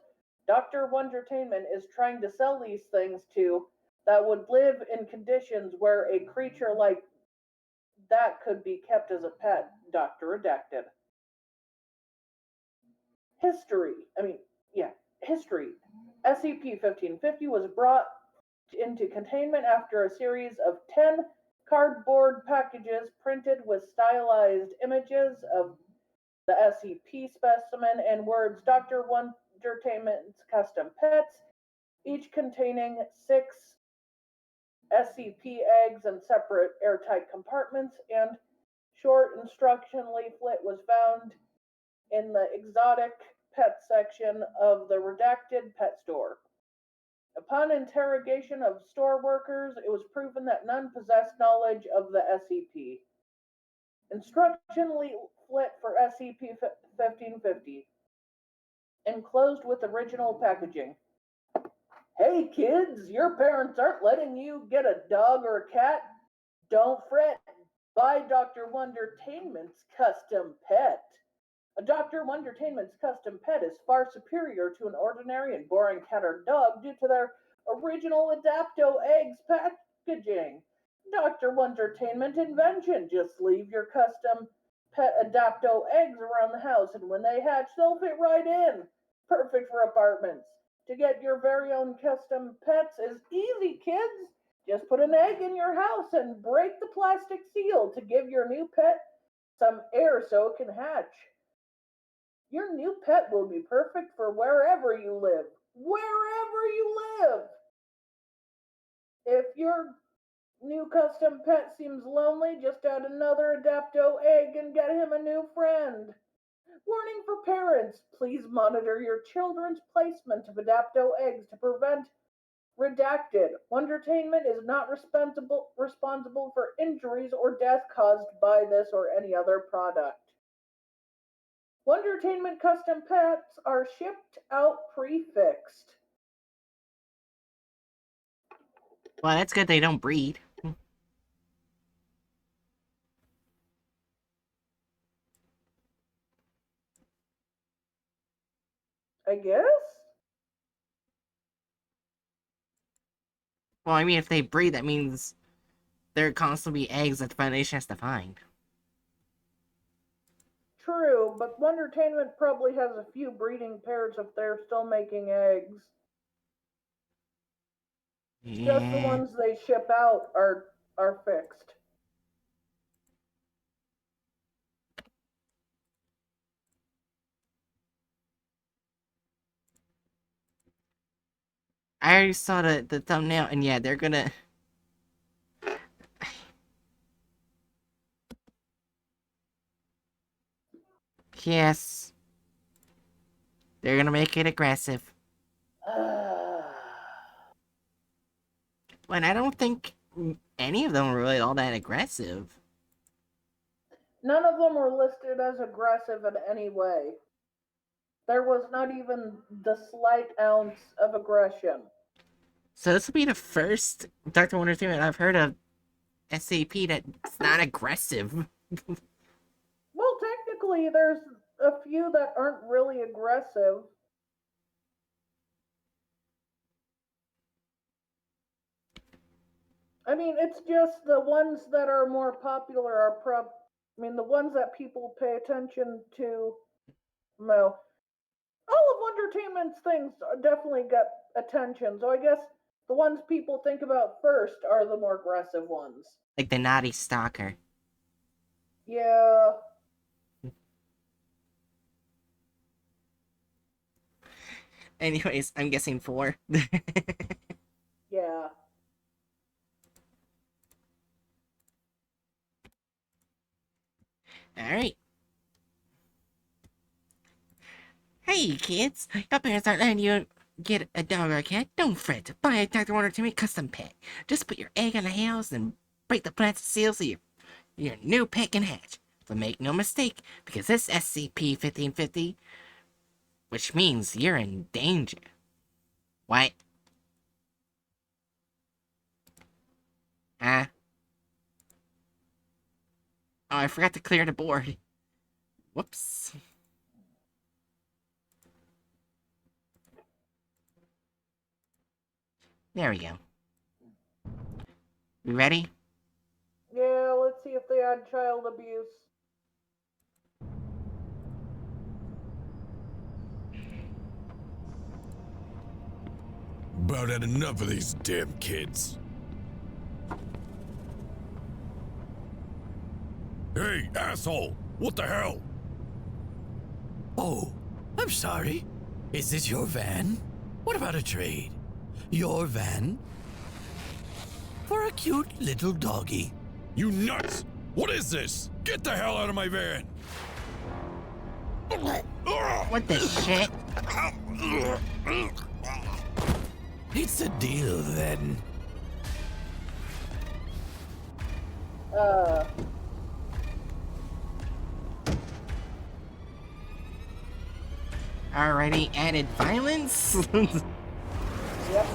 Dr. Wondertainment is trying to sell these things to that would live in conditions where a creature like that could be kept as a pet. Dr. Redacted. History. SCP-1550 was brought into containment after a series of 10 cardboard packages printed with stylized images of the SCP specimen and words Dr. Wondertainment's custom pets, each containing 6 SCP eggs in separate airtight compartments, and short instruction leaflet was found in the exotic pet section of the redacted pet store. Upon interrogation of store workers, it was proven that none possessed knowledge of the SCP. Instruction leaflet for SCP-1550, enclosed with original packaging. Hey kids, your parents aren't letting you get a dog or a cat? Don't fret. Buy Dr. Wondertainment's custom pet. A Dr. Wondertainment's custom pet is far superior to an ordinary and boring cat or dog due to their original Adapto eggs packaging. Dr. Wondertainment invention. Just leave your custom pet Adapto eggs around the house, and when they hatch, they'll fit right in. Perfect for apartments. To get your very own custom pets is easy, kids. Just put an egg in your house and break the plastic seal to give your new pet some air so it can hatch. Your new pet will be perfect for wherever you live. Wherever you live! If your new custom pet seems lonely, just add another Adapto egg and get him a new friend. Warning for parents, please monitor your children's placement of Adapto eggs to prevent redacted. Wondertainment is not responsible for injuries or death caused by this or any other product. Wondertainment custom pets are shipped out prefixed. Well, that's good they don't breed. I guess? Well, I mean, if they breed, that means there constantly be eggs that the Foundation has to find. True, but Wondertainment probably has a few breeding pairs if they're still making eggs. Yeah. Just the ones they ship out are fixed. I already saw the thumbnail, and yeah, they're gonna... Yes. They're gonna make it aggressive. But I don't think any of them are really all that aggressive. None of them were listed as aggressive in any way. There was not even the slight ounce of aggression. So this will be the first Dr. Wonder thing I've heard of SCP that's not aggressive. Well, technically, there's a few that aren't really aggressive. I mean, it's just the ones that are more popular are the ones that people pay attention to. Well, all of Wondertainment's things definitely get attention. So I guess the ones people think about first are the more aggressive ones. Like the naughty stalker. Yeah. Anyways, I'm guessing 4. Yeah. Alright. Hey, kids. Your parents aren't letting you get a dog or a cat. Don't fret. Buy a Dr. Wonder to me custom pet. Just put your egg in the house and break the plastic seal so your new pet can hatch. But make no mistake, because this SCP-1550, which means you're in danger. What? Huh? Oh, I forgot to clear the board. Whoops. There we go. We ready? Yeah, let's see if they had child abuse. About had enough of these damn kids. Hey, asshole! What the hell? Oh, I'm sorry. Is this your van? What about a trade? Your van? For a cute little doggy. You nuts! What is this? Get the hell out of my van! What the shit? It's a deal then. Already added violence? Yep.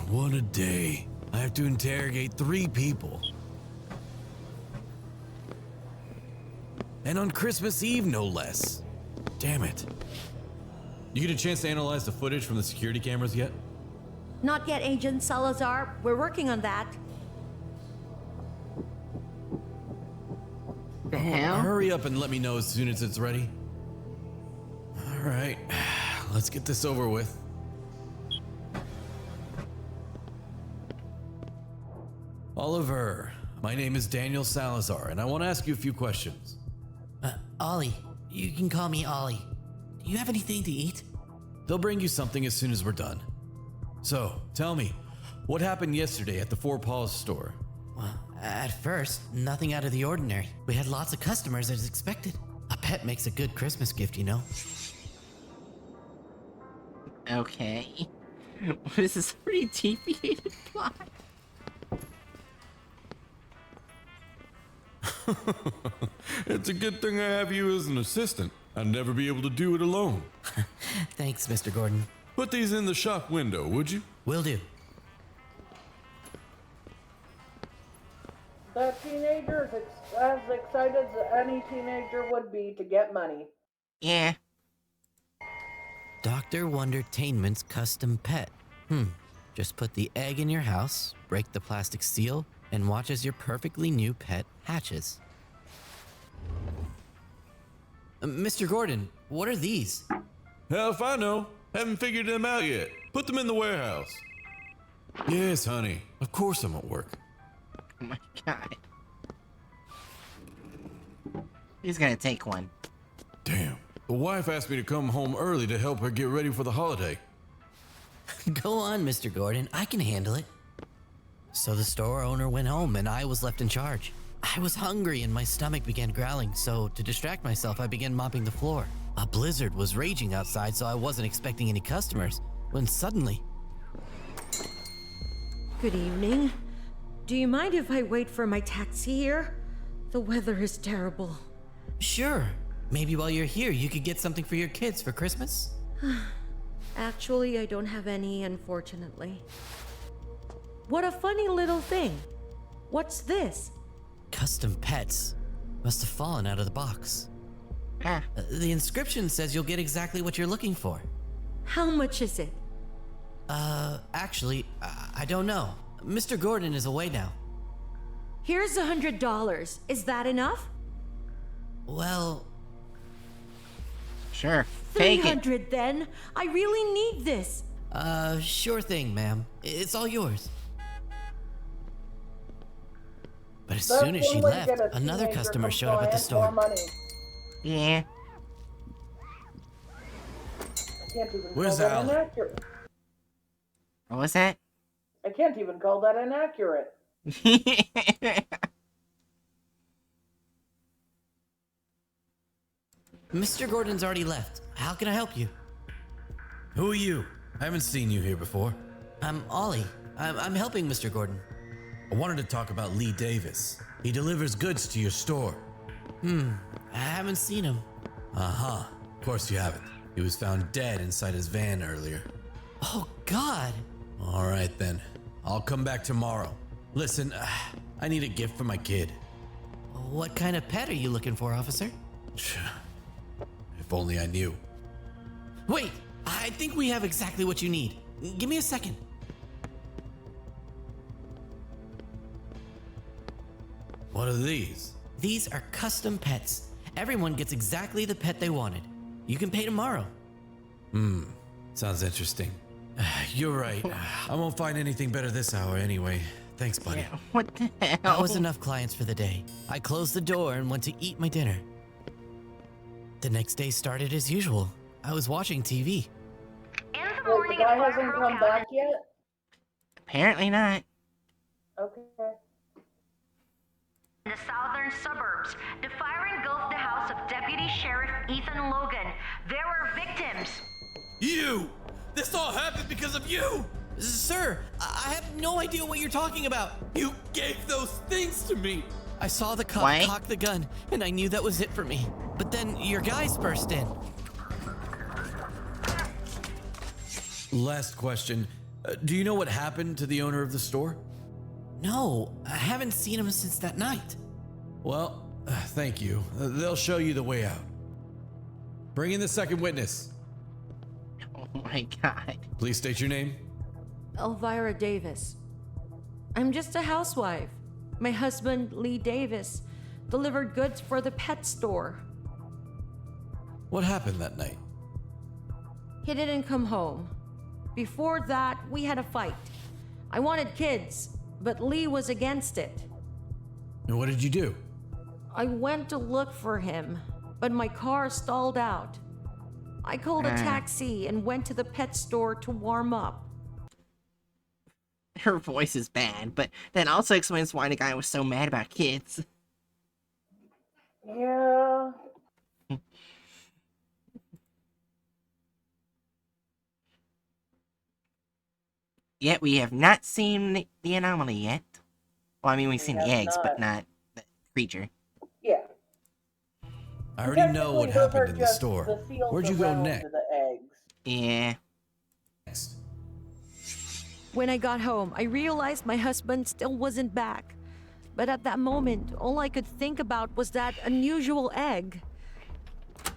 What a day. I have to interrogate 3 people. And on Christmas Eve, no less. Damn it. You get a chance to analyze the footage from the security cameras yet? Not yet, Agent Salazar. We're working on that. The hell? Hurry up and let me know as soon as it's ready. All right, let's get this over with. Oliver, my name is Daniel Salazar, and I want to ask you a few questions. Ollie. You can call me Ollie. Do you have anything to eat? They'll bring you something as soon as we're done. So, tell me, what happened yesterday at the Four Paws store? Well, at first, nothing out of the ordinary. We had lots of customers as expected. A pet makes a good Christmas gift, you know? Okay. This is a pretty deviated plot. It's a good thing I have you as an assistant. I'd never be able to do it alone. Thanks, Mr. Gordon. Put these in the shop window, would you? Will do. That teenager is as excited as any teenager would be to get money. Yeah. Dr. Wondertainment's custom pet. Just put the egg in your house, break the plastic seal, and watch as your perfectly new pet hatches. Mr. Gordon, what are these? Hell if I know. Haven't figured them out yet. Put them in the warehouse. Yes, honey. Of course I'm at work. Oh my god. He's gonna take one. Damn. The wife asked me to come home early to help her get ready for the holiday. Go on, Mr. Gordon. I can handle it. So the store owner went home and I was left in charge. I was hungry and my stomach began growling, so to distract myself, I began mopping the floor. A blizzard was raging outside, so I wasn't expecting any customers, when suddenly... Good evening. Do you mind if I wait for my taxi here? The weather is terrible. Sure. Maybe while you're here, you could get something for your kids for Christmas? Actually, I don't have any, unfortunately. What a funny little thing. What's this? Custom pets. Must have fallen out of the box. The inscription says you'll get exactly what you're looking for. How much is it? Actually, I don't know. Mr. Gordon is away now. Here's $100. Is that enough? Well... Sure. Take it. $300 then. I really need this. Sure thing, ma'am. It's all yours. But as That's soon as she one way to left, get a another teenager customer showed up at the compliant, more store. money. Yeah. I can't even Where's call that Allie? inaccurate. What was that? I can't even call that inaccurate. Mr. Gordon's already left. How can I help you? Who are you? I haven't seen you here before. I'm Ollie. I'm helping Mr. Gordon. I wanted to talk about Lee Davis. He delivers goods to your store. I haven't seen him. Uh-huh. Of course you haven't. He was found dead inside his van earlier. Oh, God. All right, then. I'll come back tomorrow. Listen, I need a gift for my kid. What kind of pet are you looking for, officer? If only I knew. Wait, I think we have exactly what you need. Give me a second. What are these? These are custom pets. Everyone gets exactly the pet they wanted. You can pay tomorrow. Sounds interesting. You're right. I won't find anything better this hour anyway. Thanks, buddy. Yeah, what the hell? That was enough clients for the day. I closed the door and went to eat my dinner. The next day started as usual. I was watching TV. In the Wait, morning, the guy a fire hasn't broke come out back yet? Apparently not. Okay. in the southern suburbs. The fire engulfed the house of Deputy Sheriff Ethan Logan. There were victims. You! This all happened because of you! Sir, I have no idea what you're talking about. You gave those things to me! I saw the cop What? cock the gun, and I knew that was it for me. But then your guys burst in. Last question. Do you know what happened to the owner of the store? No, I haven't seen him since that night. Well, thank you. They'll show you the way out. Bring in the second witness. Oh my god. Please state your name. Elvira Davis. I'm just a housewife. My husband, Lee Davis, delivered goods for the pet store. What happened that night? He didn't come home. Before that, we had a fight. I wanted kids, but Lee was against it. And what did you do? I went to look for him, but my car stalled out. I called a taxi and went to the pet store to warm up. Her voice is bad, but that also explains why the guy was so mad about kids. Yeah. Yet we have not seen the anomaly yet. Well, I mean, we've seen the have eggs, but not the creature. Yeah. I already know what Technically, those happened are in the just store. the seals Where'd you go around next? The eggs. Yeah. Next. When I got home, I realized my husband still wasn't back. But at that moment, all I could think about was that unusual egg.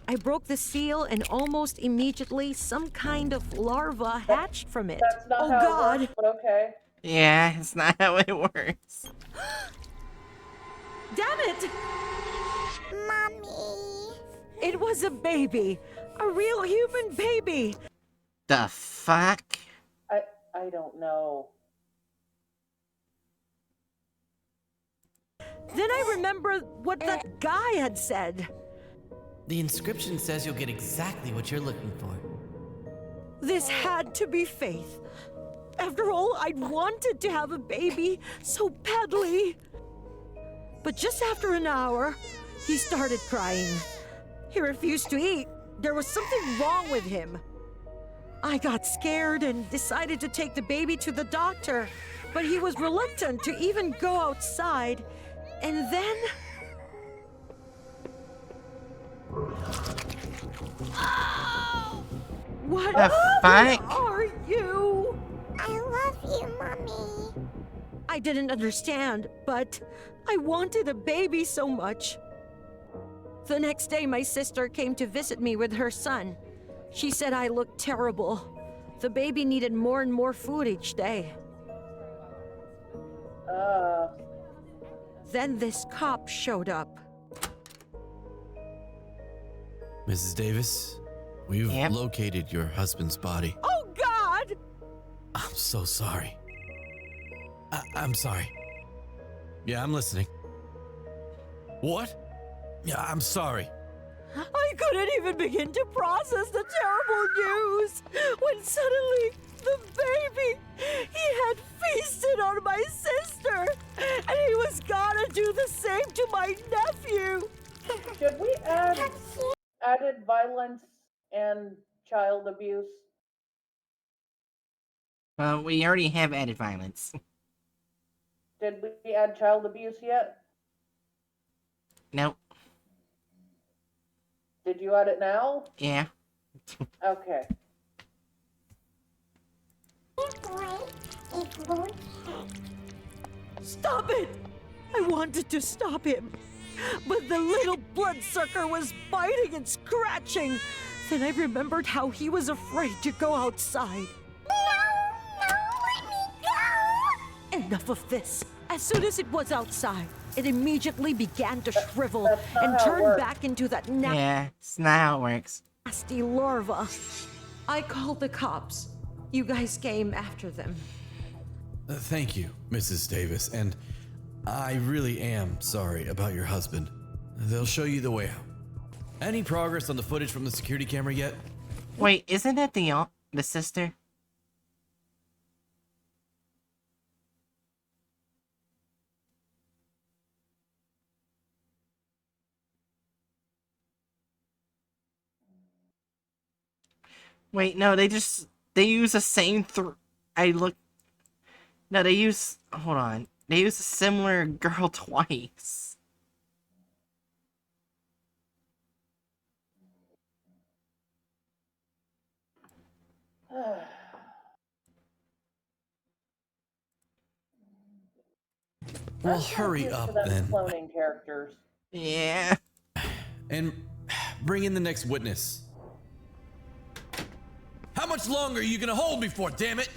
I broke the seal and almost immediately some kind of larva hatched from it. That's not Oh how God! it works, but okay. Yeah, it's not how it works. Damn it! Mommy. It was a baby. A real human baby. The fuck? I don't know. Then I remember what that guy had said. The inscription says you'll get exactly what you're looking for. This had to be Faith. After all, I'd wanted to have a baby so badly. But just after an hour, he started crying. He refused to eat. There was something wrong with him. I got scared and decided to take the baby to the doctor, but he was reluctant to even go outside. And then... What The fuck? are you? I love you, Mommy. I didn't understand, but I wanted a baby so much. The next day, my sister came to visit me with her son. She said I looked terrible. The baby needed more and more food each day. Then this cop showed up. Mrs. Davis, we've located your husband's body. Oh, God! I'm so sorry. I'm sorry. Yeah, I'm listening. What? Yeah, I'm sorry. I couldn't even begin to process the terrible news when suddenly the baby, he had feasted on my sister, and he was gonna do the same to my nephew. Should we add added violence and child abuse? Well, we already have added violence. Did we add child abuse yet? Nope. Did you add it now? Yeah. Okay. Stop it! I wanted to stop him, but the little bloodsucker was biting and scratching. Then I remembered how he was afraid to go outside. No, let me go! Enough of this. As soon as it was outside, it immediately began to shrivel and turn back into that Yeah, it's not how it works. nasty larva. I called the cops. You guys came after them. Thank you, Mrs. Davis, and I really am sorry about your husband. They'll show you the way out. Any progress on the footage from the security camera yet? Wait, isn't that the sister? Wait, no, they use the same No, hold on. They use a similar girl twice. Well, hurry up then. Cloning characters. Yeah. And bring in the next witness. How much longer are you gonna hold me for, damn it?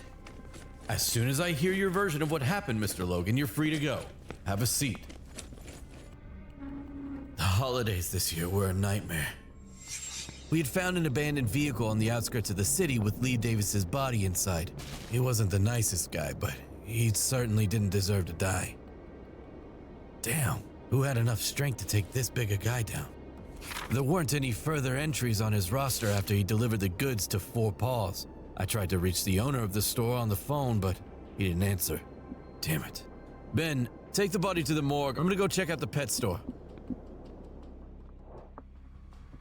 As soon as I hear your version of what happened, Mr. Logan, you're free to go. Have a seat. The holidays this year were a nightmare. We had found an abandoned vehicle on the outskirts of the city with Lee Davis's body inside. He wasn't the nicest guy, but he certainly didn't deserve to die. Damn, who had enough strength to take this big a guy down? There weren't any further entries on his roster after he delivered the goods to Four Paws. I tried to reach the owner of the store on the phone, but he didn't answer. Damn it. Ben, take the body to the morgue. I'm gonna go check out the pet store.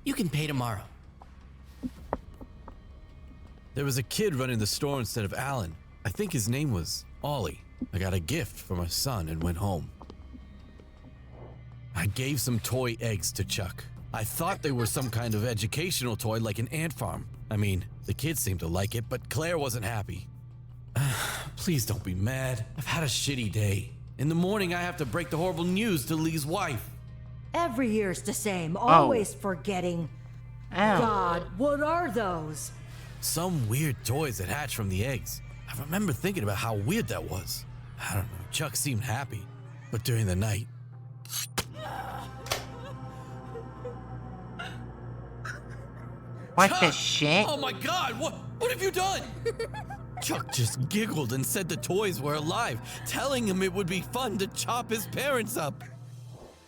You can pay tomorrow. There was a kid running the store instead of Alan. I think his name was Ollie. I got a gift for my son and went home. I gave some toy eggs to Chuck. I thought they were some kind of educational toy like an ant farm. I mean, the kids seemed to like it, but Claire wasn't happy. Please don't be mad. I've had a shitty day. In the morning, I have to break the horrible news to Lee's wife. Every year's the same, always forgetting. Ow. God, what are those? Some weird toys that hatched from the eggs. I remember thinking about how weird that was. I don't know, Chuck seemed happy. But during the night... What Chuck! the shit? Oh my god, what have you done? Chuck just giggled and said the toys were alive, telling him it would be fun to chop his parents up.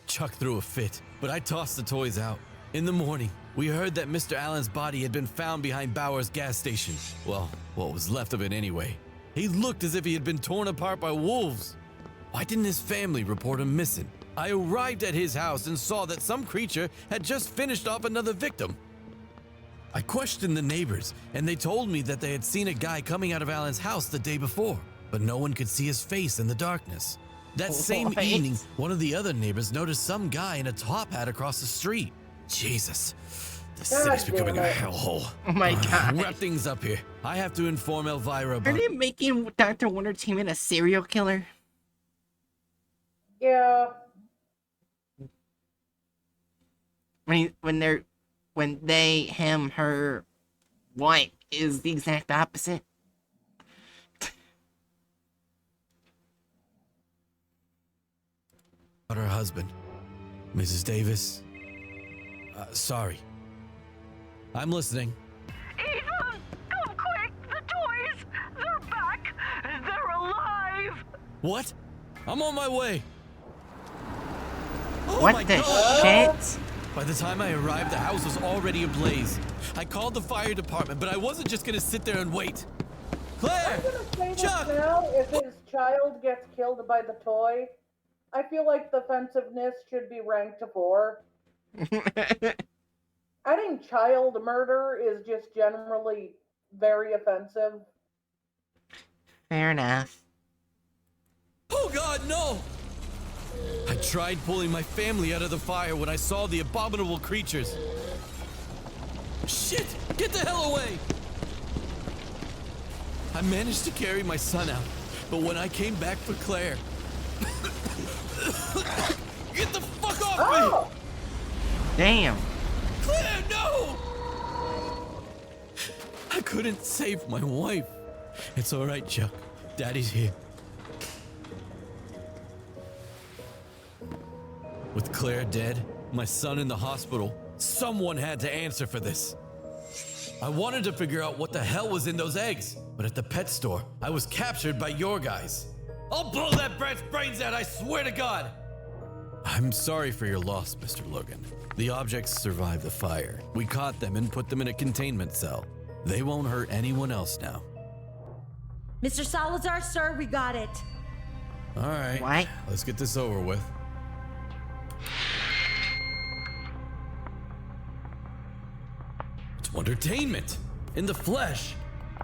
Chuck threw a fit, but I tossed the toys out. In the morning, we heard that Mr. Allen's body had been found behind Bauer's gas station. Well, what was left of it anyway. He looked as if he had been torn apart by wolves. Why didn't his family report him missing? I arrived at his house and saw that some creature had just finished off another victim. I questioned the neighbors, and they told me that they had seen a guy coming out of Alan's house the day before, but no one could see his face in the darkness. That same evening, one of the other neighbors noticed some guy in a top hat across the street. Jesus, the city's becoming a hellhole. Oh my god. Wrap things up here. I have to inform Elvira Are about... they making Dr. Wonder Team a serial killer? Yeah. When they, him, her, what is the exact opposite? Her husband, Mrs. Davis. Sorry. I'm listening. Ethan, come quick! The toys! They're back! They're alive! What? I'm on my way. Oh What my the God. shit? By the time I arrived, the house was already ablaze. I called the fire department, but I wasn't just gonna sit there and wait. Claire! I'm gonna say this Chuck! now, if his child gets killed by the toy, I feel like the offensiveness should be ranked to 4. Adding child murder is just generally very offensive. Fair enough. Oh God, no! I tried pulling my family out of the fire when I saw the abominable creatures. Shit! Get the hell away! I managed to carry my son out, but when I came back for Claire... Get the fuck off me! Damn. Claire, no! I couldn't save my wife. It's all right, Chuck. Daddy's here. With Claire dead, my son in the hospital, someone had to answer for this. I wanted to figure out what the hell was in those eggs, but at the pet store, I was captured by your guys. I'll blow that brat's brains out, I swear to God! I'm sorry for your loss, Mr. Logan. The objects survived the fire. We caught them and put them in a containment cell. They won't hurt anyone else now. Mr. Salazar, sir, we got it. All right. What? Let's get this over with. It's Wondertainment in the flesh.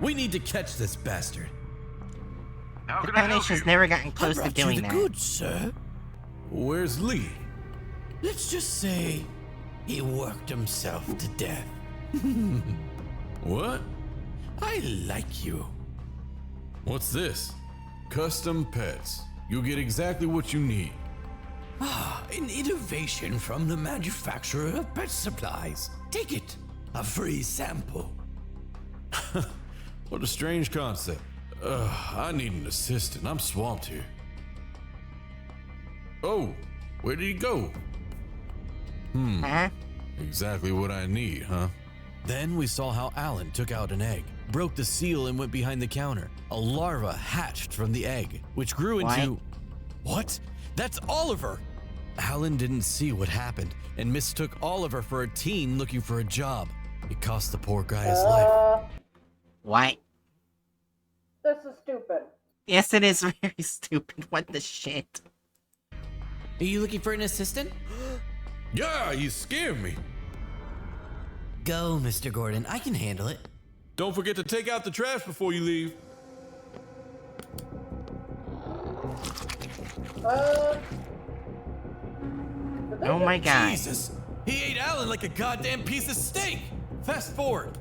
We need to catch this bastard. How The can I help Foundation's you? never gotten I close to brought you doing the that. goods, sir. Where's Lee? Let's just say he worked himself to death. What? I like you. What's this? Custom pets. You'll get exactly what you need. Ah, an innovation from the manufacturer of pet supplies. Take it. A free sample. What a strange concept. I need an assistant. I'm swamped here. Oh, where did he go? Huh? Exactly what I need, huh? Then we saw how Alan took out an egg, broke the seal and went behind the counter. A larva hatched from the egg, which grew into... What? That's Oliver! Alan didn't see what happened and mistook Oliver for a teen looking for a job. It cost the poor guy his life. What? This is stupid. Yes, it is very stupid. What the shit? Are you looking for an assistant? Yeah, you scared me. Go, Mr. Gordon. I can handle it. Don't forget to take out the trash before you leave. Oh my god. Jesus! He ate Alan like a goddamn piece of steak! Fast forward.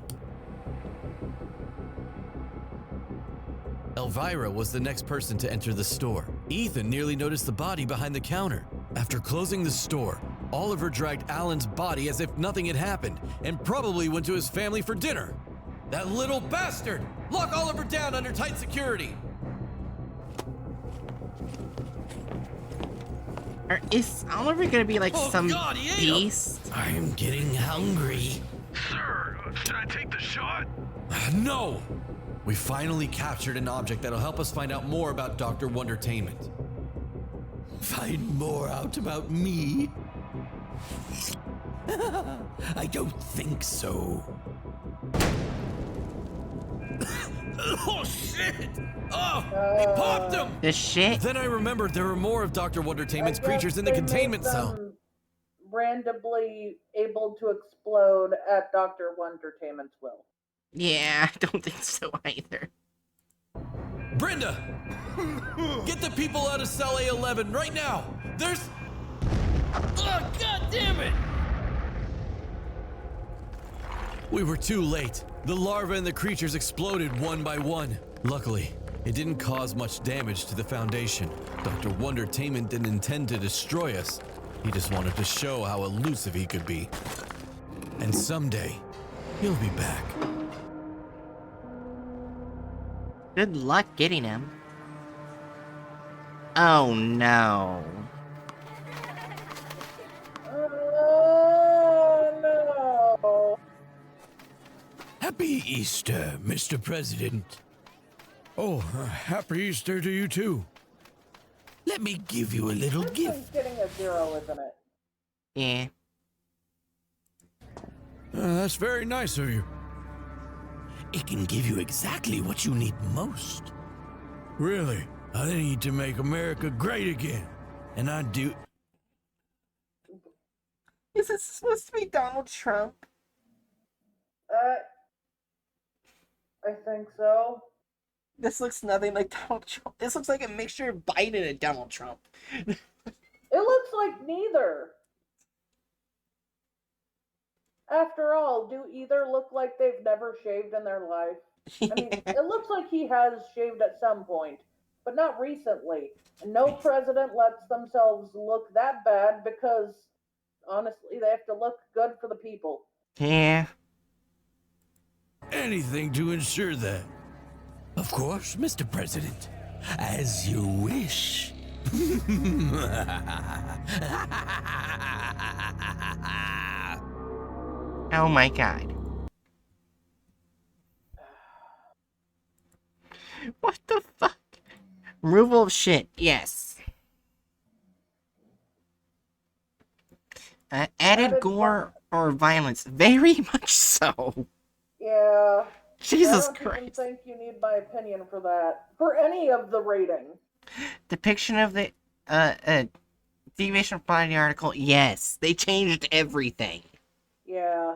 Elvira was the next person to enter the store. Ethan nearly noticed the body behind the counter. After closing the store, Oliver dragged Alan's body as if nothing had happened and probably went to his family for dinner. That little bastard! Lock Oliver down under tight security! Or is Oliver gonna be like Oh some God, he ate him. beast? I'm getting hungry. Sir, should I take the shot? No! We finally captured an object that'll help us find out more about Dr. Wondertainment. Find more out about me? I don't think so. Oh shit! Oh, he popped him! The shit? Then I remembered there were more of Dr. Wondertainment's creatures in the They containment made cell. them randomly able to explode at Dr. Wondertainment's will. Yeah, I don't think so either. Brenda! Get the people out of cell A11 right now! There's... Oh, God damn it! We were too late. The larva and the creatures exploded one by one. Luckily, it didn't cause much damage to the Foundation. Dr. Wondertainment didn't intend to destroy us. He just wanted to show how elusive he could be. And someday, he'll be back. Good luck getting him. Oh no. Oh no! Happy Easter, Mr. President. Oh, happy Easter to you too. Let me give you a little This gift. one's getting a 0, isn't it? Yeah. That's very nice of you. It can give you exactly what you need most. Really? I need to make America great again. And I do. Is this supposed to be Donald Trump? I think so. This looks nothing like Donald Trump. This looks like a mixture of Biden and Donald Trump. It looks like neither. After all, do either look like they've never shaved in their life? I mean, it looks like he has shaved at some point, but not recently. And no president lets themselves look that bad because, honestly, they have to look good for the people. Yeah. Anything to ensure that. Of course, Mr. President. As you wish. Oh my god. What the fuck? Removal of shit, yes. Added gore or violence, very much so. Yeah. Jesus I don't Christ. even think you need my opinion for that. For any of the rating. Depiction of the deviation from the article, yes. They changed everything. Yeah.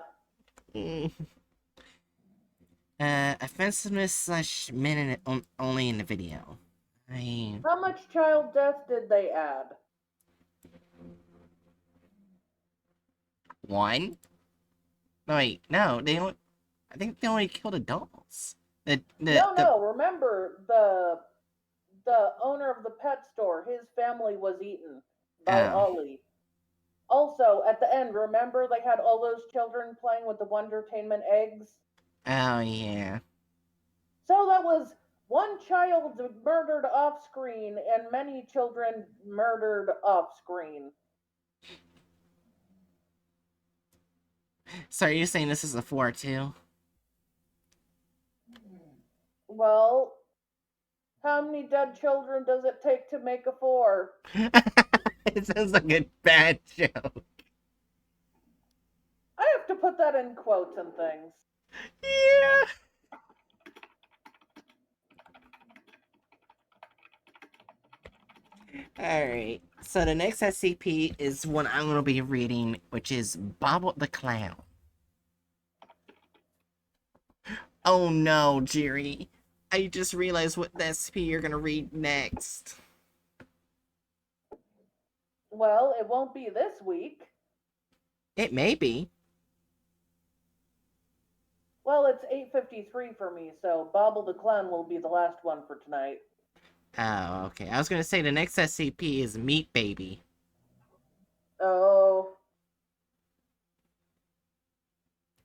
Offensiveness / minute only in the video. How much child death did they add? 1? No, wait, no, they don't. I think they only killed adults. No, remember the owner of the pet store, his family was eaten by Ollie. Also, at the end, remember they had all those children playing with the Wondertainment eggs? Oh, yeah. So that was one child murdered off screen and many children murdered off screen. So are you saying this is a 4 too? Well, how many dead children does it take to make a 4? It sounds like a bad joke. I have to put that in quotes and things. Yeah. Alright, so the next SCP is one I'm going to be reading, which is Bobble the Clown. Oh no, Jerry. I just realized what the SCP you're going to read next. Well, it won't be this week. It may be. Well, it's 8:53 for me, so Bobble the Clown will be the last one for tonight. Oh, okay. I was going to say the next SCP is Meat Baby. Oh.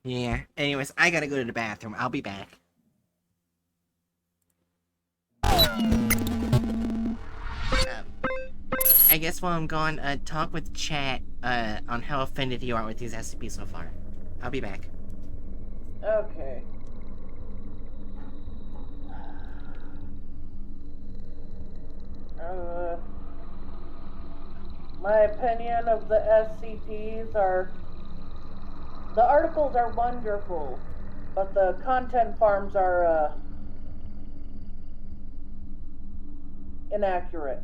Yeah. Anyways, I gotta go to the bathroom. I'll be back. I guess while I'm gone, talk with chat on how offended you are with these SCPs so far. I'll be back. Okay. My opinion of the SCPs are... The articles are wonderful, but the content farms are, inaccurate.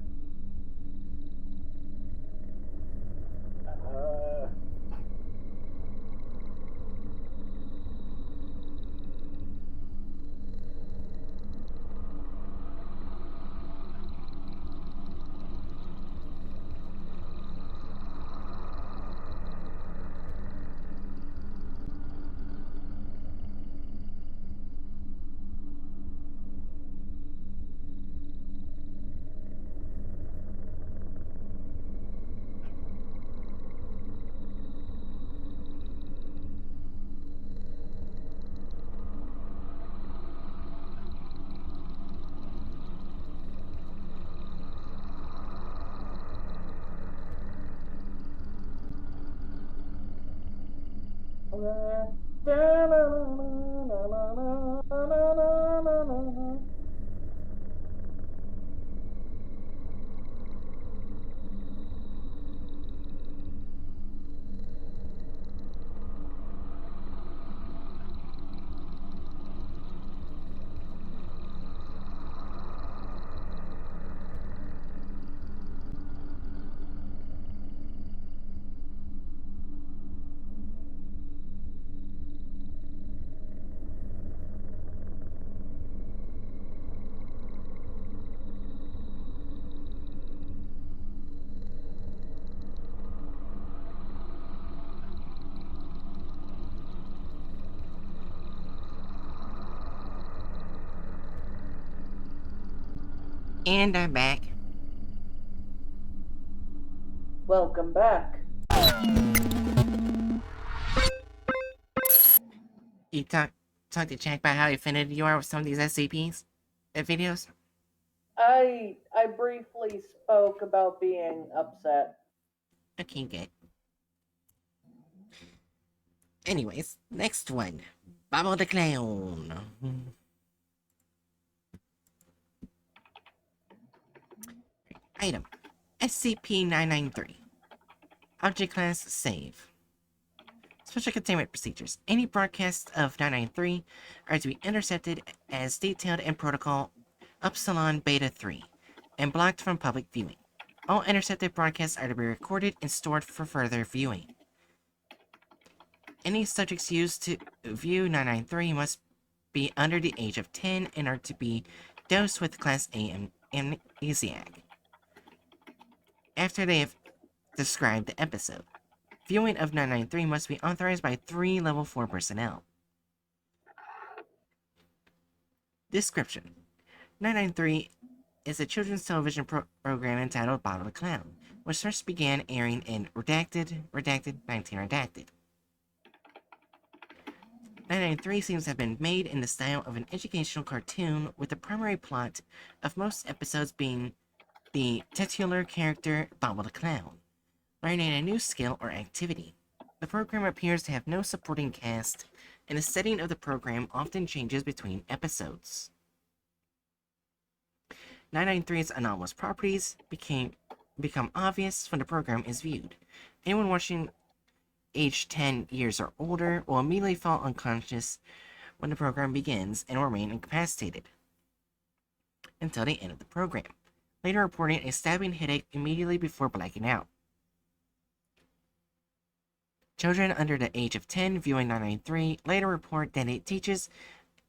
And I'm back. Welcome back. You talk to Jack about how offended you are with some of these SCPs videos? I briefly spoke about being upset. Okay, good. Anyways, next one. Bubble the Clown. Item. SCP-993. Object Class Save. Special Containment Procedures. Any broadcasts of 993 are to be intercepted as detailed in Protocol Upsilon Beta 3 and blocked from public viewing. All intercepted broadcasts are to be recorded and stored for further viewing. Any subjects used to view 993 must be under the age of 10 and are to be dosed with Class A amnesiac after they have described the episode. Viewing of 993 must be authorized by 3 Level 4 personnel. Description: 993 is a children's television program entitled Bottle the Clown, which first began airing in Redacted, 19 Redacted. 993 seems to have been made in the style of an educational cartoon, with the primary plot of most episodes being the titular character Bobble the Clown learning a new skill or activity. The program appears to have no supporting cast, and the setting of the program often changes between episodes. 993's anomalous properties become obvious when the program is viewed. Anyone watching aged 10 years or older will immediately fall unconscious when the program begins and will remain incapacitated until the end of the program, later reporting a stabbing headache immediately before blacking out. Children under the age of 10 viewing 993 later report that it teaches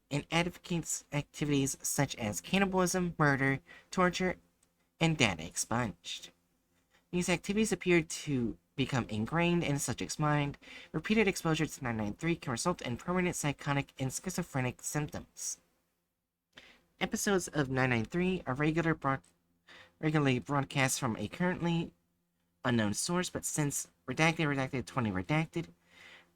and advocates activities such as cannibalism, murder, torture, and data expunged. These activities appear to become ingrained in the subject's mind. Repeated exposure to 993 can result in permanent psychotic and schizophrenic symptoms. Episodes of 993 are regularly broadcast from a currently unknown source, but since Redacted 20 Redacted,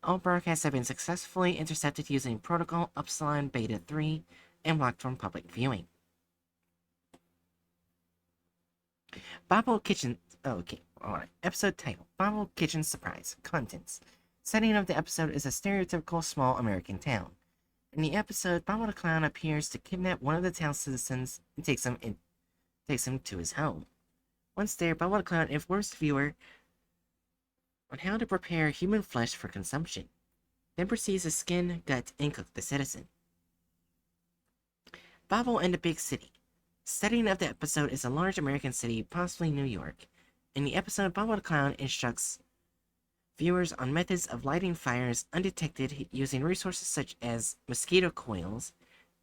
all broadcasts have been successfully intercepted using Protocol Upsilon Beta 3 and blocked from public viewing. Bobble Kitchen. Okay, alright. Episode title: Bobble Kitchen Surprise. Contents: setting of the episode is a stereotypical small American town. In the episode, Bobble the Clown appears to kidnap one of the town's citizens and takes him to his home. Once there, Bobble the Clown informs the viewer on how to prepare human flesh for consumption, then proceeds to skin, gut, and cook the citizen. Bobble in the Big City. Setting of the episode is a large American city, possibly New York. In the episode, Bobble the Clown instructs viewers on methods of lighting fires undetected using resources such as mosquito coils.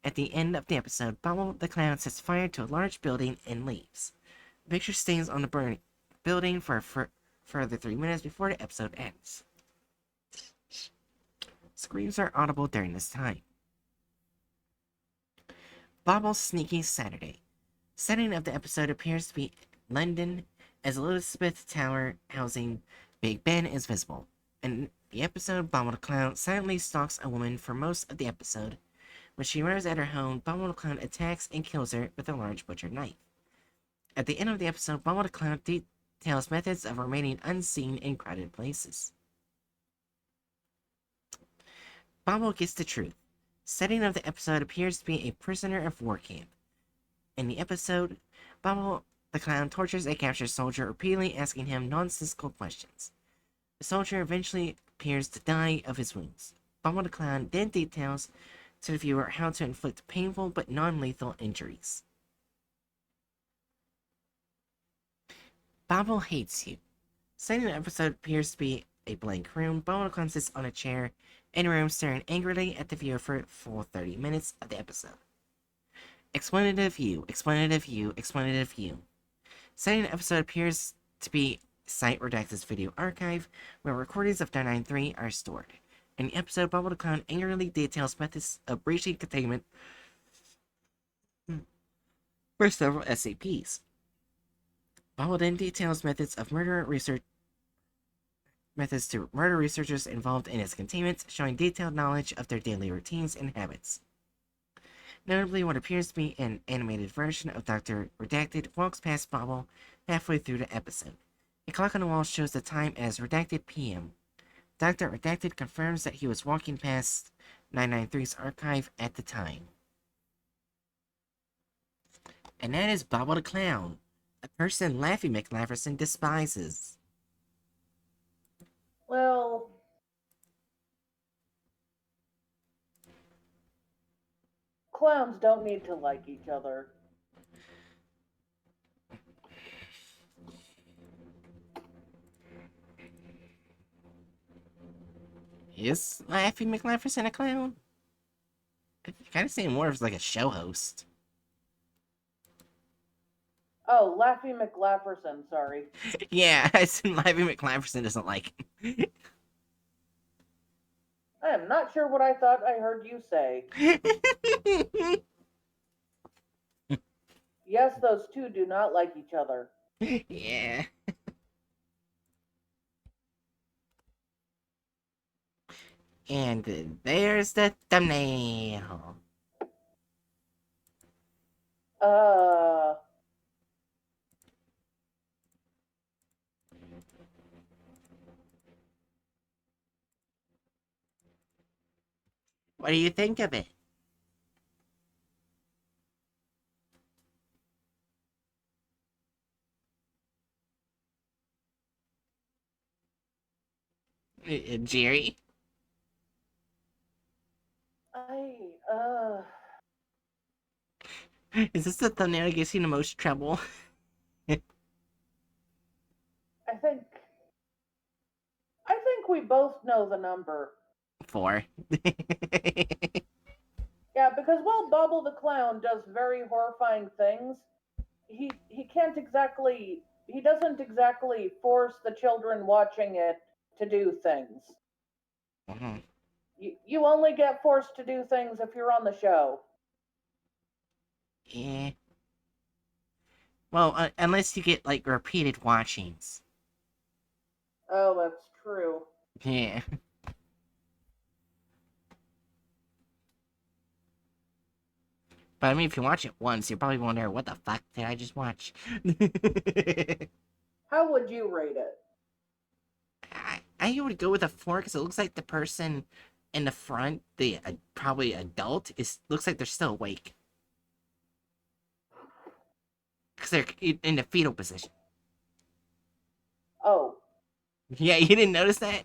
At the end of the episode, Bobble the Clown sets fire to a large building and leaves. The picture stays on the burning building for further 3 minutes before the episode ends. Screams are audible during this time. Bobble's Sneaky Saturday. Setting of the episode appears to be London, as Elizabeth Tower housing Big Ben is visible. In the episode, Bobble the Clown silently stalks a woman for most of the episode. When she arrives at her home, Bobble the Clown attacks and kills her with a large butcher knife. At the end of the episode, Bobble the Clown details methods of remaining unseen in crowded places. Bobble Gets the Truth. Setting of the episode appears to be a prisoner of war camp. In the episode, Bobble the Clown tortures a captured soldier, repeatedly asking him nonsensical questions. The soldier eventually appears to die of his wounds. Bobble the Clown then details to the viewer how to inflict painful but non-lethal injuries. Bobble Hates You. Setting the episode appears to be a blank room. Bobble the Clown sits on a chair in a room staring angrily at the viewer for a full 30 minutes of the episode. Explanative View, Explanative View, Explanative View. Setting the episode appears to be Site Redacted's video archive, where recordings of 993 are stored. In the episode, Bobble the Clown angrily details methods of breaching containment for several SCPs. Bobble then details methods to murder researchers involved in its containment, showing detailed knowledge of their daily routines and habits. Notably, what appears to be an animated version of Dr. Redacted walks past Bobble halfway through the episode. A clock on the wall shows the time as Redacted PM. Dr. Redacted confirms that he was walking past 993's archive at the time. And that is Bobble the Clown, a person Laffy McLafferson despises. Well, clowns don't need to like each other. Is Laffy McLafferson a clown? I kind of see him more as like a show host. Oh, Laffy McLafferson, sorry. Yeah, I said Laffy McLafferson doesn't like him. I am not sure what I thought I heard you say. Yes, those two do not like each other. Yeah. And there's the thumbnail. What do you think of it? Jerry? Is this the thumbnail that gets you in the most trouble? I think we both know the number. 4. Yeah, because while Bobble the Clown does very horrifying things, he doesn't exactly force the children watching it to do things. Mm-hmm. You only get forced to do things if you're on the show. Yeah. Well, unless you get, like, repeated watchings. Oh, that's true. Yeah. But I mean, if you watch it once, you're probably wondering, what the fuck did I just watch? How would you rate it? I would go with a 4 because it looks like the person in the front, the probably adult, looks like they're still awake. Because they're in the fetal position. Oh. Yeah, you didn't notice that?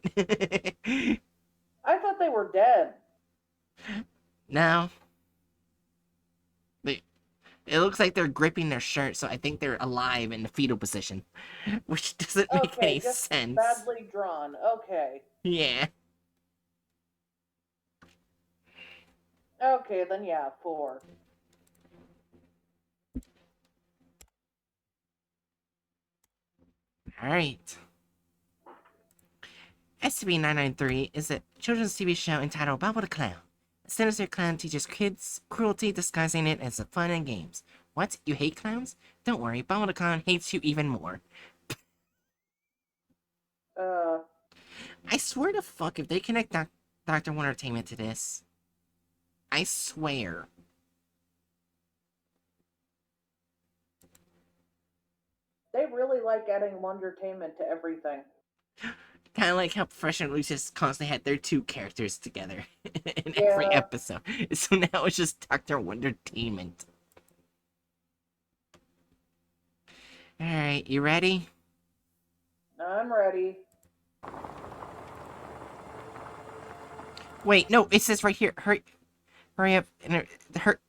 I thought they were dead. No. It looks like they're gripping their shirt, so I think they're alive in the fetal position. Which doesn't make any just sense. Badly drawn. Okay. Yeah. Okay, then yeah, 4. Alright. SCP-993 is a children's TV show entitled Bobble the Clown. A sinister clown teaches kids cruelty, disguising it as fun and games. What? You hate clowns? Don't worry, Bobble the Clown hates you even more. I swear to fuck if they connect Dr. Entertainment to this. I swear. They really like adding Wondertainment to everything. Kind of like how Professional Lucius constantly had their 2 characters together in every episode. So now it's just Dr. Wondertainment. Alright, you ready? I'm ready. Wait, no, it says right here. Hurry up.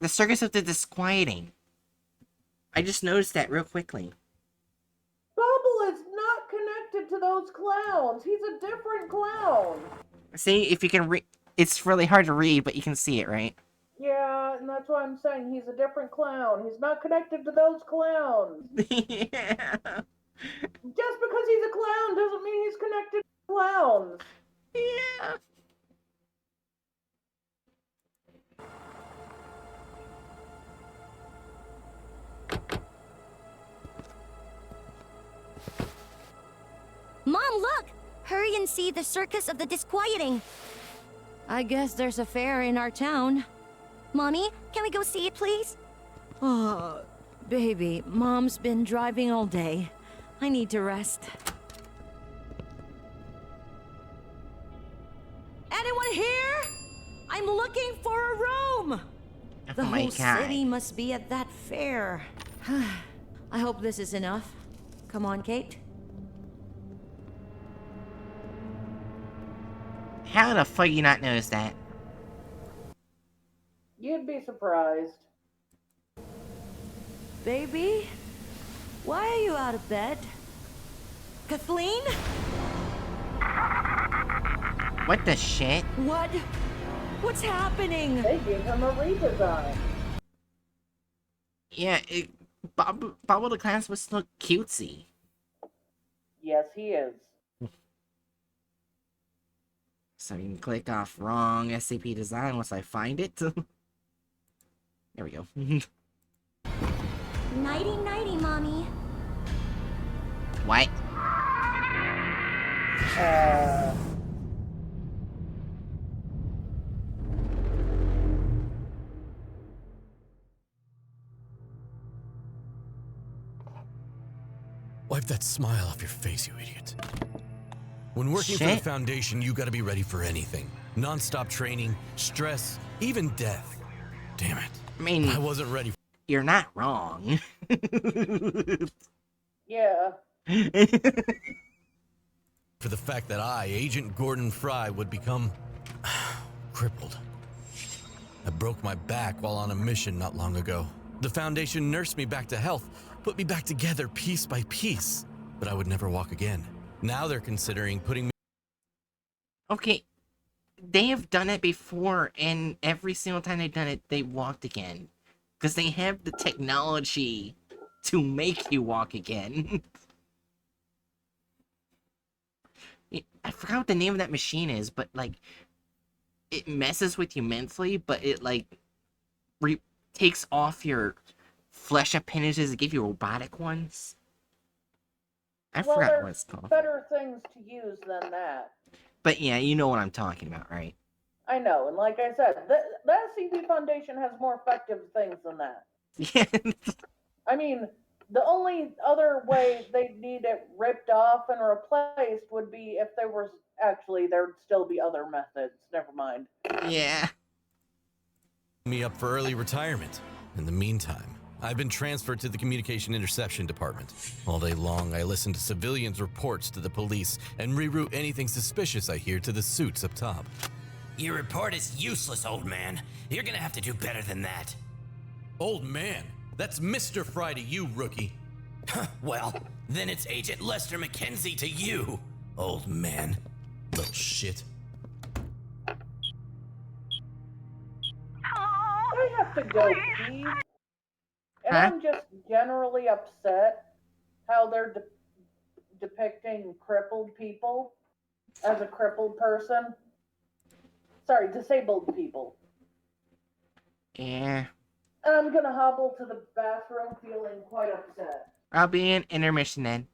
The circus of the disquieting. I just noticed that real quickly. Bubble is not connected to those clowns. He's a different clown. See, if you can read, it's really hard to read, but you can see it, right? Yeah, and that's why I'm saying he's a different clown. He's not connected to those clowns. Yeah. Just because he's a clown doesn't mean he's connected to clowns. Yeah. Mom, look! Hurry and see the Circus of the Disquieting. I guess there's a fair in our town. Mommy, can we go see it, please? Oh, baby, Mom's been driving all day. I need to rest. Anyone here? I'm looking for a room! The whole city must be at that fair. I hope this is enough. Come on, Kate. How the fuck you not notice that? You'd be surprised. Baby? Why are you out of bed? Kathleen? What the shit? What? What's happening? They gave him a redesign. Yeah, Bobble the Clown was still cutesy. Yes, he is. So you can click off wrong SCP design once I find it. There we go. Nighty nighty, Mommy. What? Wipe that smile off your face, you idiot. When working for the Foundation, you gotta be ready for anything. Non-stop training, stress, even death. Damn it. I mean, I wasn't ready. You're not wrong. Yeah. For the fact that I, Agent Gordon Fry, would become crippled. I broke my back while on a mission not long ago. The Foundation nursed me back to health, put me back together piece by piece, but I would never walk again. Now they're considering putting me... Okay, they have done it before, and every single time they've done it, they walked again. Because they have the technology to make you walk again. I forgot what the name of that machine is, but, like, it messes with you mentally, but it, like, takes off your flesh appendages and give you robotic ones. I forgot what it's called. Better things to use than that. But yeah, you know what I'm talking about, right? I know, and like I said, the SCP Foundation has more effective things than that. Yeah. I mean, the only other way they'd need it ripped off and replaced would be if there was actually, there'd still be other methods. Never mind. Yeah. Me up for early retirement. In the meantime, I've been transferred to the Communication Interception Department. All day long, I listen to civilians' reports to the police and reroute anything suspicious I hear to the suits up top. Your report is useless, old man. You're gonna have to do better than that. Old man? That's Mr. Fry to you, rookie. Well, then it's Agent Lester McKenzie to you, old man. Little shit. I have to go pee. And I'm just generally upset how they're depicting crippled people as a crippled person. Sorry, disabled people. Yeah. And I'm gonna hobble to the bathroom feeling quite upset. I'll be in intermission then.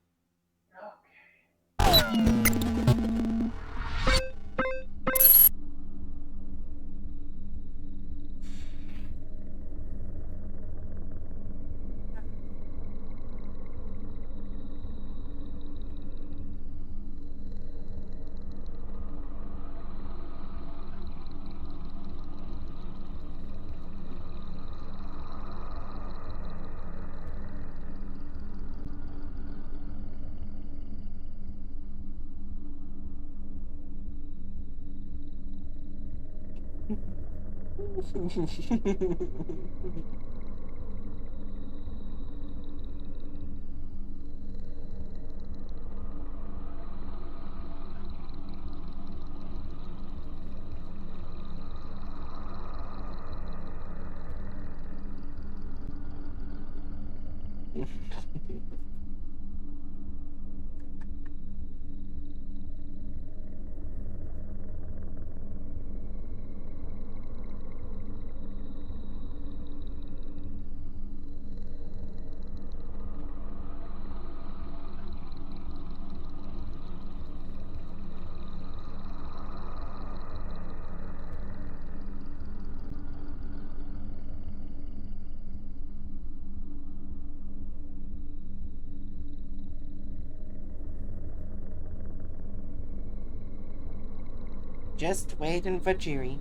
Just waiting for Jerry.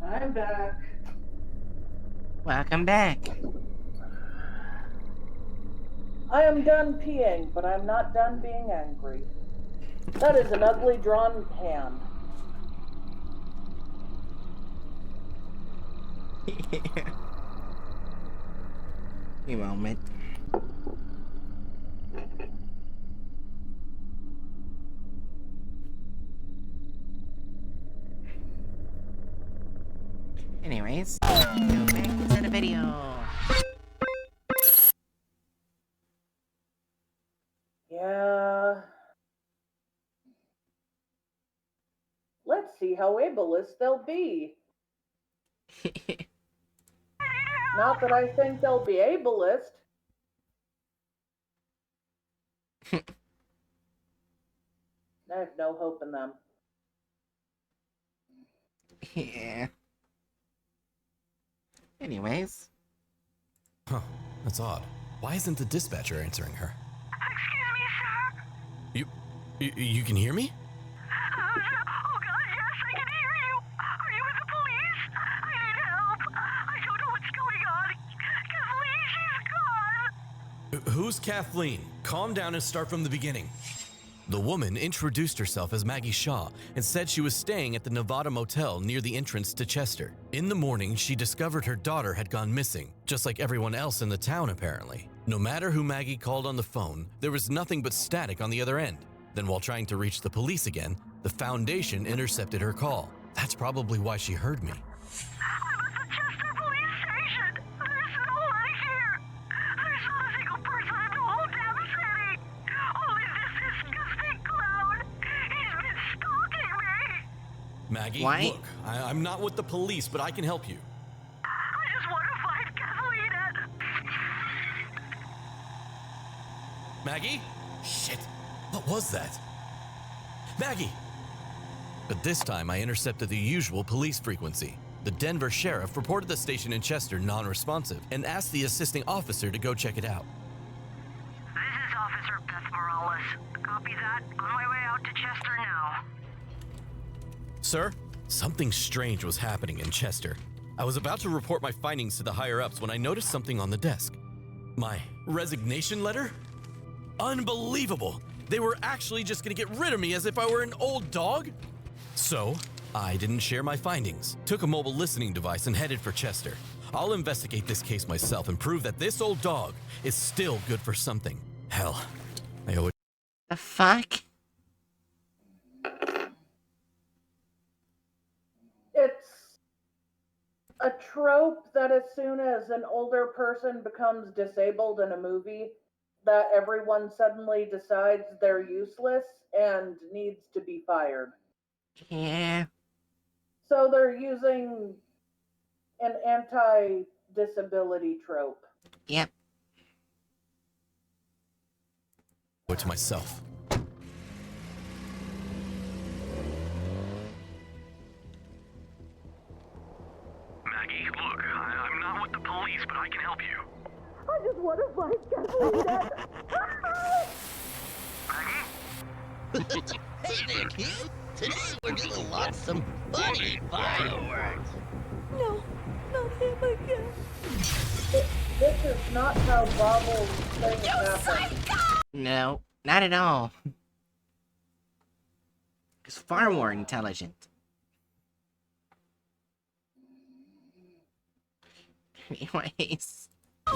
I'm back. Welcome back. I am done peeing, but I'm not done being angry. That is an ugly drawn hand. A moment. Anyways, go back into the video. Yeah. Let's see how ableist they'll be. Not that I think they'll be ableist. I have no hope in them. Yeah. Anyways. Huh, that's odd. Why isn't the dispatcher answering her? Excuse me, sir. You can hear me? Oh, God, yes, I can hear you. Are you with the police? I need help. I don't know what's going on. Kathleen, she's gone. Who's Kathleen? Calm down and start from the beginning. The woman introduced herself as Maggie Shaw and said she was staying at the Nevada Motel near the entrance to Chester. In the morning, she discovered her daughter had gone missing, just like everyone else in the town apparently. No matter who Maggie called on the phone, there was nothing but static on the other end. Then while trying to reach the police again, the Foundation intercepted her call. That's probably why she heard me. I'm at the Chester police station. There's no one here. There's not a single person in the whole damn city. Only this disgusting clown. He's been stalking me. Maggie, Why? look, I'm not with the police, but I can help you. I just want to find Kathleen and... Maggie? Shit, what was that? Maggie! But this time I intercepted the usual police frequency. The Denver sheriff reported the station in Chester non-responsive and asked the assisting officer to go check it out. This is Officer Beth Morales. Copy that. On my way out to Chester now. Sir, something strange was happening in Chester. I was about to report my findings to the higher-ups when I noticed something on the desk. My resignation letter? Unbelievable! They were actually just gonna get rid of me as if I were an old dog? So, I didn't share my findings, took a mobile listening device and headed for Chester. I'll investigate this case myself and prove that this old dog is still good for something. Hell, I owe it. The fuck? It's a trope that as soon as an older person becomes disabled in a movie, that everyone suddenly decides they're useless and needs to be fired. Yeah. So they're using an disability trope. Yep. To myself. Maggie, look, I'm not with the police, but I can help you. I just want to find Kathleen. Maggie? Hey there, kid. Today we're gonna launch some funny fireworks. No, not him again. This is not how Bobble's thing happened. No, not at all. He's far more intelligent. Anyways. In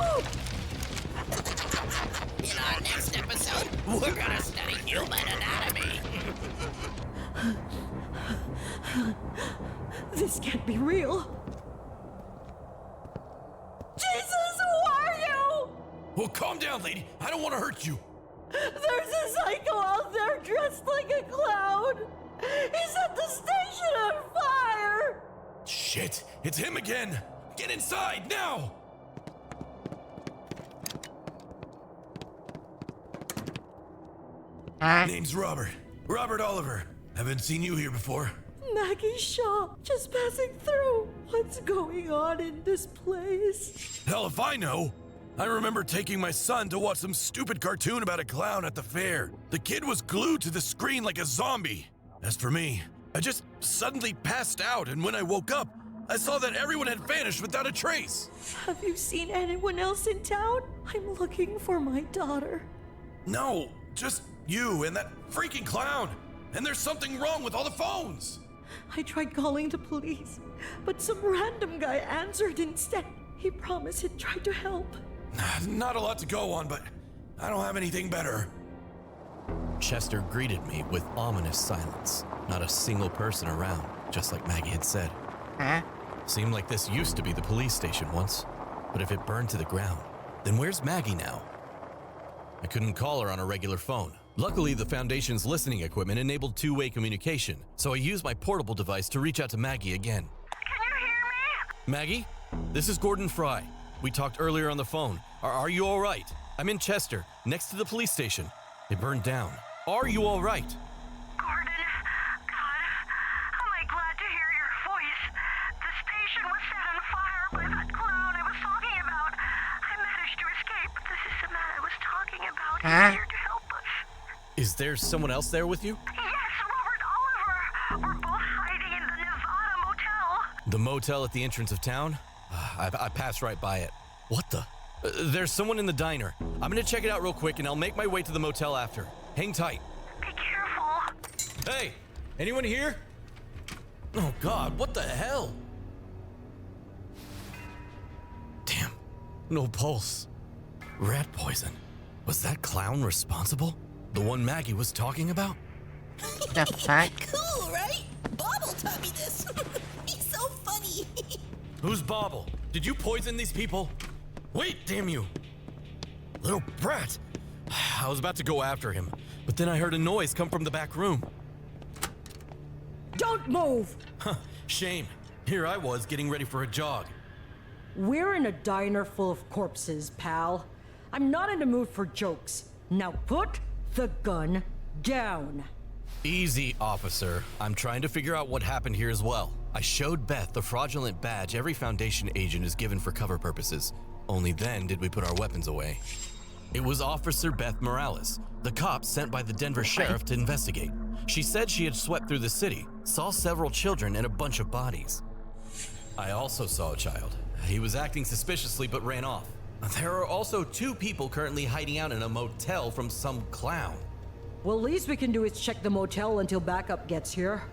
our next episode, we're gonna study human anatomy. This can't be real. Jesus, who are you? Well, calm down, lady. I don't want to hurt you. There's a psycho out there dressed like a clown. He set the station on fire. Shit, it's him again. Get inside now. Name's Robert. Robert Oliver. Haven't seen you here before. Maggie Shaw, just passing through. What's going on in this place? Hell if I know. I remember taking my son to watch some stupid cartoon about a clown at the fair. The kid was glued to the screen like a zombie. As for me, I just suddenly passed out, and when I woke up, I saw that everyone had vanished without a trace. Have you seen anyone else in town? I'm looking for my daughter. No, just you and that freaking clown. And there's something wrong with all the phones. I tried calling the police, but some random guy answered instead. He promised he'd try to help. Not a lot to go on, but I don't have anything better. Chester greeted me with ominous silence. Not a single person around, just like Maggie had said. Huh? Seemed like this used to be the police station once, but if it burned to the ground, then where's Maggie now? I couldn't call her on a regular phone. Luckily, the Foundation's listening equipment enabled two-way communication, so I used my portable device to reach out to Maggie again. Can you hear me? Maggie? This is Gordon Fry. We talked earlier on the phone. Are you all right? I'm in Chester, next to the police station. It burned down. Are you all right? Gordon, God, am I glad to hear your voice. The station was set on fire by that clown I was talking about. I managed to escape. This is the man I was talking about. He's here to help us. Is there someone else there with you? Yes, Robert Oliver. We're both hiding in the Nevada motel. The motel at the entrance of town? I passed right by it. What the? There's someone in the diner. I'm gonna check it out real quick and I'll make my way to the motel after. Hang tight. Be careful. Hey, anyone here? Oh God, what the hell? Damn, no pulse. Rat poison. Was that clown responsible? The one Maggie was talking about? The fuck? Cool, right? Bobble taught me this. He's so funny. Who's Bobble? Did you poison these people? Wait, damn you! Little brat! I was about to go after him, but then I heard a noise come from the back room. Don't move! Huh, shame. Here I was getting ready for a jog. We're in a diner full of corpses, pal. I'm not in the mood for jokes. Now put the gun down. Easy, officer. I'm trying to figure out what happened here as well. I showed Beth the fraudulent badge every Foundation agent is given for cover purposes. Only then did we put our weapons away. It was Officer Beth Morales, the cop sent by the Denver sheriff to investigate. She said she had swept through the city, saw several children and a bunch of bodies. I also saw a child. He was acting suspiciously but ran off. There are also 2 people currently hiding out in a motel from some clown. Well, least we can do is check the motel until backup gets here.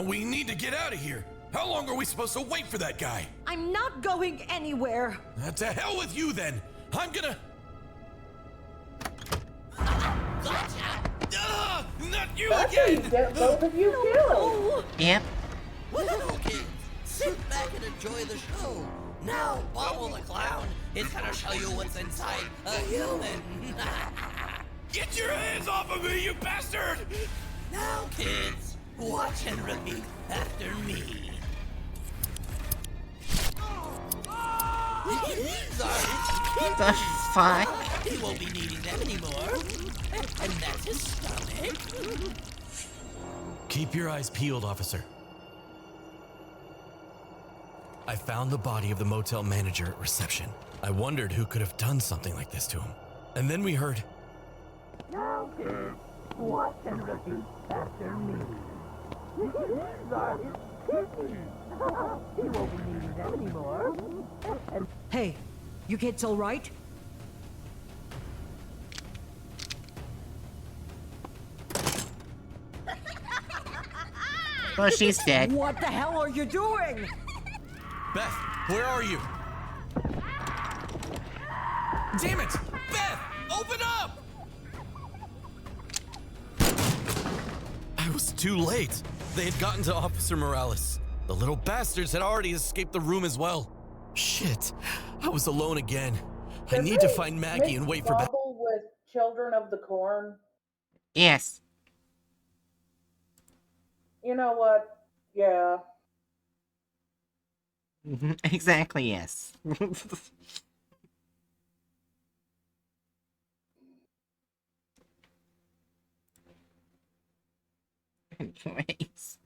We need to get out of here. How long are we supposed to wait for that guy? I'm not going anywhere. To hell with you then. I'm gonna... Not you That's again! how you get both of you killed. Yep. Well, kids, sit back and enjoy the show. Now, Bobble the Clown is gonna show you what's inside a human. Get your hands off of me, you bastard! Now, kids, watch and repeat after me. The fuck? He won't be needing them anymore. And that's his stomach. Keep your eyes peeled, officer. I found the body of the motel manager at reception. I wondered who could have done something like this to him. And then we heard... Now, kids, watch and repeat after me. These are his kidneys. He won't be needing them anymore. Hey, you kids all right? Well, she's dead. What the hell are you doing? Beth, where are you? Damn it! Beth, open up! I was too late. They had gotten to Officer Morales. The little bastards had already escaped the room as well. Shit, I was alone again. I need to find Maggie and wait for Beth. With Children of the Corn. Yes. You know what? Yeah. Exactly, yes. Anyways.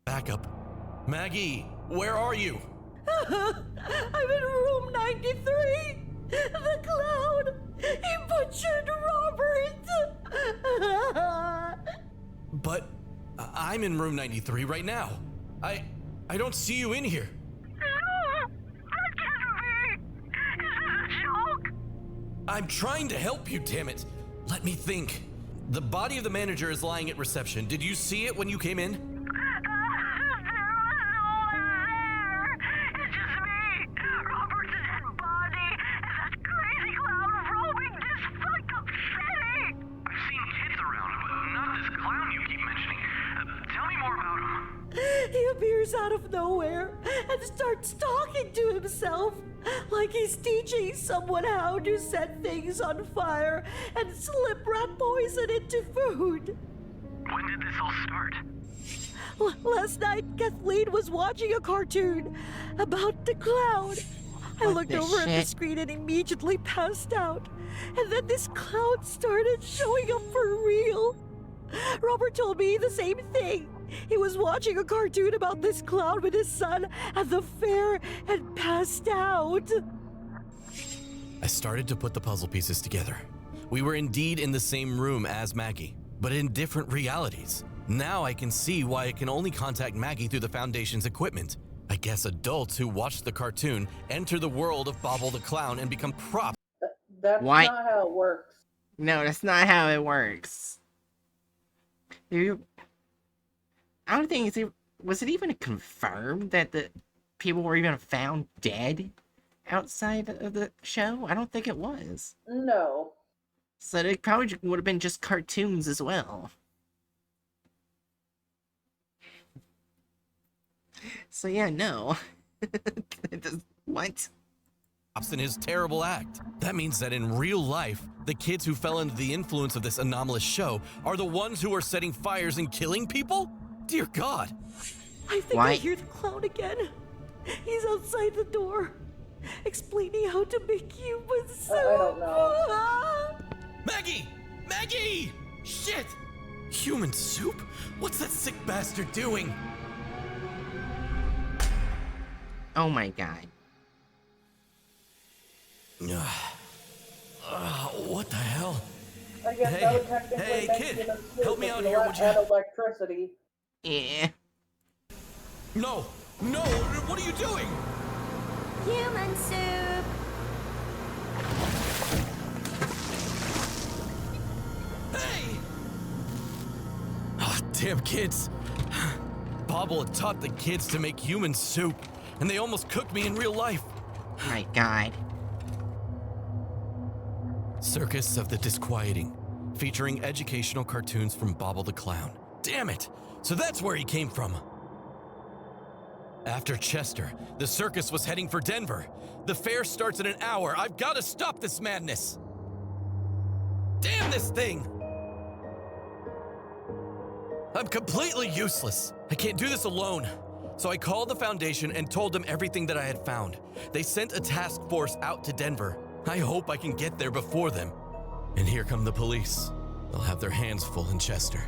Back up. Maggie, where are you? I'm in room 93. The clown. He butchered Robert. But I'm in room 93 right now. I don't see you in here. No! That can't be! Is this a joke? I'm trying to help you, damn it. Let me think. The body of the manager is lying at reception. Did you see it when you came in? It's just me, Robert's dead body, and that crazy clown roaming this fucked up city! I've seen kids around, but not this clown you keep mentioning. Tell me more about him. He appears out of nowhere and starts talking to himself like he's teaching someone how to set things on fire and slip rat poison into food. When did this all start? Last night, Kathleen was watching a cartoon about the clown. I looked over at the screen and immediately passed out. And then this clown started showing up for real. Robert told me the same thing. He was watching a cartoon about this clown with his son at the fair and passed out. I started to put the puzzle pieces together. We were indeed in the same room as Maggie, but in different realities. Now I can see why I can only contact Maggie through the Foundation's equipment. I guess adults who watch the cartoon enter the world of Bobble the Clown and become props. That's not how it works. No, that's not how it works. I don't think was it even confirmed that the people were even found dead outside of the show? I don't think it was. No. So it probably would have been just cartoons as well. So yeah, no. What? In his terrible act. That means that in real life, the kids who fell under the influence of this anomalous show are the ones who are setting fires and killing people? Dear God. I think I hear the clown again. He's outside the door, explaining how to make human soup. I don't know. Maggie! Maggie! Shit! Human soup? What's that sick bastard doing? Oh my God. What the hell? I guess that would technically make kid, human soup help me if out you here, would you? add electricity. Yeah. No! No! What are you doing? Human soup. Hey! Ah, damn kids. Bobble had taught the kids to make human soup, and they almost cooked me in real life. My God. Circus of the Disquieting, featuring educational cartoons from Bobble the Clown. Damn it! So that's where he came from. After Chester, the circus was heading for Denver. The fair starts in an hour. I've got to stop this madness. Damn this thing! I'm completely useless. I can't do this alone. So I called the Foundation and told them everything that I had found. They sent a task force out to Denver. I hope I can get there before them. And here come the police. They'll have their hands full in Chester.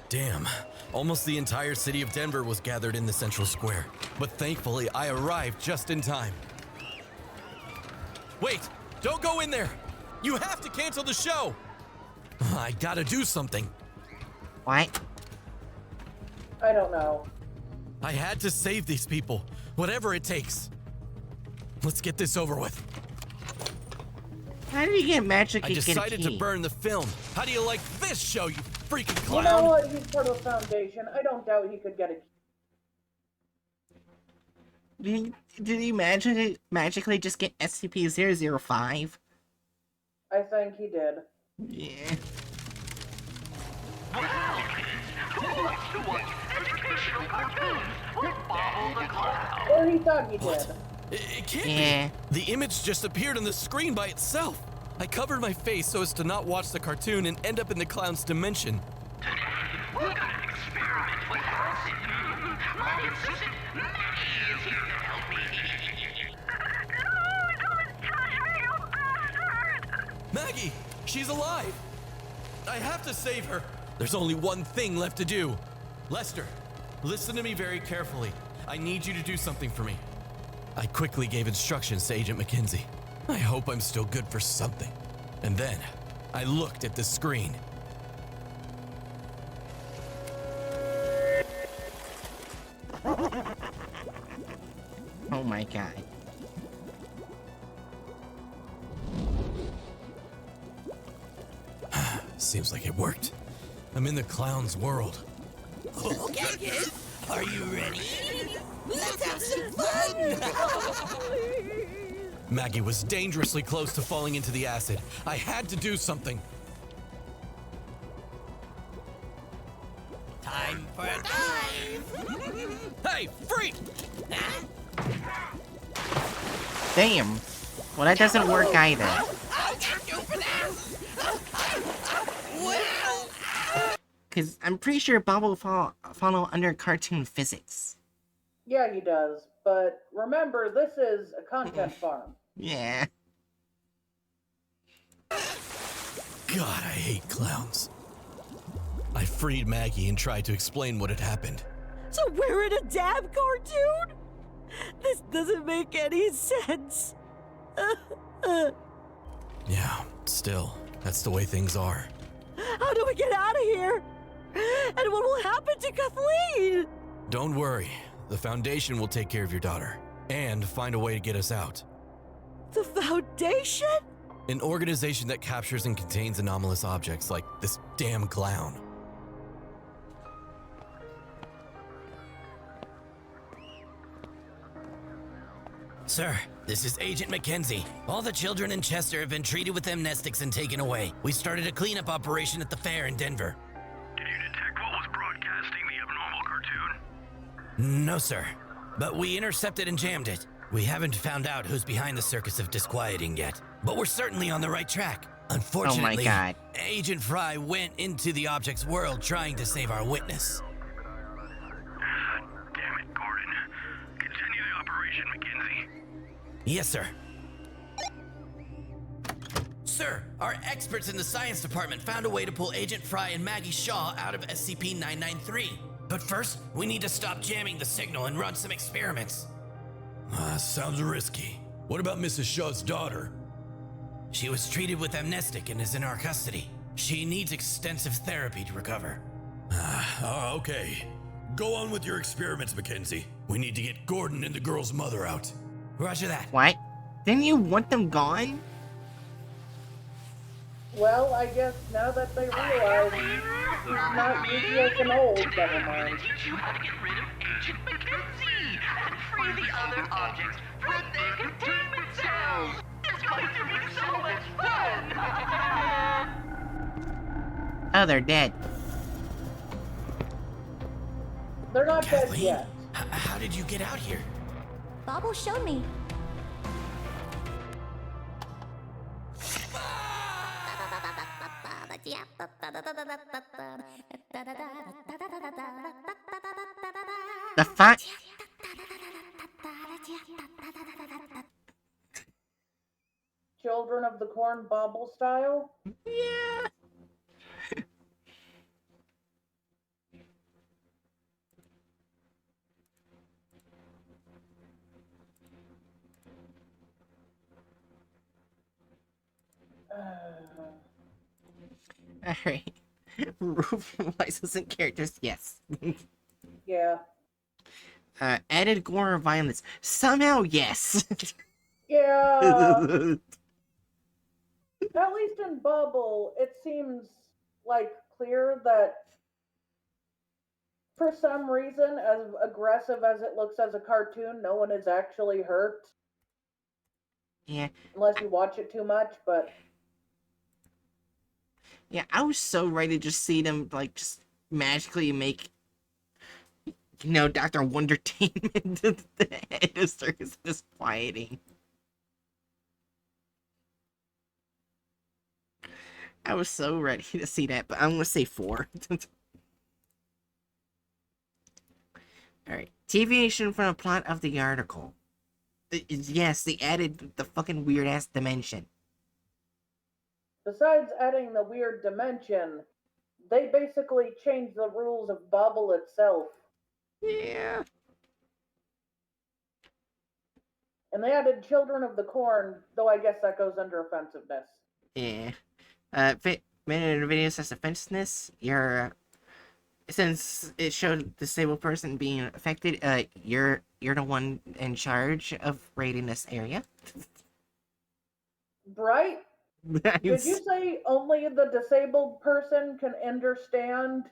Damn, almost the entire city of Denver was gathered in the central square. But thankfully, I arrived just in time. Wait, don't go in there! You have to cancel the show! I gotta do something. What? I don't know. I had to save these people, whatever it takes. Let's get this over with. How did you get magically I get a key? decided to burn the film. How do you like this show, you freaking clown? You know what? He's part of the Foundation. I don't doubt he could get a. Did he magically just get SCP-005? I think he did. Yeah. Well, kids, who wants to watch educational cartoons with Bobble the Clown? Or he thought he did. It can't be. The image just appeared on the screen by itself. I covered my face so as to not watch the cartoon and end up in the clown's dimension. Today, we're gonna experiment with acid. My assistant, Maggie, is here to help me. No, don't touch me, you bastard! Maggie, she's alive. I have to save her. There's only one thing left to do. Lester, listen to me very carefully. I need you to do something for me. I quickly gave instructions to Agent Mackenzie. I hope I'm still good for something. And then, I looked at the screen. Oh my god. Seems like it worked. I'm in the clown's world. Okay, kids, are you ready? Let's have some fun! Maggie was dangerously close to falling into the acid. I had to do something. Time for a dive! Hey, freak! Damn. Well, that doesn't work either. I'll get you for this! Well, Because I'm pretty sure Bob will follow under cartoon physics. Yeah, he does. But remember, this is a content farm. Yeah. God, I hate clowns. I freed Maggie and tried to explain what had happened. So we're in a damn cartoon? This doesn't make any sense. Yeah, still, that's the way things are. How do we get out of here? And what will happen to Kathleen? Don't worry, the Foundation will take care of your daughter and find a way to get us out. The Foundation? An organization that captures and contains anomalous objects like this damn clown. Sir, this is Agent Mackenzie. All the children in Chester have been treated with amnestics and taken away. We started a cleanup operation at the fair in Denver. Did you detect what was broadcasting the abnormal cartoon? No, sir. But we intercepted and jammed it. We haven't found out who's behind the circus of disquieting yet, but we're certainly on the right track. Unfortunately, God. Agent Fry went into the object's world trying to save our witness. Damn it, Gordon. Continue the operation, Mackenzie. Yes, sir. Sir, our experts in the science department found a way to pull Agent Fry and Maggie Shaw out of SCP-993. But first, we need to stop jamming the signal and run some experiments. Sounds risky. What about Mrs. Shaw's daughter? She was treated with amnestic and is in our custody. She needs extensive therapy to recover. Okay. Go on with your experiments, Mackenzie. We need to get Gordon and the girl's mother out. Roger that. What? Didn't you want them gone? Well, I guess now that they realize he's not useless and old, never mind. Teach you how to get rid of Agent Mackenzie and free the other objects from their containment cells. It's going to be so much fun! Oh, they're dead. They're not dead Kathleen, yet. How did you get out here? Bobble showed me. The fact. Children of the Corn Bobble style? Yeah. Alright. Roof licensing characters, yes. Yeah. Added gore or violence. Somehow, yes. Yeah. At least in Bubble, it seems like clear that for some reason, as aggressive as it looks as a cartoon, no one is actually hurt. Yeah. Unless you watch it too much, but Yeah, I was so ready to just see them, like, just magically make, Dr. Wondertainment the head of circus disquieting. I was so ready to see that, but I'm gonna say 4. Alright. Deviation from the plot of the article. Yes, they added the fucking weird-ass dimension. besides adding the weird dimension, they basically changed the rules of Bubble itself. Yeah. And they added Children of the Corn, though I guess that goes under offensiveness. Yeah. Minute of video says offensiveness. Since it showed disabled person being affected, you're the one in charge of raiding this area. Right? Did you say only the disabled person can understand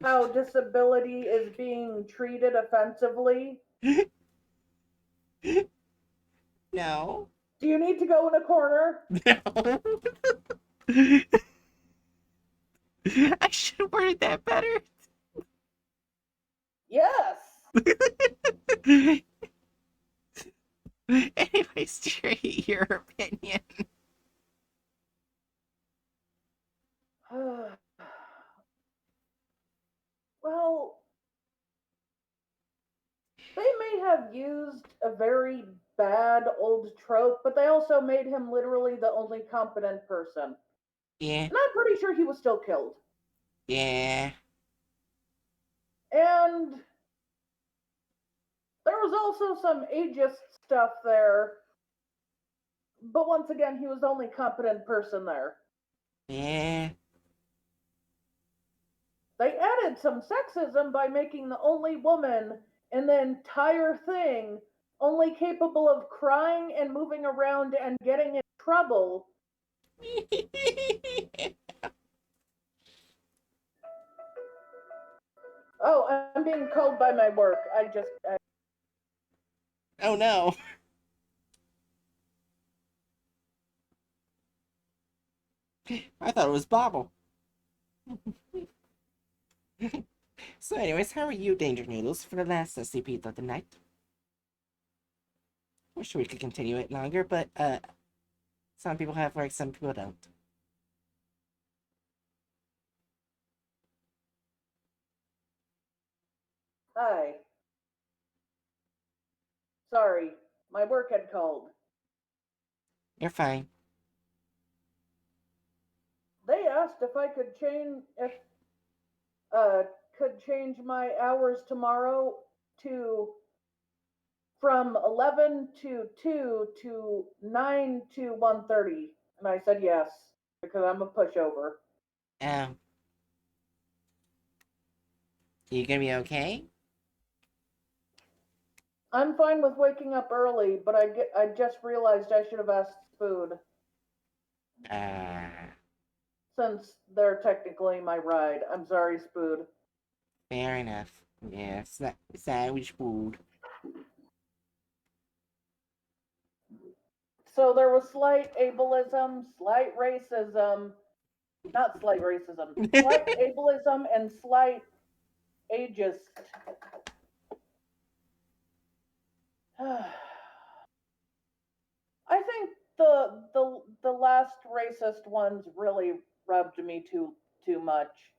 how disability is being treated offensively? No. Do you need to go in a corner? No. I should have worded that better. Yes. Anyway, straight your opinion. Well, they may have used a very bad old trope, but they also made him literally the only competent person. Yeah. And I'm pretty sure he was still killed. Yeah. And there was also some ageist stuff there. But once again, he was the only competent person there. Yeah. They added some sexism by making the only woman in the entire thing only capable of crying and moving around and getting in trouble. Oh, I'm being called by my work. Oh no. I thought it was Bobble. So anyways, how are you, Danger Noodles, for the last SCP of the night? Wish we could continue it longer, but some people have work, some people don't. Hi. Sorry, my work had called. You're fine. They asked if I could change my hours tomorrow to from 11 to 2 to 9 to 1:30, and I said yes because I'm a pushover. You gonna be okay? I'm fine with waking up early, but I just realized I should have asked food since they're technically my ride. I'm sorry, Spood. Fair enough. Yeah, sandwich food. So there was slight ableism, slight racism, not slight racism, slight ableism, and slight ageist. I think the last racist ones really rubbed me too much.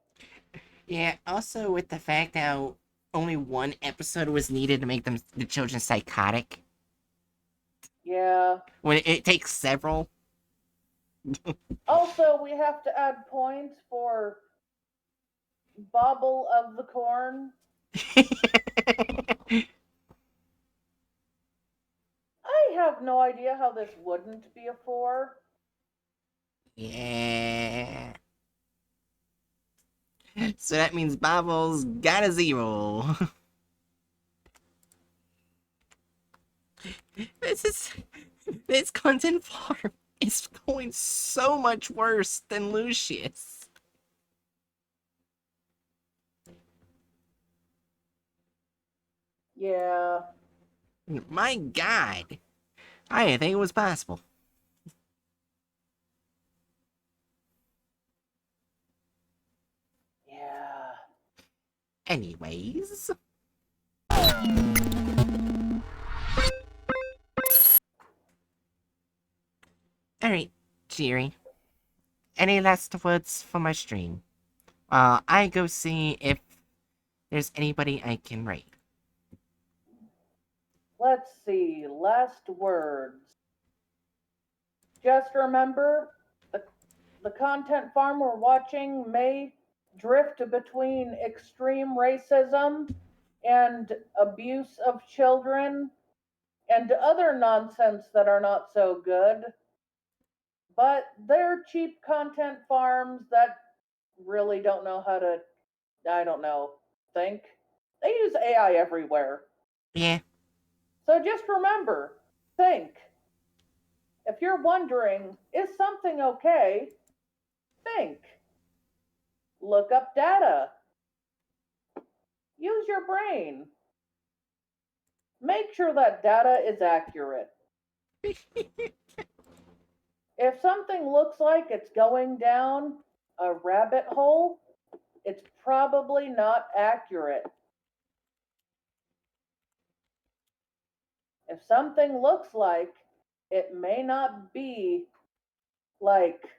Yeah, also with the fact how only one episode was needed to make the children psychotic. Yeah. When it takes several. Also, we have to add points for Bobble of the Corn. I have no idea how this wouldn't be a 4. Yeah. So that means Bobbles got a 0. This content farm is going so much worse than Lucius. Yeah. My God. I didn't think it was possible. Yeah. Anyways. Alright, Jerry. Any last words for my stream? I go see if there's anybody I can rate. Let's see. Last words. Just remember, the content farm we're watching may drift between extreme racism and abuse of children and other nonsense that are not so good. But they're cheap content farms that really don't know how to, I don't know, think. They use AI everywhere. Yeah. So just remember, think. If you're wondering, is something okay? Think. Look up data. Use your brain. Make sure that data is accurate. If something looks like it's going down a rabbit hole, it's probably not accurate. If something looks like it may not be like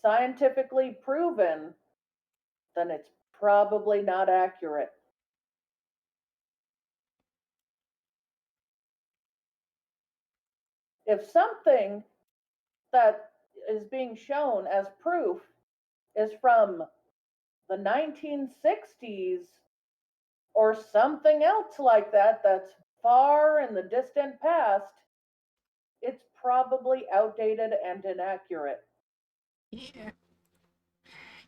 scientifically proven, then it's probably not accurate. If something that is being shown as proof is from the 1960s or something else like that that's far in the distant past, it's probably outdated and inaccurate. Yeah.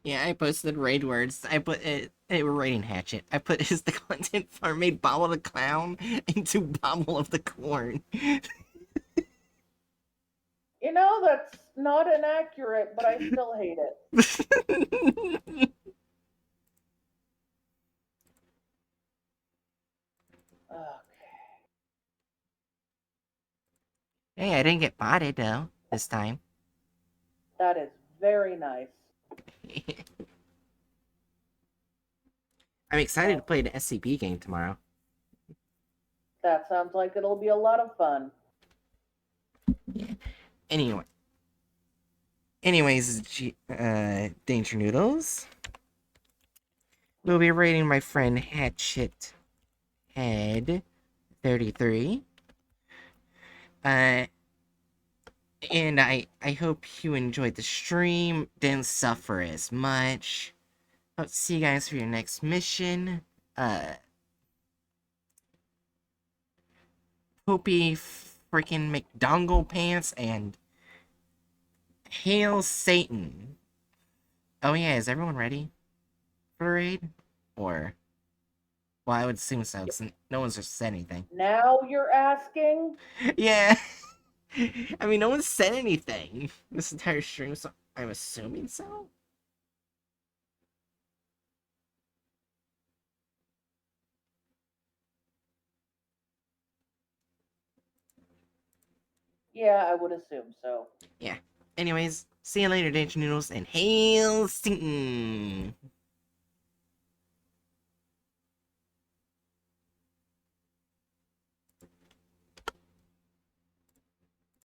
Yeah, I posted raid words. I put it. They were raiding Hatchet. I put is the content farm made Bobble the Clown into Bobble of the Corn. You know, that's not inaccurate, but I still hate it. Hey, I didn't get botted though this time. That is very nice. I'm excited to play the SCP game tomorrow. That sounds like it'll be a lot of fun. Anyways, Danger Noodles. We'll be rating my friend Hatchet Head 33. And I hope you enjoyed the stream, didn't suffer as much. Hope to see you guys for your next mission. Poopy freaking McDongle pants and Hail Satan. Oh yeah, is everyone ready for a raid? Or, well, I would assume so, since no one's just said anything. Now you're asking? Yeah. I mean, no one said anything this entire stream, so I'm assuming so. Yeah, I would assume so. Yeah. Anyways, see you later, Danger Noodles, and Hail Satan!